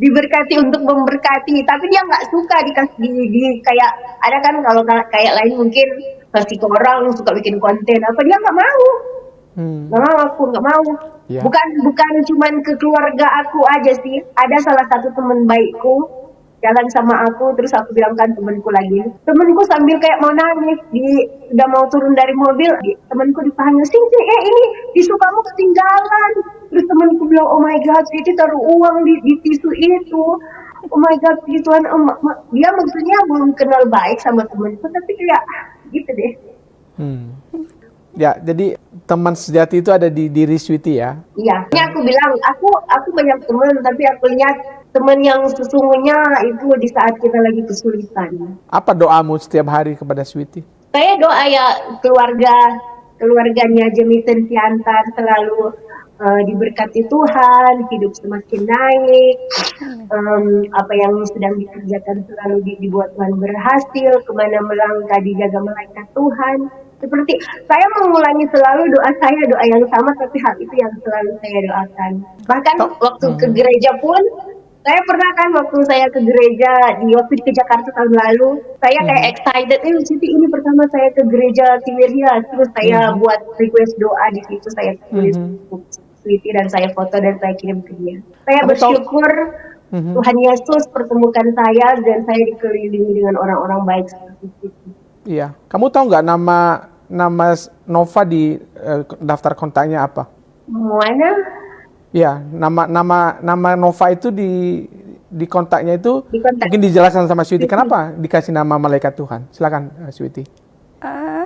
[SPEAKER 4] diberkati untuk memberkati, tapi dia nggak suka dikasih kayak ada kan kalau kayak lain mungkin kasih ke orang suka bikin konten apa, dia nggak mau. Aku nggak mau. Yeah. Bukan cuman ke keluarga aku aja sih, ada salah satu teman baikku jalan sama aku, terus aku bilang kan temanku sambil kayak mau nangis, udah mau turun dari mobil, temanku dipanggil, sing ini tisu kamu ketinggalan. Terus temanku bilang, oh my god, Sweety taruh uang di tisu itu. Oh my god, Tuhan, dia maksudnya belum kenal baik sama temanku, tapi kayak gitu deh.
[SPEAKER 2] Ya, jadi teman sejati itu ada di diri Sweety ya?
[SPEAKER 4] Iya, ini aku bilang, aku banyak teman, tapi aku lihat teman yang sesungguhnya itu di saat kita lagi kesulitan.
[SPEAKER 2] Apa doamu setiap hari kepada Sweety?
[SPEAKER 4] Saya doa ya keluarganya Jemison Siantar selalu diberkati Tuhan, hidup semakin naik, apa yang sedang dikerjakan selalu dibuat Tuhan berhasil, kemana melangkah dijaga malaikat Tuhan. Seperti saya mengulangi selalu doa yang sama, tapi hal itu yang selalu saya doakan. Bahkan waktu ke gereja pun, saya pernah kan waktu saya ke gereja waktu ke Jakarta tahun lalu, saya kayak excited, ini pertama saya ke gereja Tiberia, terus saya buat request doa di situ, saya tulis Sweety dan saya foto dan saya kirim ke dia. Saya bersyukur Tuhan Yesus pertemukan saya dan saya dikelilingi dengan orang-orang baik seperti itu.
[SPEAKER 2] Iya, kamu tahu nggak nama Nova di daftar kontaknya apa?
[SPEAKER 4] Mana?
[SPEAKER 2] Iya, nama Nova itu Di kontaknya itu
[SPEAKER 4] Di kontak.
[SPEAKER 2] mungkin dijelaskan sama Sweety kenapa dikasih nama malaikat Tuhan. Silakan Sweety.
[SPEAKER 3] Ah,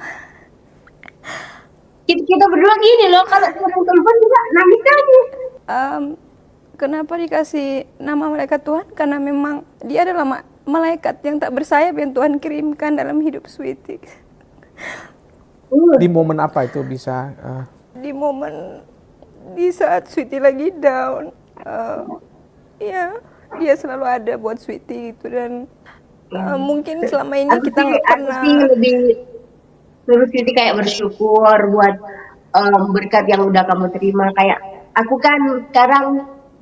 [SPEAKER 4] Kita berdua gini loh, kalau orang telepon juga nangis aja.
[SPEAKER 3] kenapa dikasih nama malaikat Tuhan? Karena memang dia adalah malaikat yang tak bersayap yang Tuhan kirimkan dalam hidup Sweety.
[SPEAKER 2] Di momen apa itu bisa?
[SPEAKER 3] Di momen di saat Sweety lagi down, ya dia selalu ada buat Sweety gitu. Dan mungkin selama ini kita nggak pernah.
[SPEAKER 4] Aku sih lebih suruh Siti kayak bersyukur buat berkat yang udah kamu terima. Kayak aku kan sekarang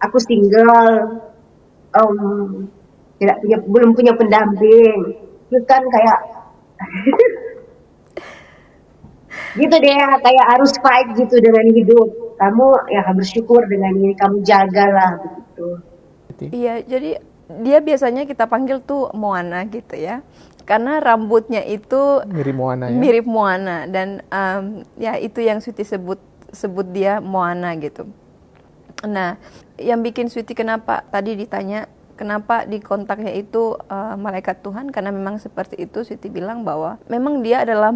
[SPEAKER 4] aku single, belum punya pendamping, terus kan kayak gitu deh, kayak harus fight gitu dengan hidup. Kamu ya bersyukur dengan ini, kamu jagalah begitu.
[SPEAKER 3] Iya, jadi dia biasanya kita panggil tuh Moana gitu ya, karena rambutnya itu
[SPEAKER 2] Mirip Moana ya.
[SPEAKER 3] mirip Moana dan ya itu yang Sweety sebut dia Moana gitu. Nah, yang bikin Sweety kenapa tadi ditanya kenapa di kontaknya itu malaikat Tuhan, karena memang seperti itu Sweety bilang bahwa memang dia adalah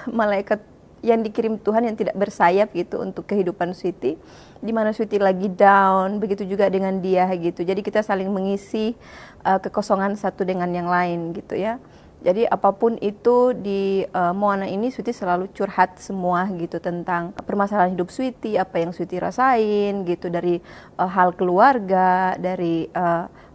[SPEAKER 3] malaikat yang dikirim Tuhan yang tidak bersayap gitu untuk kehidupan Sweety, di mana Sweety lagi down, begitu juga dengan dia gitu. Jadi kita saling mengisi kekosongan satu dengan yang lain gitu ya. Jadi apapun itu di Moana ini Sweety selalu curhat semua gitu tentang permasalahan hidup Sweety, apa yang Sweety rasain gitu, dari hal keluarga, dari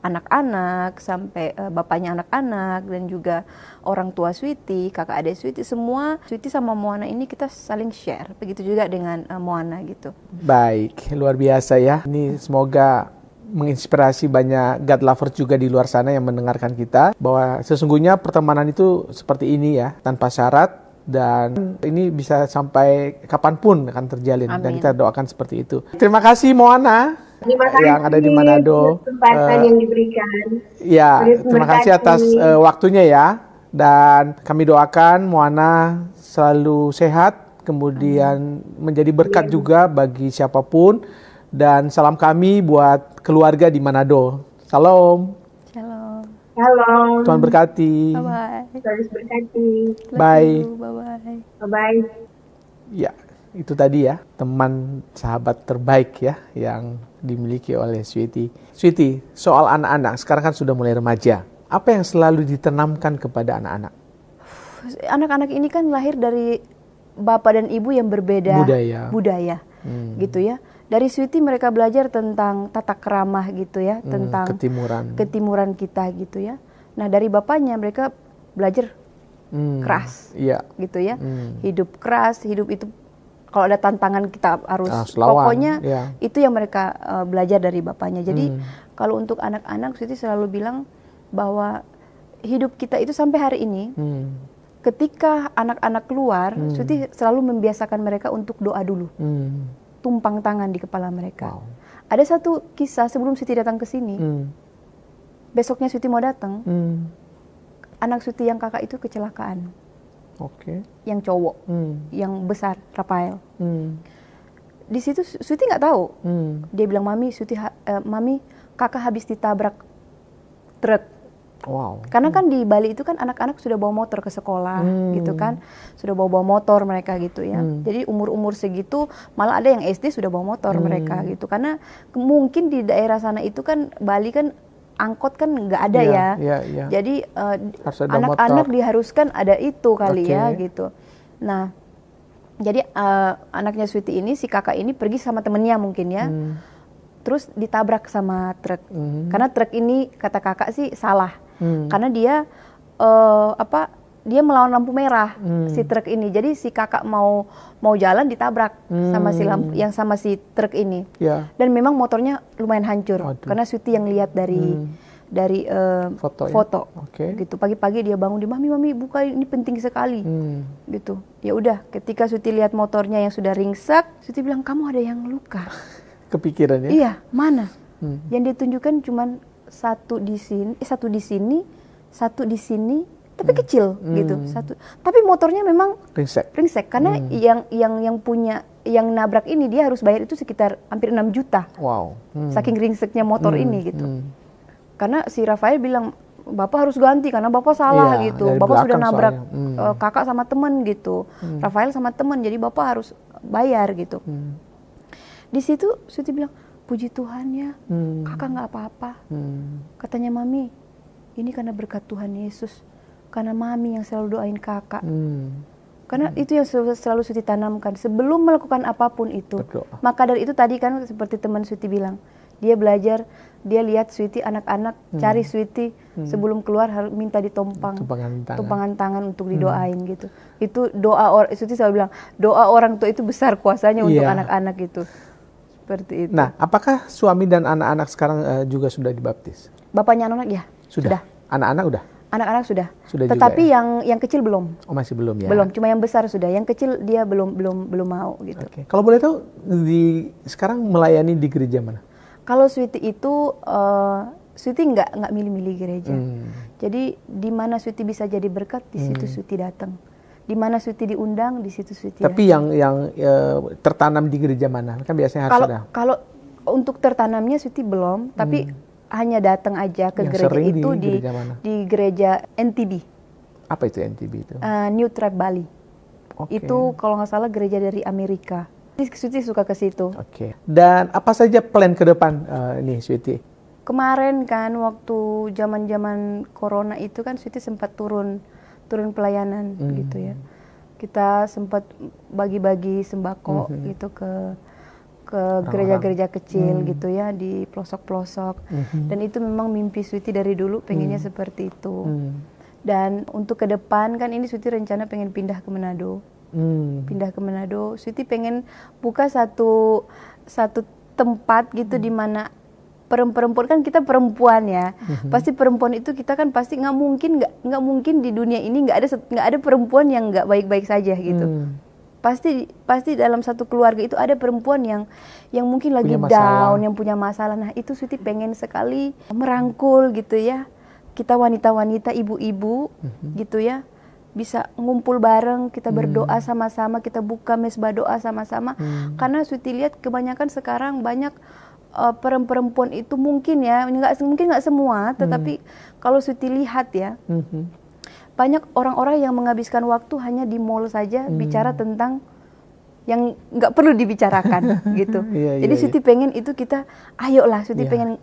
[SPEAKER 3] anak-anak sampai bapaknya anak-anak dan juga orang tua Sweety, kakak adik Sweety, semua Sweety sama Moana ini kita saling share. Begitu juga dengan Moana gitu.
[SPEAKER 2] Baik, luar biasa ya. Ini semoga menginspirasi banyak God lovers juga di luar sana yang mendengarkan kita, bahwa sesungguhnya pertemanan itu seperti ini ya, tanpa syarat, dan ini bisa sampai kapanpun akan terjalin.
[SPEAKER 3] Amin.
[SPEAKER 2] Dan kita doakan seperti itu. Terima kasih Moana
[SPEAKER 4] Terima kasih
[SPEAKER 2] yang ada di Manado.
[SPEAKER 4] kesempatan yang diberikan.
[SPEAKER 2] Ya,
[SPEAKER 4] Terus
[SPEAKER 2] terima kasih
[SPEAKER 4] berkati.
[SPEAKER 2] atas waktunya ya. Dan kami doakan Moana selalu sehat, kemudian menjadi berkat juga bagi siapapun. Dan salam kami buat keluarga di Manado. Salam.
[SPEAKER 3] Shalom.
[SPEAKER 4] Halo.
[SPEAKER 2] Tuhan berkati.
[SPEAKER 3] Bye-bye.
[SPEAKER 4] Terus berkati.
[SPEAKER 2] Bye.
[SPEAKER 3] Bye-bye.
[SPEAKER 4] Bye-bye.
[SPEAKER 2] Ya, itu tadi ya, teman sahabat terbaik ya yang dimiliki oleh Sweety. Sweety, soal anak-anak, sekarang kan sudah mulai remaja. Apa yang selalu ditanamkan kepada anak-anak?
[SPEAKER 3] Anak-anak ini kan lahir dari bapak dan ibu yang berbeda budaya gitu ya. Dari Sweety mereka belajar tentang tata keramah gitu ya, tentang ketimuran kita gitu ya. Nah, dari bapaknya mereka belajar keras gitu ya. Hidup keras, hidup itu kalau ada tantangan kita harus pokoknya itu yang mereka belajar dari bapaknya. Jadi kalau untuk anak-anak Sweety selalu bilang bahwa hidup kita itu sampai hari ini ketika anak-anak keluar, Sweety selalu membiasakan mereka untuk doa dulu. Tumpang tangan di kepala mereka.
[SPEAKER 2] Wow.
[SPEAKER 3] Ada satu kisah sebelum Sweety datang ke sini. Besoknya Sweety mau datang. Anak Sweety yang kakak itu kecelakaan.
[SPEAKER 2] Oke.
[SPEAKER 3] Yang cowok, yang besar, Rafael. Di situ Sweety nggak tahu. Dia bilang, mami, mami, kakak habis ditabrak truk.
[SPEAKER 2] Wow.
[SPEAKER 3] Karena kan di Bali itu kan anak-anak sudah bawa motor ke sekolah gitu kan. Sudah bawa motor mereka gitu ya. Jadi umur-umur segitu malah ada yang SD sudah bawa motor mereka gitu. Karena mungkin di daerah sana itu kan Bali kan angkot kan nggak ada ya. Jadi anak-anak diharuskan ada itu kali ya gitu. Nah, jadi anaknya Sweety ini, si kakak ini pergi sama temennya mungkin ya. Terus ditabrak sama truk. Karena truk ini kata kakak sih salah. Karena dia dia melawan lampu merah si truk ini. Jadi si kakak mau jalan ditabrak sama si truk ini. Dan memang motornya lumayan hancur. Karena Sweety yang lihat dari foto. Gitu. Pagi-pagi dia bangun, mami buka, ini penting sekali. Gitu. Ya udah, ketika Sweety lihat motornya yang sudah ringsek, Sweety bilang, kamu ada yang luka.
[SPEAKER 2] Kepikiran ya?
[SPEAKER 3] Iya, mana? Yang ditunjukkan cuman satu di sini, satu di sini, tapi kecil gitu. Tapi motornya memang ringsek karena yang punya, yang nabrak ini dia harus bayar itu sekitar hampir 6 juta.
[SPEAKER 2] Wow.
[SPEAKER 3] Saking ringseknya motor ini gitu. Karena si Rafael bilang, Bapak harus ganti karena Bapak salah
[SPEAKER 2] Iya,
[SPEAKER 3] gitu.
[SPEAKER 2] dari
[SPEAKER 3] Bapak sudah
[SPEAKER 2] belakang
[SPEAKER 3] nabrak
[SPEAKER 2] soalnya.
[SPEAKER 3] kakak sama temen gitu. Rafael sama temen, jadi Bapak harus bayar gitu. Di situ Sweety bilang, puji Tuhan ya, kakak nggak apa-apa. Katanya Mami, ini karena berkat Tuhan Yesus. Karena Mami yang selalu doain kakak. Karena itu yang selalu Sweety tanamkan. Sebelum melakukan apapun itu.
[SPEAKER 2] Berdoa.
[SPEAKER 3] Maka dari itu tadi kan seperti teman Sweety bilang. Dia belajar, dia lihat Sweety anak-anak, cari Sweety sebelum keluar harus minta ditompang. Tumpangan tangan untuk didoain gitu. Itu doa Sweety selalu bilang, doa orang tua itu besar kuasanya untuk anak-anak itu. Seperti itu.
[SPEAKER 2] Nah, apakah suami dan anak-anak sekarang juga sudah dibaptis?
[SPEAKER 3] Bapaknya anak ya?
[SPEAKER 2] Sudah. Anak-anak udah?
[SPEAKER 3] Anak-anak sudah.
[SPEAKER 2] Sudah
[SPEAKER 3] Tetapi
[SPEAKER 2] juga,
[SPEAKER 3] yang kecil belum.
[SPEAKER 2] Oh, masih belum ya?
[SPEAKER 3] Belum, cuma yang besar sudah. Yang kecil dia belum mau gitu.
[SPEAKER 2] Oke. Kalau boleh tahu sekarang melayani di gereja mana?
[SPEAKER 3] Kalau Sweety itu Sweety nggak milih-milih gereja. Jadi di mana Sweety bisa jadi berkat, di situ Sweety datang. Di mana Sweety diundang, di situ Sweety
[SPEAKER 2] Tapi
[SPEAKER 3] datang.
[SPEAKER 2] yang tertanam di gereja mana? Kan biasanya harus ada.
[SPEAKER 3] Kalau untuk tertanamnya Sweety belum, tapi hanya datang aja ke
[SPEAKER 2] Yang
[SPEAKER 3] gereja
[SPEAKER 2] sering
[SPEAKER 3] itu
[SPEAKER 2] di gereja mana?
[SPEAKER 3] di gereja NTB,
[SPEAKER 2] Apa itu NTB itu?
[SPEAKER 3] New Tribe Bali.
[SPEAKER 2] Oke.
[SPEAKER 3] Itu kalau nggak salah gereja dari Amerika. Sweety suka ke situ.
[SPEAKER 2] Oke. Dan apa saja plan ke depan ini Sweety?
[SPEAKER 3] Kemarin kan waktu zaman-zaman corona itu kan Sweety sempat turun pelayanan gitu ya. Kita sempat bagi-bagi sembako gitu ke gereja-gereja kecil gitu ya di pelosok-pelosok. Dan itu memang mimpi Sweety dari dulu pengennya seperti itu. Dan untuk ke depan kan ini Sweety rencana pengen pindah ke Manado. Pindah ke Manado, Sweety pengen buka satu tempat gitu di mana perempuan kan kita perempuan ya, pasti perempuan itu kita kan pasti nggak mungkin di dunia ini nggak ada perempuan yang nggak baik-baik saja gitu. Pasti dalam satu keluarga itu ada perempuan yang mungkin lagi down, yang punya masalah. Nah itu Sweety pengen sekali merangkul gitu ya, kita wanita-wanita, ibu-ibu gitu ya, bisa ngumpul bareng, kita berdoa sama-sama, kita buka mesbah doa sama-sama. Karena Sweety lihat kebanyakan sekarang banyak perempuan itu mungkin ya, mungkin nggak semua, tetapi kalau Sweety lihat ya, banyak orang-orang yang menghabiskan waktu hanya di mall saja bicara tentang yang nggak perlu dibicarakan gitu. Jadi Sweety pengen itu kita, ayolah Sweety pengen,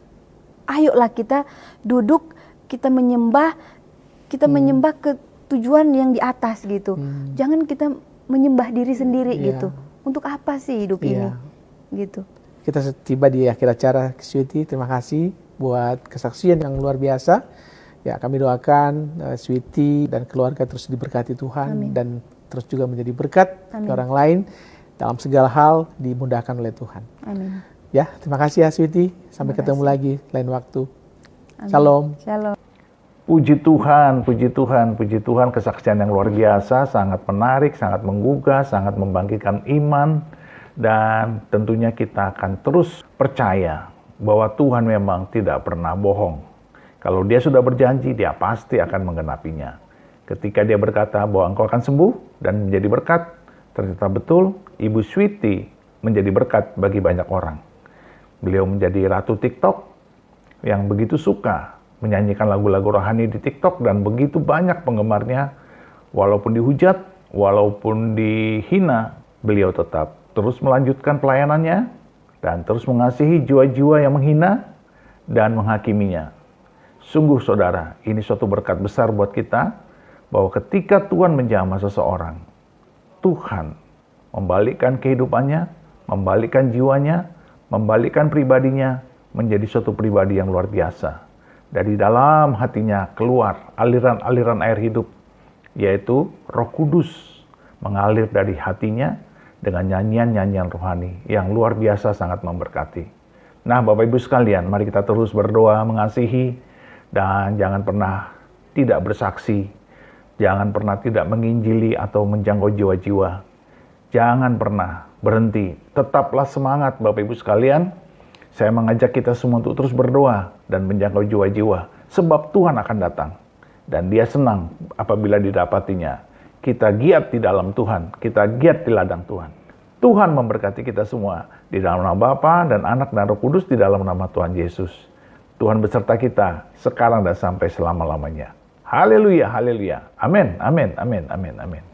[SPEAKER 3] ayolah kita duduk, kita menyembah ke tujuan yang di atas gitu. Jangan kita menyembah diri sendiri gitu. Untuk apa sih hidup ini? Gitu.
[SPEAKER 2] Kita tiba di akhir acara Sweety. Terima kasih buat kesaksian yang luar biasa. Ya, kami doakan Sweety dan keluarga terus diberkati Tuhan. Dan terus juga menjadi berkat ke orang lain dalam segala hal dimudahkan oleh Tuhan.
[SPEAKER 3] Amin.
[SPEAKER 2] Ya, terima kasih ya Sweety. Sampai ketemu lagi lain waktu.
[SPEAKER 3] Amin.
[SPEAKER 2] Shalom.
[SPEAKER 3] Shalom.
[SPEAKER 1] Puji Tuhan, puji Tuhan, puji Tuhan, kesaksian yang luar biasa, sangat menarik, sangat menggugah, sangat membangkitkan iman, dan tentunya kita akan terus percaya bahwa Tuhan memang tidak pernah bohong. Kalau Dia sudah berjanji, Dia pasti akan menggenapinya. Ketika Dia berkata bahwa engkau akan sembuh dan menjadi berkat, ternyata betul, Ibu Sweety menjadi berkat bagi banyak orang. Beliau menjadi ratu TikTok yang begitu suka menyanyikan lagu-lagu rohani di TikTok dan begitu banyak penggemarnya. Walaupun dihujat, walaupun dihina, beliau tetap terus melanjutkan pelayanannya dan terus mengasihi jiwa-jiwa yang menghina dan menghakiminya. Sungguh saudara, ini suatu berkat besar buat kita bahwa ketika Tuhan menjamah seseorang, Tuhan membalikkan kehidupannya, membalikkan jiwanya, membalikkan pribadinya menjadi suatu pribadi yang luar biasa. Dari dalam hatinya keluar aliran-aliran air hidup, yaitu Roh Kudus mengalir dari hatinya dengan nyanyian-nyanyian rohani yang luar biasa sangat memberkati. Nah, Bapak Ibu sekalian, mari kita terus berdoa, mengasihi, dan jangan pernah tidak bersaksi, jangan pernah tidak menginjili atau menjangkau jiwa-jiwa. Jangan pernah berhenti, tetaplah semangat Bapak Ibu sekalian. Saya mengajak kita semua untuk terus berdoa dan menjangkau jiwa-jiwa, sebab Tuhan akan datang. Dan Dia senang apabila didapatinya. Kita giat di dalam Tuhan, kita giat di ladang Tuhan. Tuhan memberkati kita semua, di dalam nama Bapa dan Anak dan Roh Kudus, di dalam nama Tuhan Yesus. Tuhan beserta kita sekarang dan sampai selama-lamanya. Haleluya, haleluya. Amin, amin, amin, amin, amin.